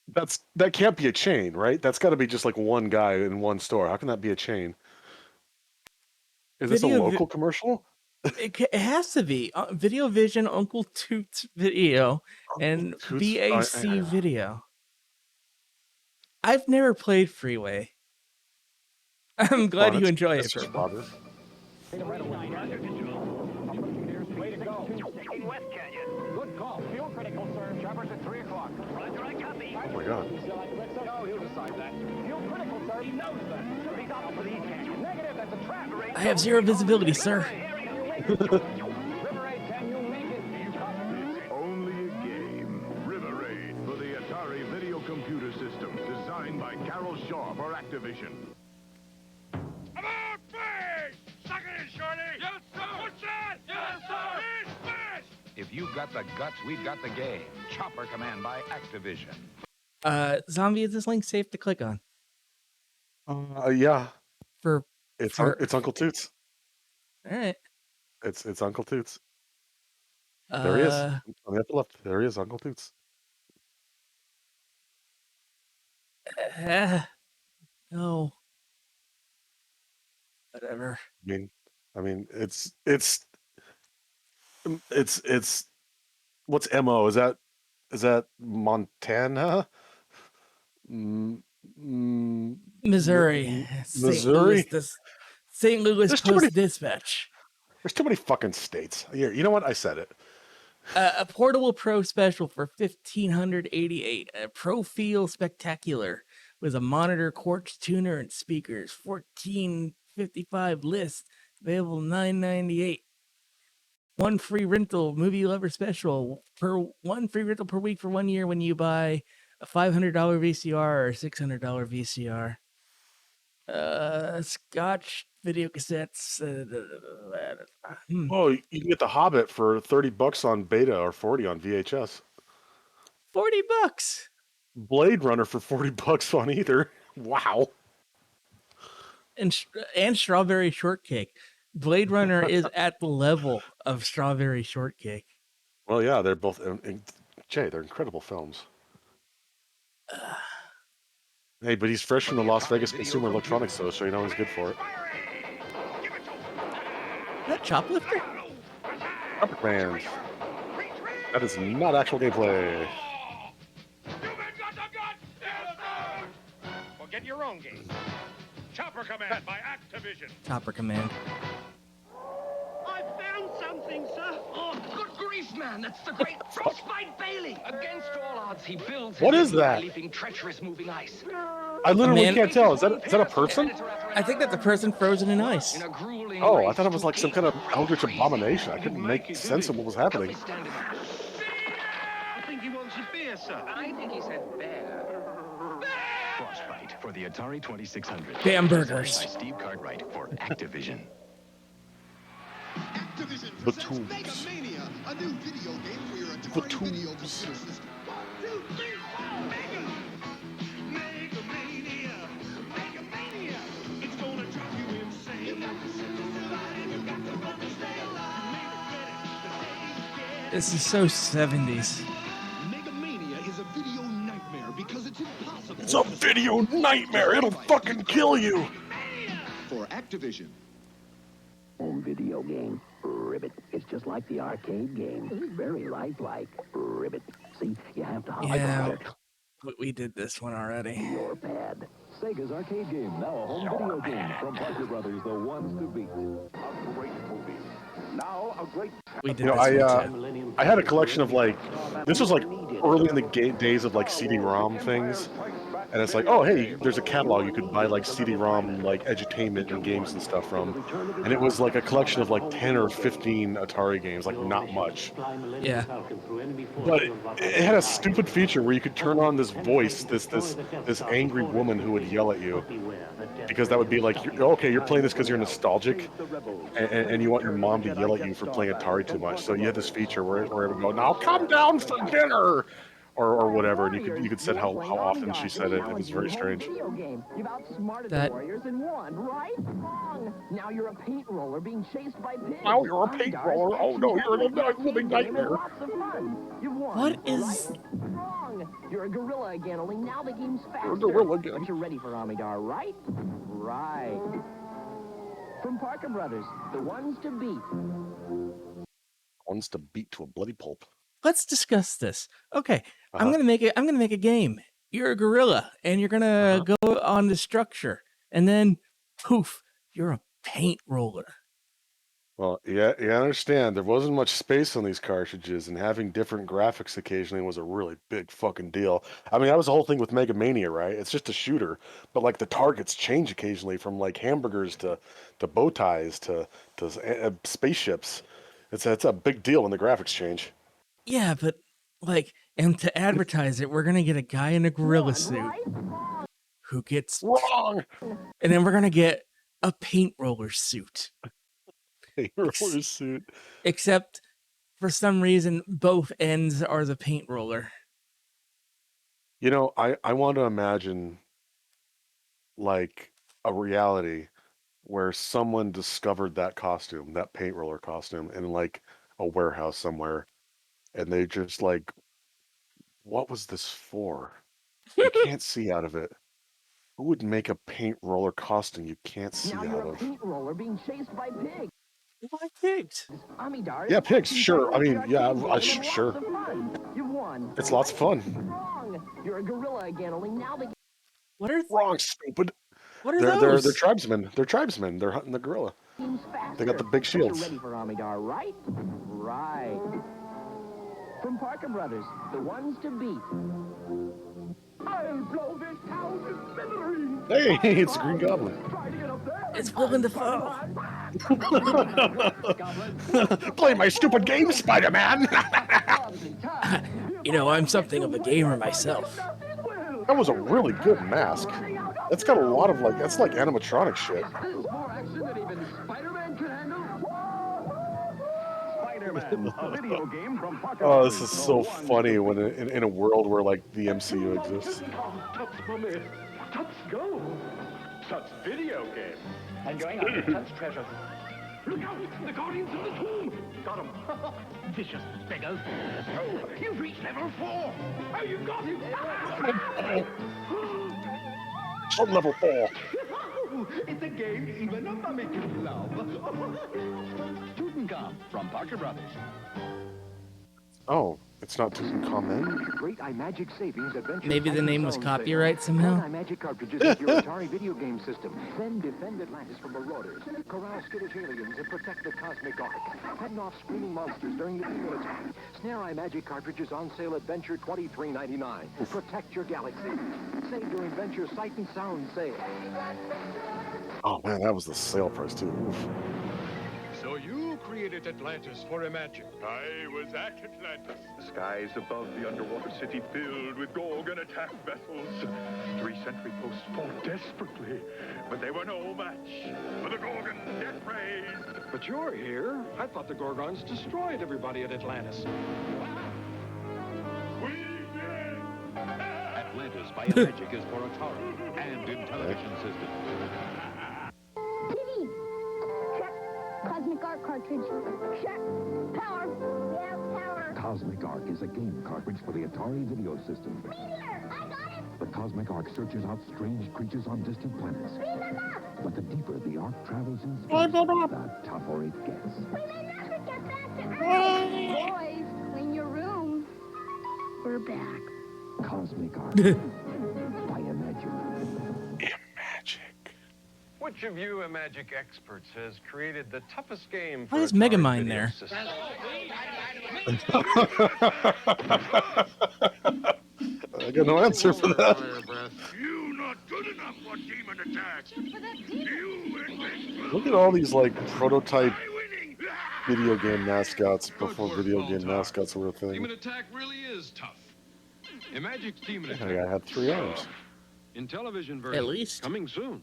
That can't be a chain, right? That's got to be just like one guy in one store. How can that be a chain? Is this a local commercial? It has to be Video Vision, Uncle Toots Video, and Toots? BAC Video. I've never played Freeway. I'm glad you enjoy it, just Purple. Way to go. Taking West Canyon. Good call. Fuel critical, sir. Choppers at 3 o'clock. Roger, I copy. Oh my God. No, he'll decide that. Fuel critical, sir. He knows that. He's out for the East Canyon. Negative, that's a trap. I have zero visibility, sir. Only a game. River Raid for the Atari video computer system, designed by Carol Shaw for Activision. About face! Suck it in, Shorty! Yes, sir! What's that? Yes, sir! Smash! If you've got the guts, we've got the game. Chopper Command by Activision. Zombie, is this link safe to click on? Yeah. It's Uncle Toots. All right. It's Uncle Toots. There he is. On the upper left. There he is, Uncle Toots. No. Whatever. I mean, it's what's MO? Is that Montana? Missouri. Missouri. St. Louis Post-Dispatch. There's too many fucking states. Here, you know what? I said it. A portable Pro special for $1,588. A Pro Feel Spectacular with a monitor, quartz tuner, and speakers. $1,455 list. Available $998. One free rental, movie lover special one free rental per week for 1 year when you buy a $500 VCR or $600 VCR. Scotch video cassettes. Oh, you can get The Hobbit for $30 on beta or $40 on VHS. $40. Blade Runner for $40 on either. Wow. And Strawberry Shortcake. Blade Runner is at the level of Strawberry Shortcake. Well, yeah, they're both. Jay, they're incredible films. Hey, but he's fresh from the Las Vegas Consumer Electronics Show, so you know he's good for it. Is that Choplifter? Trumpet Band. That is not actual gameplay. Well, get your own game. Chopper Command by Activision. Chopper Command. I found something, sir. Oh, good grief, man. That's the great Frostbite Bailey. Against all odds, he builds What his is that? leaving treacherous moving ice. I literally can't tell. Is that a person? I think that's a person frozen in ice. Oh, I thought it was like some kind of eldritch abomination. I couldn't make sense of what was happening. I think he wants a beer, sir. I think he said bear. Frostbite for the Atari 2600. Bamburgers. By Steve Cartwright for Activision. Activision The presents Mega Tubes. Mania, a new video game for your The Atari video computer Tubes. system. 1, 2, 3, 4, Mega! Mega Mania! Mega Mania! It's gonna drive you insane. You got to sit to survive, you got to run to stay alive. This is so 70s. Mega Mania is a video nightmare because it's impossible. It's a video nightmare. It'll fucking kill you. For Activision. Home video game. Ribbit. It's just like the arcade game. It's very lifelike. Ribbit. See, you have to hide Yeah, it. we did this one already. Your pad. Sega's arcade game, now a home video game from Parker Brothers, the ones to beat. A great movie. Now a great... We did You know, this one too. I had a collection of like, this was like early in the days of like CD-ROM things, and it's like, oh hey, there's a catalog you could buy like CD-ROM like edutainment and games and stuff from, and it was like a collection of like 10 or 15 Atari games, like not much. Yeah. But it had a stupid feature where you could turn on this voice, this angry woman who would yell at you, because that would be like, okay, you're playing this because you're nostalgic, and you want your mom to yell at you for playing Atari too much. So you had this feature where it would go, now come down for dinner, or whatever, and you could set how often she said it. It was very strange. Video game. You've outsmarted That- the Warriors and won, right? Wrong. Now you're a paint roller being chased by pigs. Now you're a paint roller. Oh no, you're in a living nightmare. Lots of fun. You've won. What is- Right? Wrong. You're a gorilla again, only now the game's faster. You're a gorilla again. But you're ready for Amidar, right? Right. From Parker Brothers, the ones to beat. Ones to beat to a bloody pulp. Let's discuss this. Okay, I'm gonna make a game. You're a gorilla, and you're gonna go on the structure, and then poof, you're a paint roller. Well, yeah, you understand there wasn't much space on these cartridges, and having different graphics occasionally was a really big fucking deal. I mean, that was the whole thing with Mega Mania, right? It's just a shooter, but like the targets change occasionally from like hamburgers to bow ties to spaceships. It's a big deal when the graphics change. Yeah, but like, and to advertise it, we're gonna get a guy in a gorilla suit who gets wrong, and then we're gonna get a paint roller suit. Paint roller suit. Except for some reason, both ends are the paint roller. You know, I want to imagine like a reality where someone discovered that costume, that paint roller costume, in like a warehouse somewhere, and they just like, what was this for? You can't see out of it. Who would make a paint roller costume you can't see Now out you're a of? paint roller being chased by pigs. Why pigs? Amidar. Yeah, pigs. Sure. I mean, yeah, sure. Lots of fun. You've won. It's lots of fun. Wrong. You're a gorilla again, only now the What are wrong, stupid? What are They're those? they're tribesmen. They're tribesmen. They're hunting the gorilla. game's faster. They got the big But shields. You're ready for Amidar, right? Right. From Parker Brothers, the ones to beat. I'll blow this town to smithereens. Hey, it's Green Goblin. It's Willem Dafoe. Play my stupid game, Spider-Man. You know, I'm something of a gamer myself. That was a really good mask. That's got a lot of like, that's like animatronic shit. More action than even Spider-Man can handle. Spider-Man, a video game from Parker Oh, this Brothers, is the so one funny to when in a world where like the MCU exists. Touch, mommy. Touch, go. Touch video game. I'm going on to Touch treasure. Look out! The Guardians of the Tomb! Got him! Vicious beggars. Oh, you've reached level 4! Oh, you got him! On level 4. It's a game even a mummy can love. Tutankhamun from Parker Brothers. Oh, it's not Tutankhamun. Great iMagic savings adventure. Maybe the name was copyright somehow. iMagic cartridges with your Atari video game system. Then defend Atlantis from marauders. Corral skittish aliens and protect the cosmic ark. Heading off screaming monsters during the evil attack. Snare iMagic cartridges on sale at Venture $23.99. Protect your galaxy. Save during Venture Sight and Sound sale. Oh man, that was the sale price too. Oof. So you created Atlantis for Imagic. I was at Atlantis. The skies above the underwater city filled with Gorgon attack vessels. 3 sentry posts fought desperately, but they were no match for the Gorgon death rays. But you're here. I thought the Gorgons destroyed everybody at Atlantis. Atlantis by Imagic is for Atari and in television systems. TV. Check. Cosmic Arc cartridge. Check. Power. Yeah, power. Cosmic Arc is a game cartridge for the Atari video system. Here, I got it. The Cosmic Arc searches out strange creatures on distant planets. But the deeper the Arc travels in space, the tougher it gets. Boys, clean your room. We're back. Cosmic Arc by Imagic. Which of you Imagic experts has created the toughest game for Why is Atari Megamind video there? systems? I got no answer for that. You not good enough for Demon Attack. You invent Look at all these like prototype video game mascots before video game mascots were a thing. Demon Attack really is tough. Imagic's Demon Yeah, Attack. I had 3 arms. In television version. At least. Coming soon.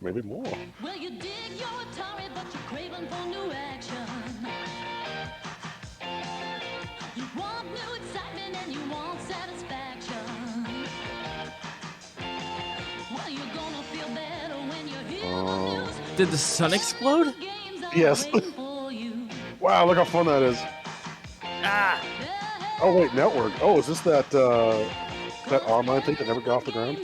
Maybe more. Well, you dig your Atari, but you're craving for new action. You want new excitement and you want satisfaction. Well, you're gonna feel better when you hear the news. Did the sun explode? Yes. Wow, look how fun that is. Ah. Oh wait, network. Oh, is this that online thing that never got off the ground?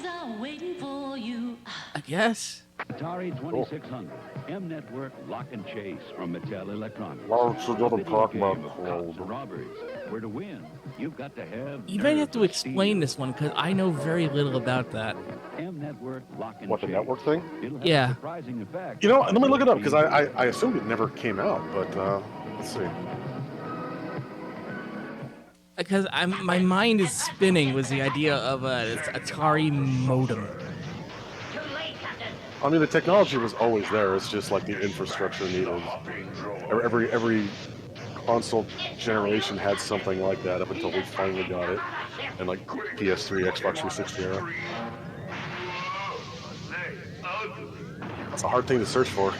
I guess. Atari 2600, M-Network Lock and Chase from Mattel Electronics. Lots of other Pac-Man Cops and robbers. Where to win, you've got to have. You might have to explain this one because I know very little about that. M-Network Lock and What, the Chase. network thing? Yeah. Surprising effect. You know, let me look it up because I assumed it never came out, but let's see. Because my mind is spinning was the idea of an Atari modem. I mean, the technology was always there. It's just like the infrastructure needed. Every console generation had something like that up until we finally got it, and like PS3, Xbox 360 era. That's a hard thing to search for.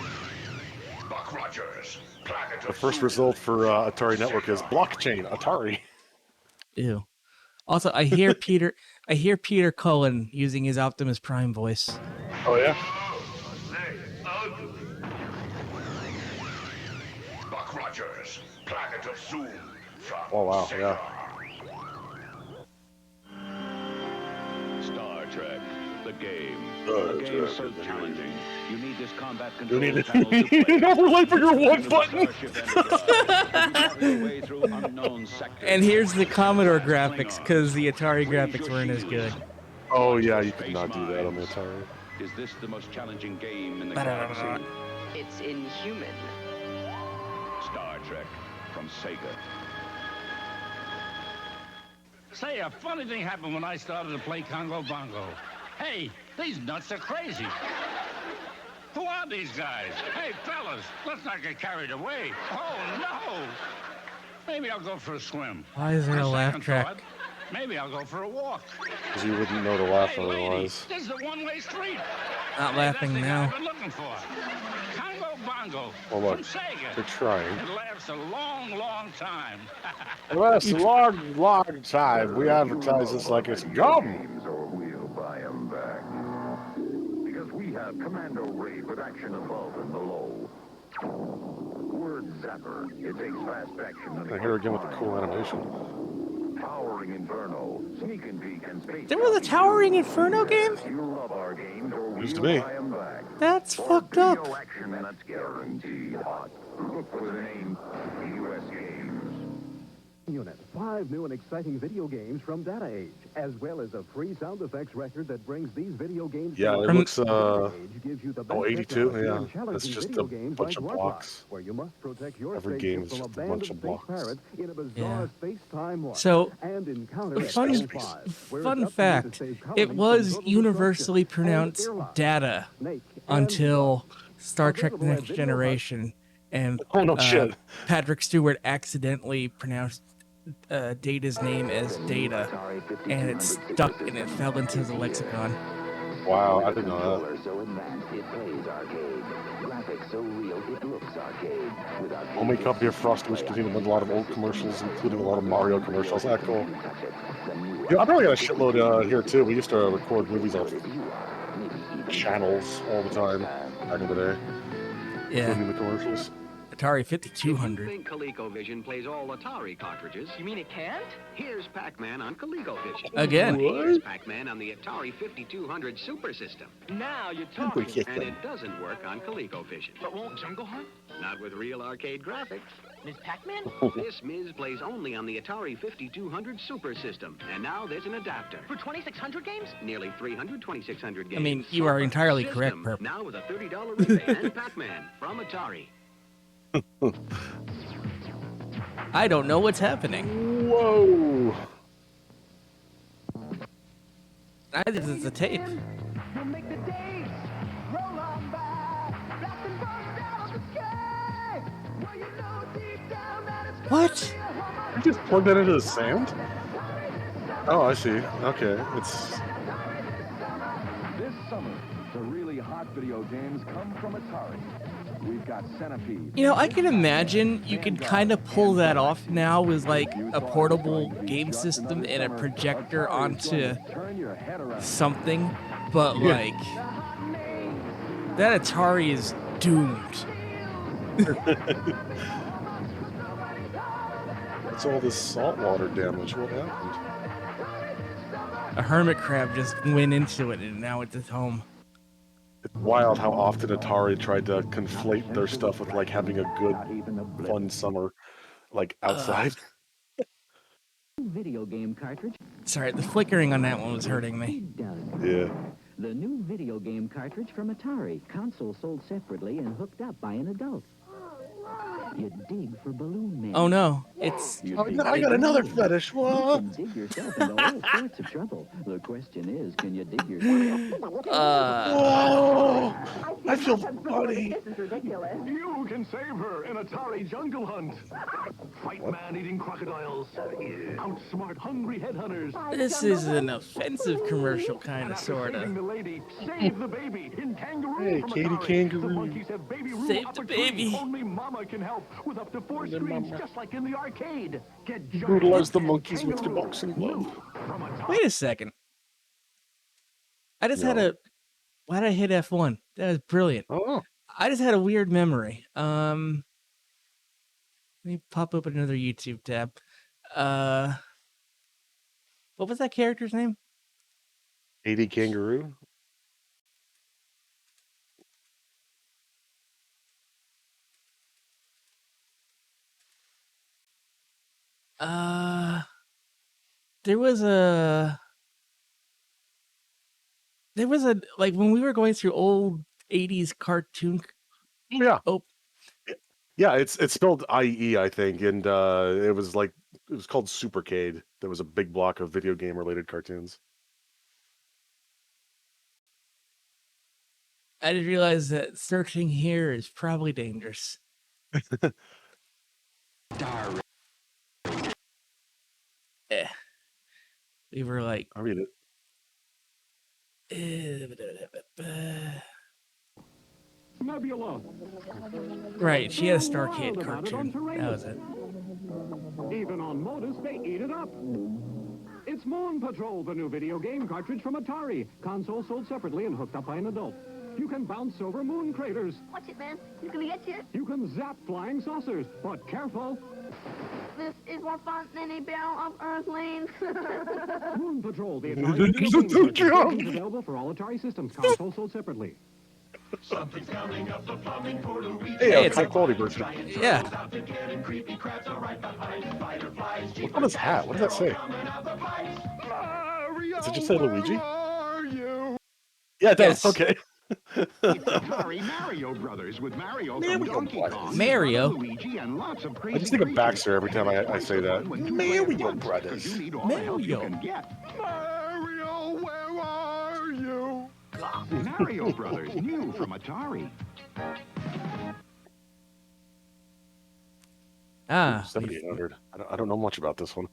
The first result for Atari Network is blockchain Atari. Ew. Also, I hear Peter Cullen using his Optimus Prime voice. Oh yeah. Buck Rogers, Planet of Zoom. Oh wow, yeah. Star Trek, the game. Star A game Trek, so the challenging. You need this combat You control need it. panel to You play. need overlay for your one button. And here's the Commodore graphics because the Atari graphics weren't as good. Oh yeah, you could not do that on the Atari. Is this the most challenging game in the galaxy? It's inhuman. Star Trek from Sega. Say, a funny thing happened when I started to play Congo Bongo. Hey, these nuts are crazy. Who are these guys? Hey, fellas, let's not get carried away. Oh, no. Maybe I'll go for a swim. Why is there a On laugh second track? thought, maybe I'll go for a walk. Because you wouldn't know to laugh Hey, otherwise. ladies, this is a one-way street. Not Hey, laughing that's the guy now. I've been looking for. Congo Bongo Well, look, from Sega. they're trying. It lasts a long, long time. Well, that's a long, long time. We advertise this like it's gum. Or we'll buy 'em back. Because we have Commando Ray with action above and below. Word Zapper. It takes fast action. I hear again with the cool animation. Towering Inferno. Sneak and peek and space. There was a Towering Inferno game? You love our games or Used to we'll be. buy 'em back. That's For fucked up. video action that's guaranteed hot. Look for the name US Games. Unit. 5 new and exciting video games from Data Age, as well as a free sound effects record that brings these video games. Yeah, to it life. looks, Data Age gives you the best 82, technology yeah. and challenging That's just video a games bunch like of Warcraft, blocks. where you must protect your Every spaceship game is from just a band bunch of of space blocks. pirates in a bizarre Yeah. space-time war. So, and encounter fun, X-5, where it's fun up to you to fact, save it colonies was from universally total destruction. pronounced And Airlock, Data Snake, until Star Trek Available at Next Video Generation, and Oh, no shit. Patrick Stewart accidentally pronounced Data's name as Data, and it stuck and it fell into the lexicon. Wow, I didn't know that. Controller so advanced it plays arcade. Graphics so real it looks arcade. Without Homemade copy of Frosty, which contained a lot of old commercials, including a lot of Mario commercials. Ah, cool. Yeah, I probably got a shitload here too. We used to record movies off channels all the time back in the day, Yeah. including the commercials. Atari You 5200. think ColecoVision plays all Atari cartridges? You mean it can't? Here's Pac-Man on ColecoVision. Again. Here's Pac-Man on the Atari 5200 Super System. Now you're talking. And it doesn't work on ColecoVision. But won't Jungle Hunt? Not with real arcade graphics. Ms. Pac-Man? This Ms. plays only on the Atari 5200 Super System. And now there's an adapter. For 2600 games? Nearly 300 2600 games. I mean, you are entirely System, correct, Perp. Now with a $30 rebate and Pac-Man from Atari. I don't know what's happening. Whoa! Neither does the tape. You'll make the days roll on by. Blast and burst out of the sky. Well, you know deep down that it's What? You just plug that into the sound? Oh, I see. Okay, it's. This summer, the really hot video games come from Atari. We've got Centipede. You know, I can imagine you could kind of pull that off now with like a portable game system and a projector onto something, but like that Atari is doomed. What's all this saltwater damage? What happened? A hermit crab just went into it, and now it's at home. It's wild how often Atari tried to conflate their stuff with like having a good, fun summer, like outside. Video game cartridge. Sorry, the flickering on that one was hurting me. Yeah. The new video game cartridge from Atari. Console sold separately and hooked up by an adult. You dig for Balloon Man. Oh no, it's... I got another fetish. What? You can dig yourself into all sorts of trouble. The question is, can you dig yourself? Oh, I feel funny. This is ridiculous. You can save her in Atari Jungle Hunt. Fight man-eating crocodiles. Outsmart hungry headhunters. This is an offensive commercial, kind of, sort Saving the of. lady, save the baby in Kangaroo Hey, from Katie Atari. Kangaroo. The monkeys have baby room Save up the a tree. baby. Only mama can help with up to 4 screens, just like in the arcade. Get Brutalize the monkeys with your boxing glove. Wait a second. I just had a... Why did I hit F1? That was brilliant. Oh. I just had a weird memory. Let me pop open another YouTube tab. What was that character's name? Katie Kangaroo? There was a like when we were going through old 80s cartoon. Yeah. Oh. Yeah, it's spelled IE, I think, and it was called Supercade. There was a big block of video game related cartoons. I didn't realize that searching here is probably dangerous. We were like, I read it. Nebula. Right, she had a Starcade cartoon. That was it. Even on Modus, they eat it up. It's Moon Patrol, the new video game cartridge from Atari. Console sold separately and hooked up by an adult. You can bounce over moon craters. Watch it, man. He's gonna get you. You can zap flying saucers, but careful. This is more fun than a barrel of Earthlings. Moon Patrol, the Atari video game cartridge, is available for all Atari systems. Console sold separately. Something's coming up the plumbing for Luigi. Hey, it's a high quality version. Yeah. What's on his hat? What does that say? Does it just say Luigi? Yeah, it does. Yes. Okay. Atari Mario Brothers with Mario from Donkey Kong. Mario? Luigi and lots of crazy I just think of Baxter every time I say that. Mario Brothers. You need all the help you Mario. can get. Mario, where are you? Mario Brothers, new from Atari. Ah. 7800. I don't know much about this one.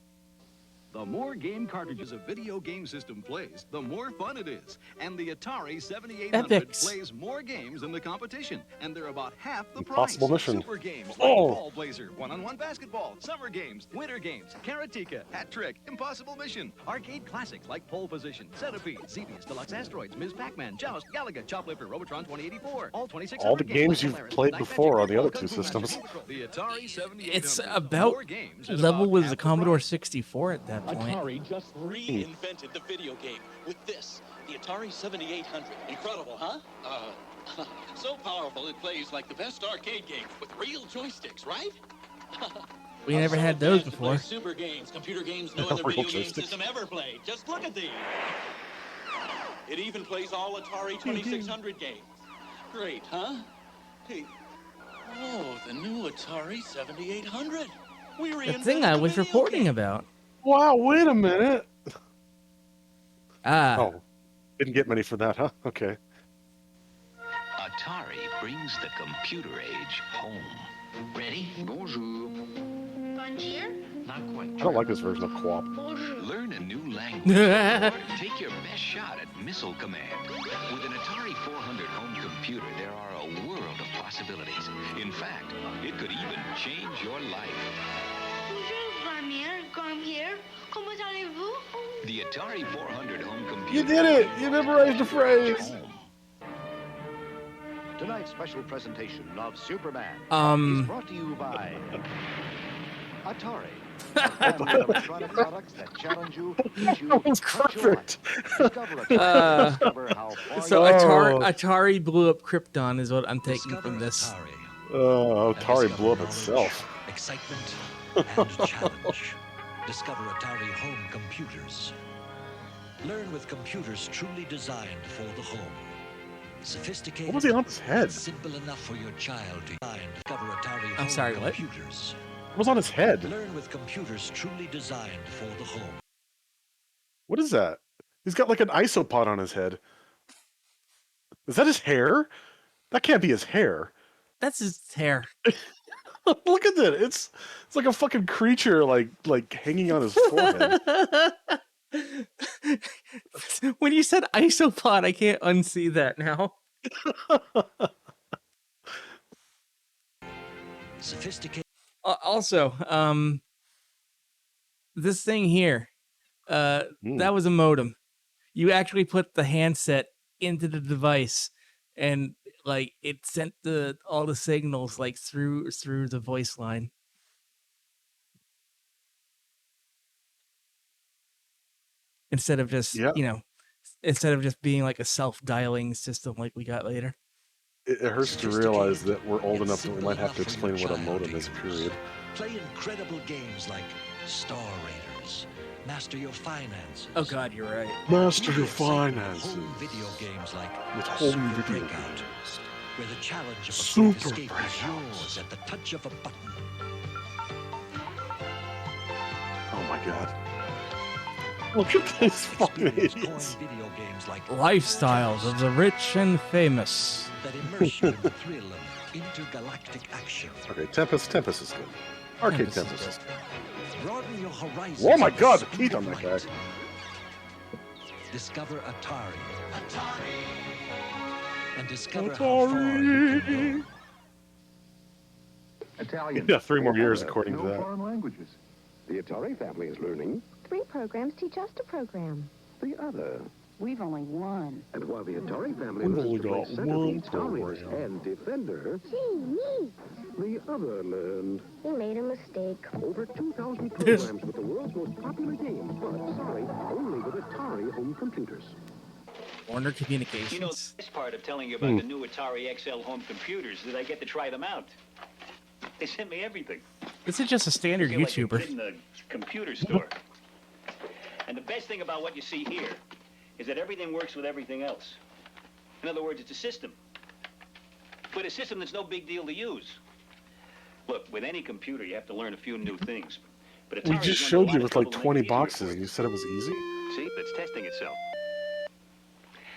The more game cartridges a video game system plays, the more fun it is. And the Atari 7800 Epics. plays more games than the competition, and they're about half the Impossible price. Mission. Super games like Oh. Ball Blazer, one-on-one basketball, summer games, winter games, Karateka, Hat Trick, Impossible Mission, arcade classics like Pole Position, Centipede, Xevious, Deluxe Asteroids, Ms. Pac-Man, Joust, Galaga, Choplifter, Robotron 2084, all 2600 All the games like you've Polaris, played Night before Magic, on the other Kung two Fu Master, systems. The Atari 7800. It's about More games at level about with half the the Commodore price. 64 at that point. Atari just reinvented the video game with this, the Atari 7800. Incredible, huh? So powerful it plays like the best arcade games with real joysticks, right? We never had those To play before. super games, computer games no other Real video game joysticks. system ever played. Just look at these. It even plays all Atari 2600 games. Great, huh? Hey, oh, the new Atari 7800. We The thing I was reporting about. Wow, wait a minute. Ah. Oh, didn't get many for that, huh? Okay. Atari brings the computer age home. Ready? Bonjour. Bonjour. Not quite. I don't like this version of Co-op. Learn a new language or take your best shot at Missile Command. With an Atari 400 home computer, there are a world of possibilities. In fact, it could even change your life. Bonjour, Vladimir. Come here. Comment allez-vous? The Atari 400 home computer. You did it! You memorized the phrase! Tonight's special presentation of Superman is Um. brought to you by Atari. Family of electronic products that challenge you, teach you, That was touch your life. perfect. Discover Atari. Discover how far So you Atari blew up Krypton is what I'm taking from this. Atari blew up itself. Excitement and challenge. Discover Atari home computers. Learn with computers truly designed for the home. Sophisticated. What was he on his head? Simple enough for your child to discover Atari I'm home sorry, what? computers. What was on his head? Learn with computers truly designed for the home. What is that? He's got like an isopod on his head. Is that his hair? That can't be his hair. That's his hair. Look at that. It's like a fucking creature like hanging on his forehead. When you said isopod, I can't unsee that now. Sophisticated. Also, this thing here, that was a modem. You actually put the handset into the device, and like it sent all the signals like through the voice line. Instead of just instead of just being like a self-dialing system like we got later. It hurts to realize that we're old enough that we might have to explain what a modem is, period. Play incredible games like Star Raiders, Master Your Finances. Oh God, you're right. Master Your Finances. Home video games like With home Super video Breakout, games. where the challenge of a Super quick escape is Breakout. yours at the touch of a button. Oh my God. Look at this fucking idiots. Video games like Lifestyles of the rich and famous. that immerse you in the thrill of intergalactic action. Okay, Tempest is good. Arcade Tempest is good. Broaden your horizons. Oh my with God, the speed teeth of on that guy. light. Discover Atari. And discover how far you can go. Italian. Yeah, 3 more years Other, according no to that. foreign languages. The Atari family is learning. 3 programs teach us to program. The other. We've only one. And while the Atari family We've learns only to play got Centerpiece, one Star Raiders, program. and Defender, Gee, me. the other learned. We made a mistake. Over 2,000 programs with the world's most popular games, but sorry, only with Atari home computers. Warner Communications. You know, this part of telling you about the new Atari XL home computers is that I get to try them out. They sent me everything. This is just a standard I feel like a YouTuber. kid in a computer store. And the best thing about what you see here is that everything works with everything else. In other words, it's a system. But a system that's no big deal to use. Look, with any computer, you have to learn a few new things. But We Atari's just gone to a showed lot you of with like trouble to 20 make it easier boxes for and you. you said it was easy? See, it's testing itself.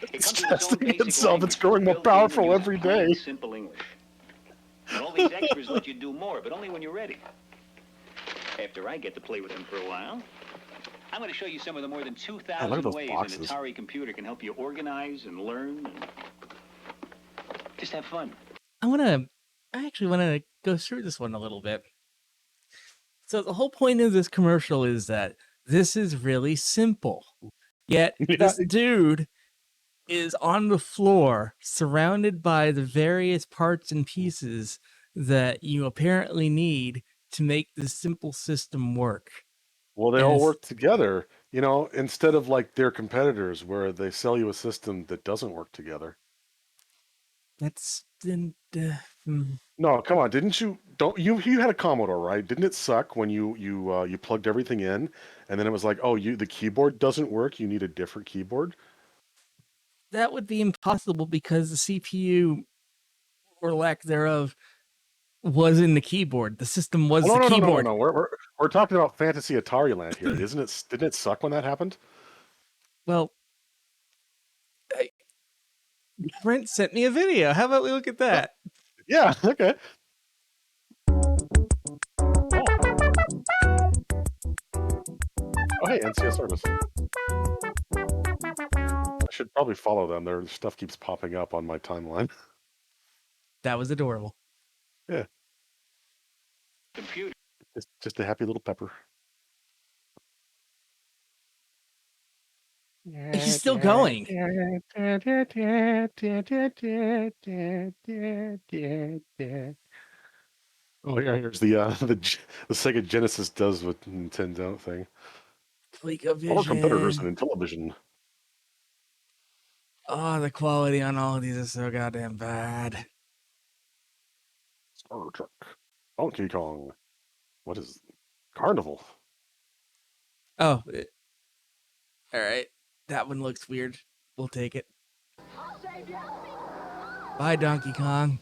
It It's comes with its own testing basic itself. language, It's growing more built in and powerful uses every plain, day. simple English. And all these extras let you do more, but only when you're ready. After I get to play with them for a while, I'm going to show you some of the more than Oh, look 2,000 at those ways boxes. an Atari computer can help you organize and learn and just have fun. I actually want to go through this one a little bit. So the whole point of this commercial is that this is really simple. Yet this dude is on the floor surrounded by the various parts and pieces that you apparently need to make this simple system work. Well, they And all it's- work together, you know, instead of like their competitors where they sell you a system that doesn't work together. That's No, come on, didn't you? Don't you had a Commodore, right? Didn't it suck when you plugged everything in and then it was like, "Oh, the keyboard doesn't work, you need a different keyboard?" that would be impossible because the CPU or lack thereof was in the keyboard. The system was Oh, the no, keyboard. no. We're talking about Fantasy Atari Land here. Isn't it? Didn't it suck when that happened? Well, Brent sent me a video. How about we look at that? Yeah, okay. Oh, hey, NCS Service. I should probably follow them. Their stuff keeps popping up on my timeline. That was adorable. Yeah. Computer. Just a happy little pepper. He's still going. Oh yeah, here's the Sega Genesis does what Nintendo thing. Our competitors ColecoVision. in television. Oh, the quality on all of these is so goddamn bad. Star Trek. Donkey Kong. What is Carnival? Oh, all right. That one looks weird. We'll take it. Bye, Donkey Kong.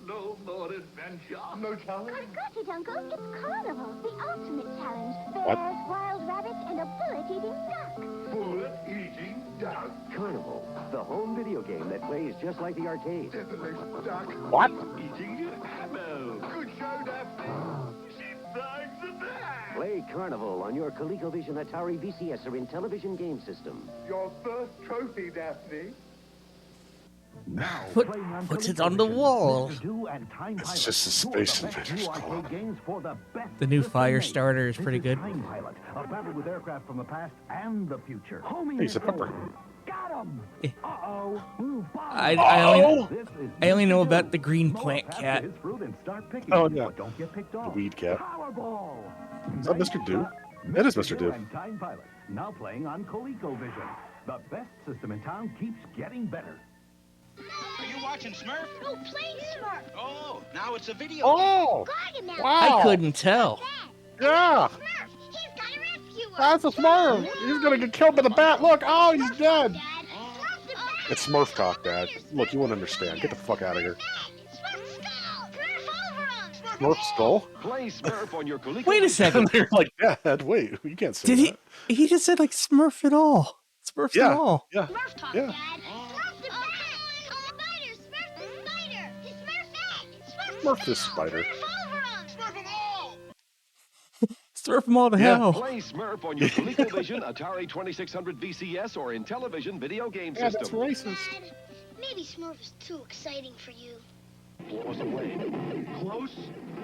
No more adventure. No challenge. Got it, Uncle. It's Carnival, the ultimate challenge. What? Bears, wild rabbits, and a bullet-eating duck. Bullet-eating duck. Carnival, the home video game that plays just like the arcade. Duck. What? Eating ammo. Good show, Daphne. She bags the bag. Play Carnival on your ColecoVision Atari VCS or in television game system. Your first trophy, Daphne. Now, Put it on the wall. It's just a Space Invaders club. The new fire starter is pretty good. Time Pilot, a battle with aircraft from the past and the future. Homing He's a pepper. Got him! Eh. Uh-oh. I only know about the green plant cat. Oh yeah. Don't get picked The off. weed cat. Powerball. Is that Mr. Do? It is Mr. Do. And Time Pilot, now playing on ColecoVision. The best system in town keeps getting better. Are you watching Smurf? No, playing Smurf. Oh, now it's a video. Oh! Got him now. Wow! I couldn't tell. Yeah! Smurf, he's got to rescue us. That's a Smurf! He's gonna get killed by the bat! Look! Oh, he's dead! Dad. Smurf the bat. It's Smurf talk, Dad. Look, you won't understand. Get the fuck out of here. Smurf skull. Smurf over him. Smurf skull? Play Smurf on your ColecoVision. Wait a second. You're like, Dad, wait, you can't say Did that. he just said like Smurf it all? Smurfs Yeah. it all. Yeah. Smurf talk, Yeah. Dad. Smurf the bat. Spider. Smurf the spider. Smurf that. Smurf this spider. Smurf over him. Smurf them all. Smurf them all to Yeah. hell. Play Smurf on your ColecoVision, Atari 2600 VCS, or in television video game Yeah, system. that's racist. Dad, maybe Smurf is too exciting for you. Blow us away. Close.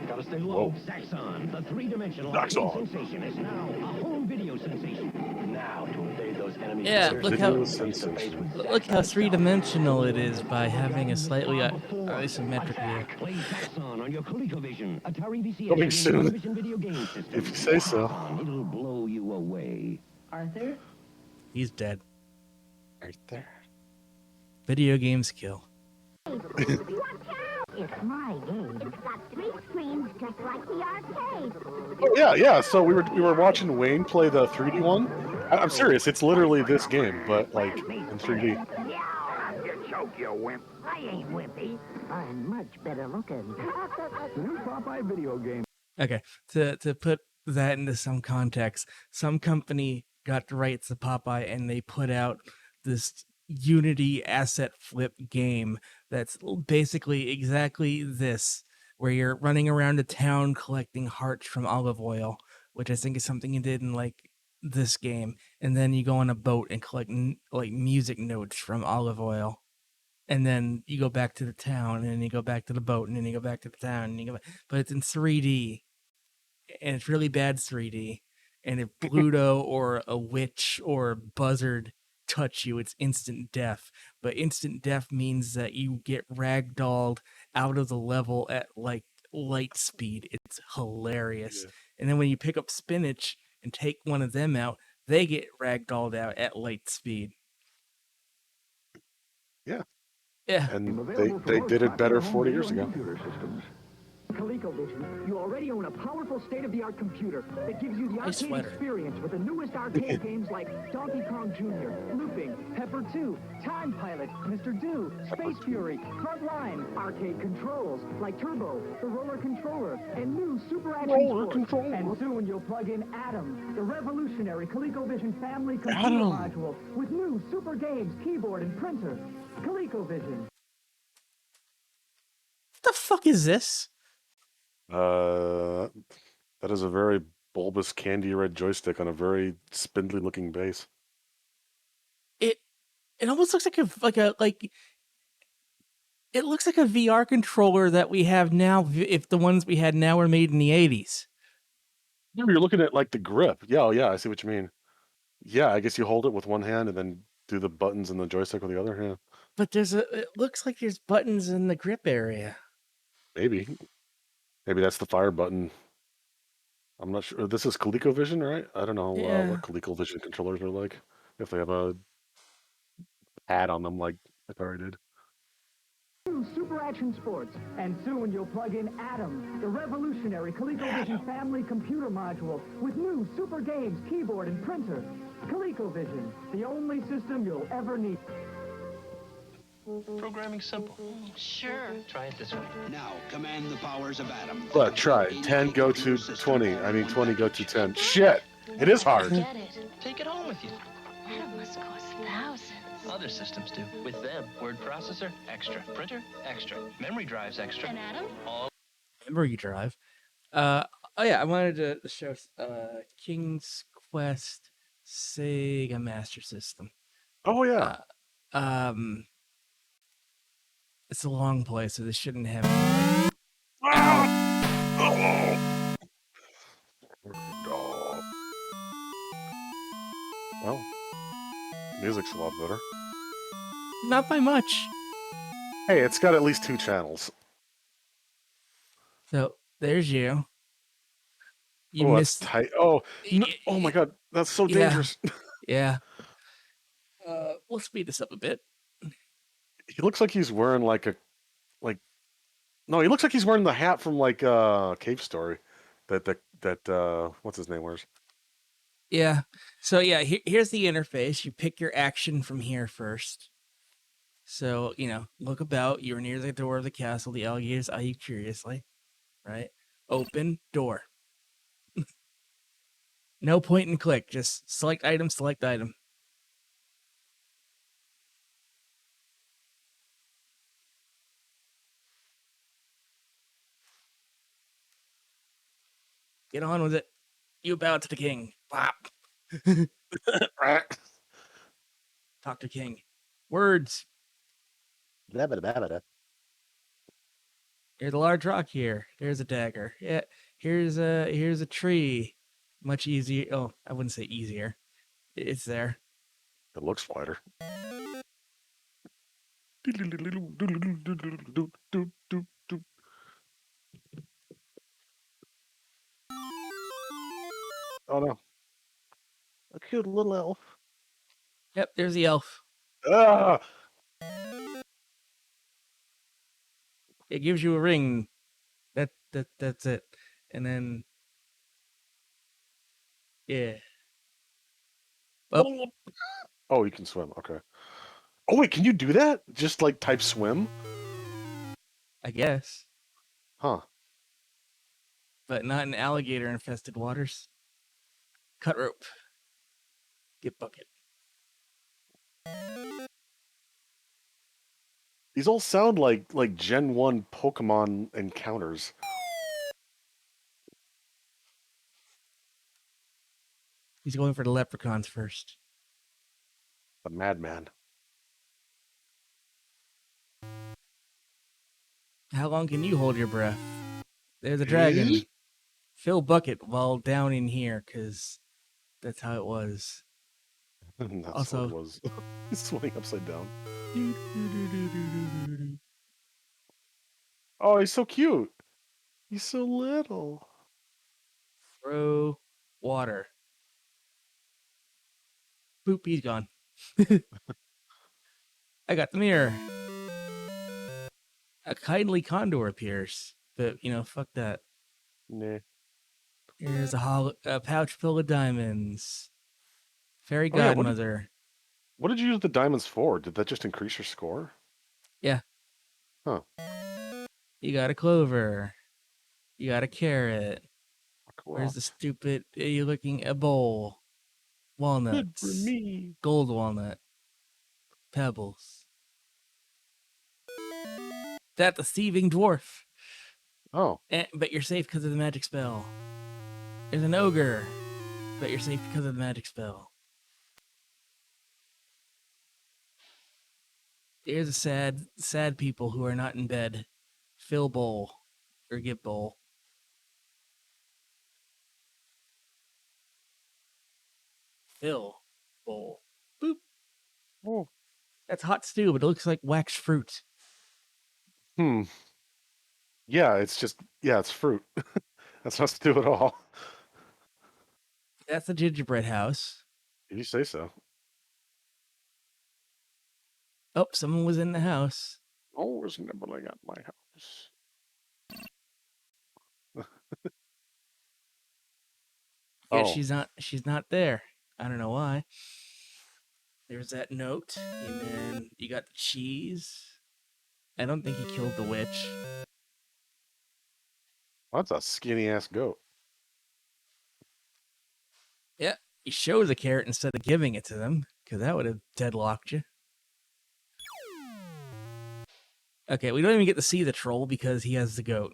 Gotta stay Whoa. low. Saxon, the three-dimensional Saxon. arcade sensation, is now a home video sensation. Now to invade those enemy Yeah, players. look how Video sensation. look how three-dimensional it is by having a slightly isometric view. Play Saxon on your ColecoVision, Atari VCS, Coming and soon. television video game system. If you say so. It'll blow you away. Arthur? He's dead. Right there. Video games kill. It's my game. It's got 3 screens just like the arcade. Oh yeah, yeah. So we were watching Wayne play the 3D one. I'm serious. It's literally this game, but like in 3D. You choke, you wimp. I ain't wimpy. I'm much better looking. The new Popeye video game. Okay, to put that into some context, some company got the rights to Popeye and they put out this Unity asset flip game that's basically exactly this, where you're running around a town collecting hearts from olive oil, which I think is something you did in like this game, and then you go on a boat and collect like music notes from olive oil. And then you go back to the town, and then you go back to the boat, and then you go back to the town, and you go back. But it's in 3D, and it's really bad 3D. And if Bluto or a witch or a buzzard touch you, it's instant death. But instant death means that you get ragdolled out of the level at like light speed. It's hilarious. Yeah. And then when you pick up spinach and take one of them out, they get ragdolled out at light speed. Yeah. Yeah. And they did it better 40 years ago. ColecoVision, you already own a powerful state-of-the-art computer that gives you the Nice arcade sweater. experience with the newest arcade games like Donkey Kong Jr., Looping, Pepper 2, Time Pilot, Mr. Do, Space Fury, Frontline, arcade controls like Turbo, the Roller Controller, and new Super Action Roller Sports. Controller. And soon you'll plug in Atom, the revolutionary ColecoVision family computer Atom. module with new super games, keyboard, and printer. ColecoVision. What the fuck is this? That is a very bulbous candy red joystick on a very spindly looking base. It almost looks like it looks like a VR controller that we have now. If the ones we had now were made in the 80s. Yeah, you're looking at like the grip. Yeah, oh, yeah, I see what you mean. Yeah, I guess you hold it with one hand and then do the buttons and the joystick with the other hand. But it looks like there's buttons in the grip area. Maybe. Maybe that's the fire button. I'm not sure. This is ColecoVision, right? I don't know Yeah. what ColecoVision controllers are like. If they have a pad on them like Atari did. Super Action Sports, and soon you'll plug in Atom, the revolutionary ColecoVision family computer module with new super games, keyboard, and printer. ColecoVision, the only system you'll ever need. Programming simple. Sure. Try it this way. Now, command the powers of Atom. But try 10 go to 20. I mean 20 go to 10. Shit! It is hard. Get it. Take it home with you. Atom must cost thousands. Other systems do. With them, word processor, extra. Printer, extra. Memory drives, extra. And Atom? All Memory drive. Oh yeah, I wanted to show King's Quest Sega Master System. Oh yeah. It's a long play, so this shouldn't have. Well, music's a lot better. Not by much. Hey, it's got at least 2 channels. So there's you. You Oh, missed. that's tight. Oh, oh my god, that's so dangerous. Yeah. We'll speed this up a bit. He looks like he's wearing like no, he looks like he's wearing the hat from like Cave Story that what's his name wears. Yeah. So yeah, here's the interface. You pick your action from here first. So, look about. You're near the door of the castle. The alligators eye you curiously. Right? Open door. No point and click. Just select item, select item. Get on with it. You bow to the king. Pop. Talk to king. Words. There's a large rock here. There's a dagger. Yeah. Here's a tree. Much easier. Oh, I wouldn't say easier. It's there. It looks wider. Oh no. A cute little elf. Yep, there's the elf. Ah! It gives you a ring. That's it. And then yeah. Oh, Oh, you can swim. Okay. Oh wait, can you do that? Just like type swim? I guess. Huh. But not in alligator infested waters. Cut rope. Get bucket. These all sound like Gen 1 Pokemon encounters. He's going for the leprechauns first. The madman. How long can you hold your breath? There's a dragon. Fill bucket while down in here, because that's how it was. That's Also, what it was. He's swimming upside down. Oh, he's so cute. He's so little. Throw water. Boop, he's gone. I got the mirror. A kindly condor appears, but fuck that. Nah. Here's a pouch full of diamonds. Fairy Oh, yeah, godmother. What did you use the diamonds for? Did that just increase your score? Yeah. Huh. You got a clover. You got a carrot. Cool. Where's the stupid? You looking a bowl? Walnuts. Good for me. Gold walnut. Pebbles. That deceiving dwarf. Oh. But you're safe because of the magic spell. There's an ogre. But you're safe because of the magic spell. There's a sad people who are not in bed. Fill bowl. Or get bowl. Fill bowl. Boop. Oh. That's hot stew, but it looks like wax fruit. Hmm. Yeah, it's just it's fruit. That's not stew at all. That's the gingerbread house. Did you say so? Oh, someone was in the house. Always nibbling at my house. Yeah, Oh, she's not there. I don't know why. There's that note, and then you got the cheese. I don't think he killed the witch. that's a skinny ass goat. Yeah, he shows a carrot instead of giving it to them, because that would have deadlocked you. Okay, we don't even get to see the troll because he has the goat.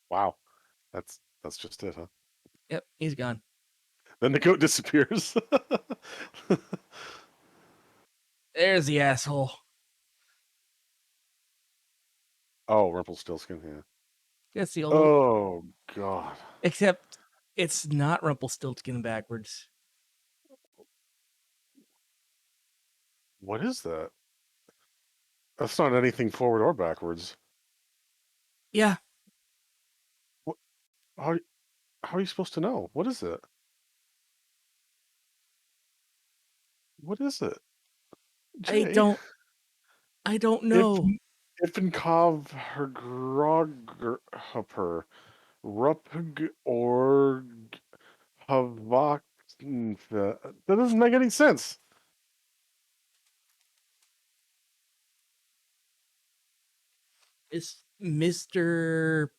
Wow, that's just it, huh? Yep, he's gone. Then the goat disappears. There's the asshole. Oh, Rumpelstiltskin, yeah. That's the old. Oh God. Except it's not Rumpelstiltskin backwards. What is that? That's not anything forward or backwards. Yeah. What? How are you supposed to know? What is it? What is it? Jay. I don't If know. Ipenkov Hergrogher Rupg Org Havak. That doesn't make any sense. It's Mr.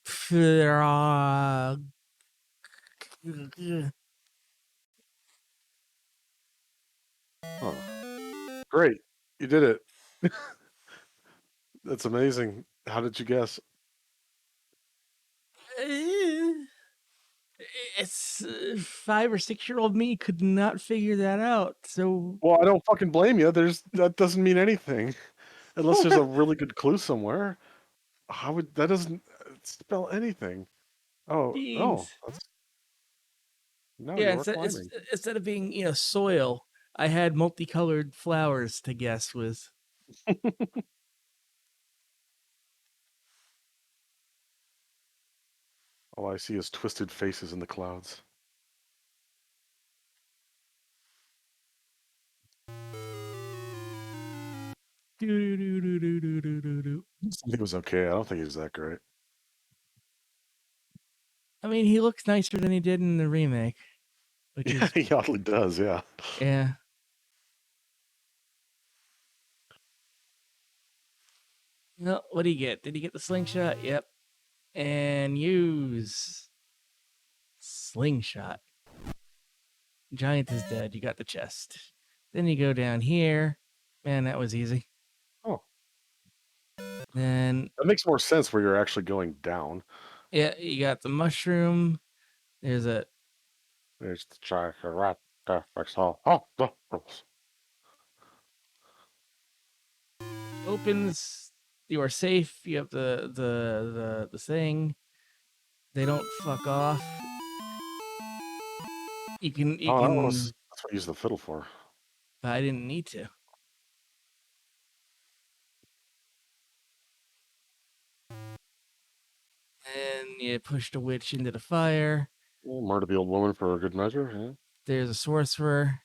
Huh. Great. You did it. That's amazing. How did you guess? It's 5 or 6-year-old me could not figure that out. So Well, I don't fucking blame you. That doesn't mean anything. Unless there's a really good clue somewhere. How would that doesn't spell anything? Oh, beings. that's no, Yeah, you are climbing. instead of being, soil, I had multicolored flowers to guess with. All I see is twisted faces in the clouds. I think it was okay. I don't think he was that great. I mean, he looks nicer than he did in the remake, which Yeah, is he oddly does. Yeah. yeah. No, what do you get? Did he get the slingshot? Yep. And use slingshot. Giant is dead. You got the chest. Then you go down here. Man, that was easy. Oh. Then That makes more sense where you're actually going down. yeah, you got the mushroom. There's the rat. opens. You are safe. You have the thing. They don't fuck off. You can That's what I use the fiddle for. but I didn't need to. And you push the witch into the fire. Well, murder the old woman for a good measure. Yeah. There's a sorcerer.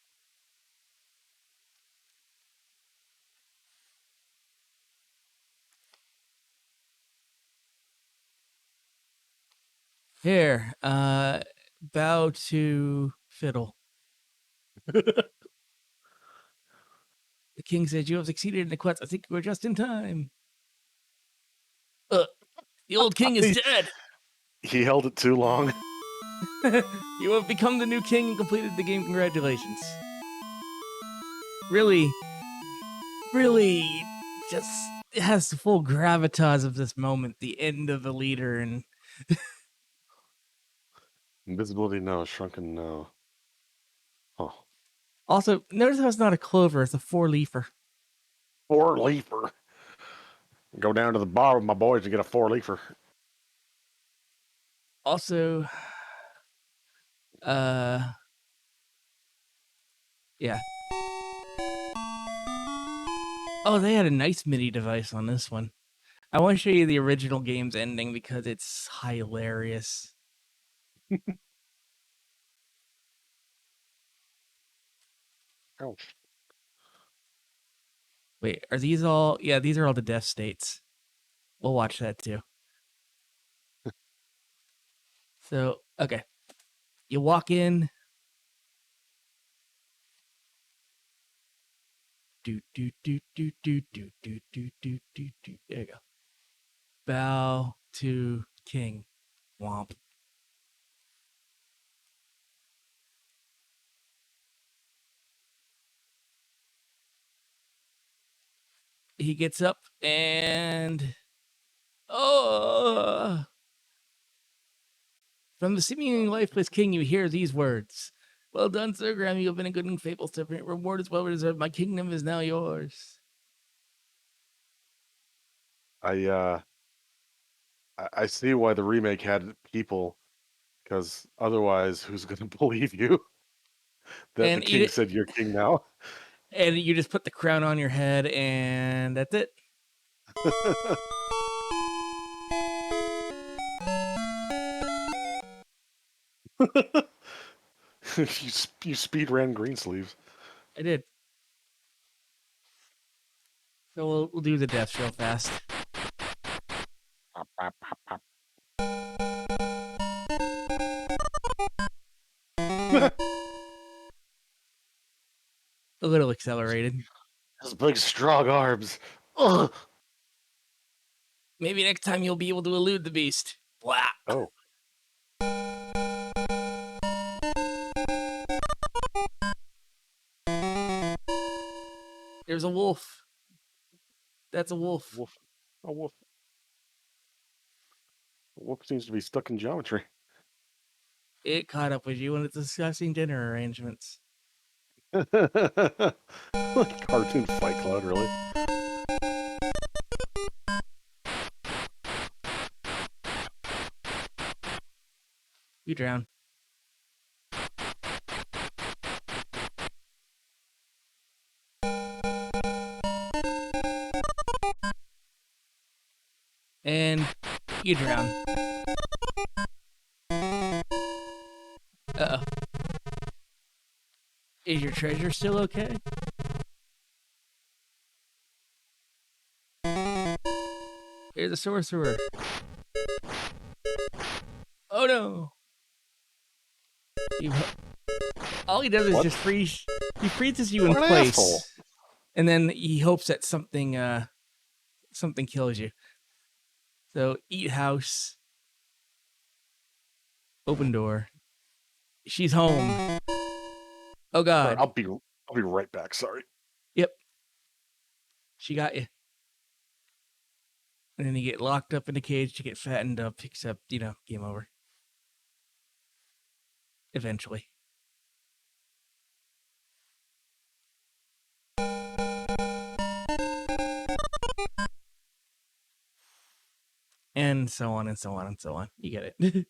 Here, bow to fiddle. The king says, "You have succeeded in the quest. I think we're just in time." The old king is dead. He held it too long. You have become the new king and completed the game. Congratulations. Really, just it has the full gravitas of this moment. The end of the leader and Invisibility, no. Shrunken, no. Oh. also notice how it's not a clover; it's a 4-leafer. 4-leafer. Go down to the bar with my boys and get a 4-leafer. Also, yeah. Oh, they had a nice MIDI device on this one. I want to show you the original game's ending because it's hilarious. Ouch. Wait, are these all? Yeah, these are all the death states. We'll watch that too. So, okay. You walk in. Do. There you go. Bow to king. Womp. He gets up and from the seemingly lifeless king, you hear these words. Well done, Sir Graham. You have been a good and faithful servant. Reward is well deserved. My kingdom is now yours. I see why the remake had people, because otherwise, who's going to believe you that the And king said you're king now? And you just put the crown on your head, and that's it. you speed ran Greensleeves. I did. So we'll do the deaths real fast. A little accelerated. Those big strong arms. Ugh. Maybe next time you'll be able to elude the beast. Wow. Oh. There's a wolf. That's a wolf. Wolf. A wolf. A wolf seems to be stuck in geometry. It caught up with you when it's discussing dinner arrangements. Like cartoon Fight Club, really. You drown. And you drown. Uh-oh. Is your treasure still okay? Here's a sorcerer. Oh no! All he does is just freeze. He freezes you in place, asshole. And then he hopes that something kills you. So eat house. Open door. She's home. Oh God! I'll be right back. Sorry. Yep. She got you. And then you get locked up in a cage to get fattened up, except, game over. Eventually. And so on and so on and so on. You get it.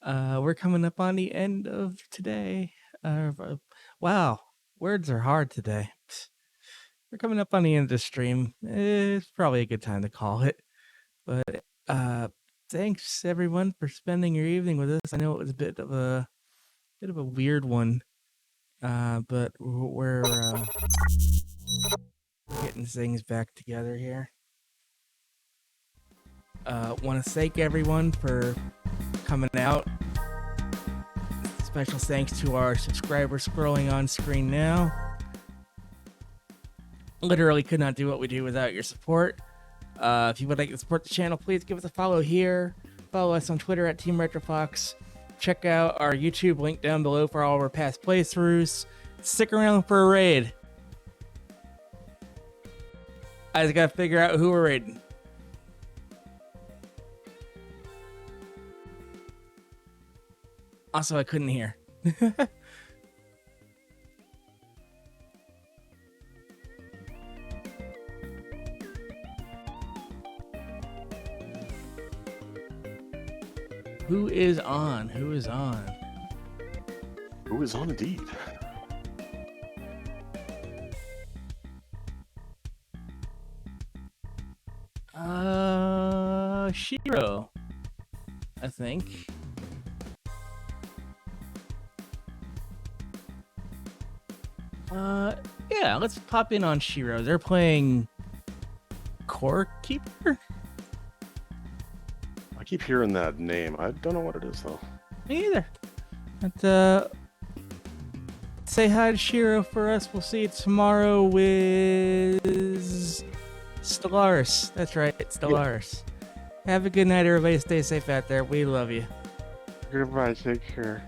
We're coming up on the end of today. Wow. Words are hard today. We're coming up on the end of the stream. It's probably a good time to call it. But thanks everyone for spending your evening with us. I know it was a bit of a weird one, but we're getting things back together here. Want to thank everyone for coming out. Special thanks to our subscribers scrolling on screen now. Literally could not do what we do without your support. If you would like to support the channel, please give us a follow here. Follow us on Twitter at Team RetroFox. Check out our YouTube link down below for all of our past playthroughs. Stick around for a raid. I just gotta figure out who we're raiding. Also, I couldn't hear. Who is on? Who is on? Who is on indeed? Shiro, I think. Yeah, let's pop in on Shiro. They're playing Core Keeper? I keep hearing that name. I don't know what it is, though. Me either. But, say hi to Shiro for us. We'll see you tomorrow with Stellaris. That's right, Stellaris. Have a good night, everybody. Stay safe out there. We love you. Goodbye. Take care.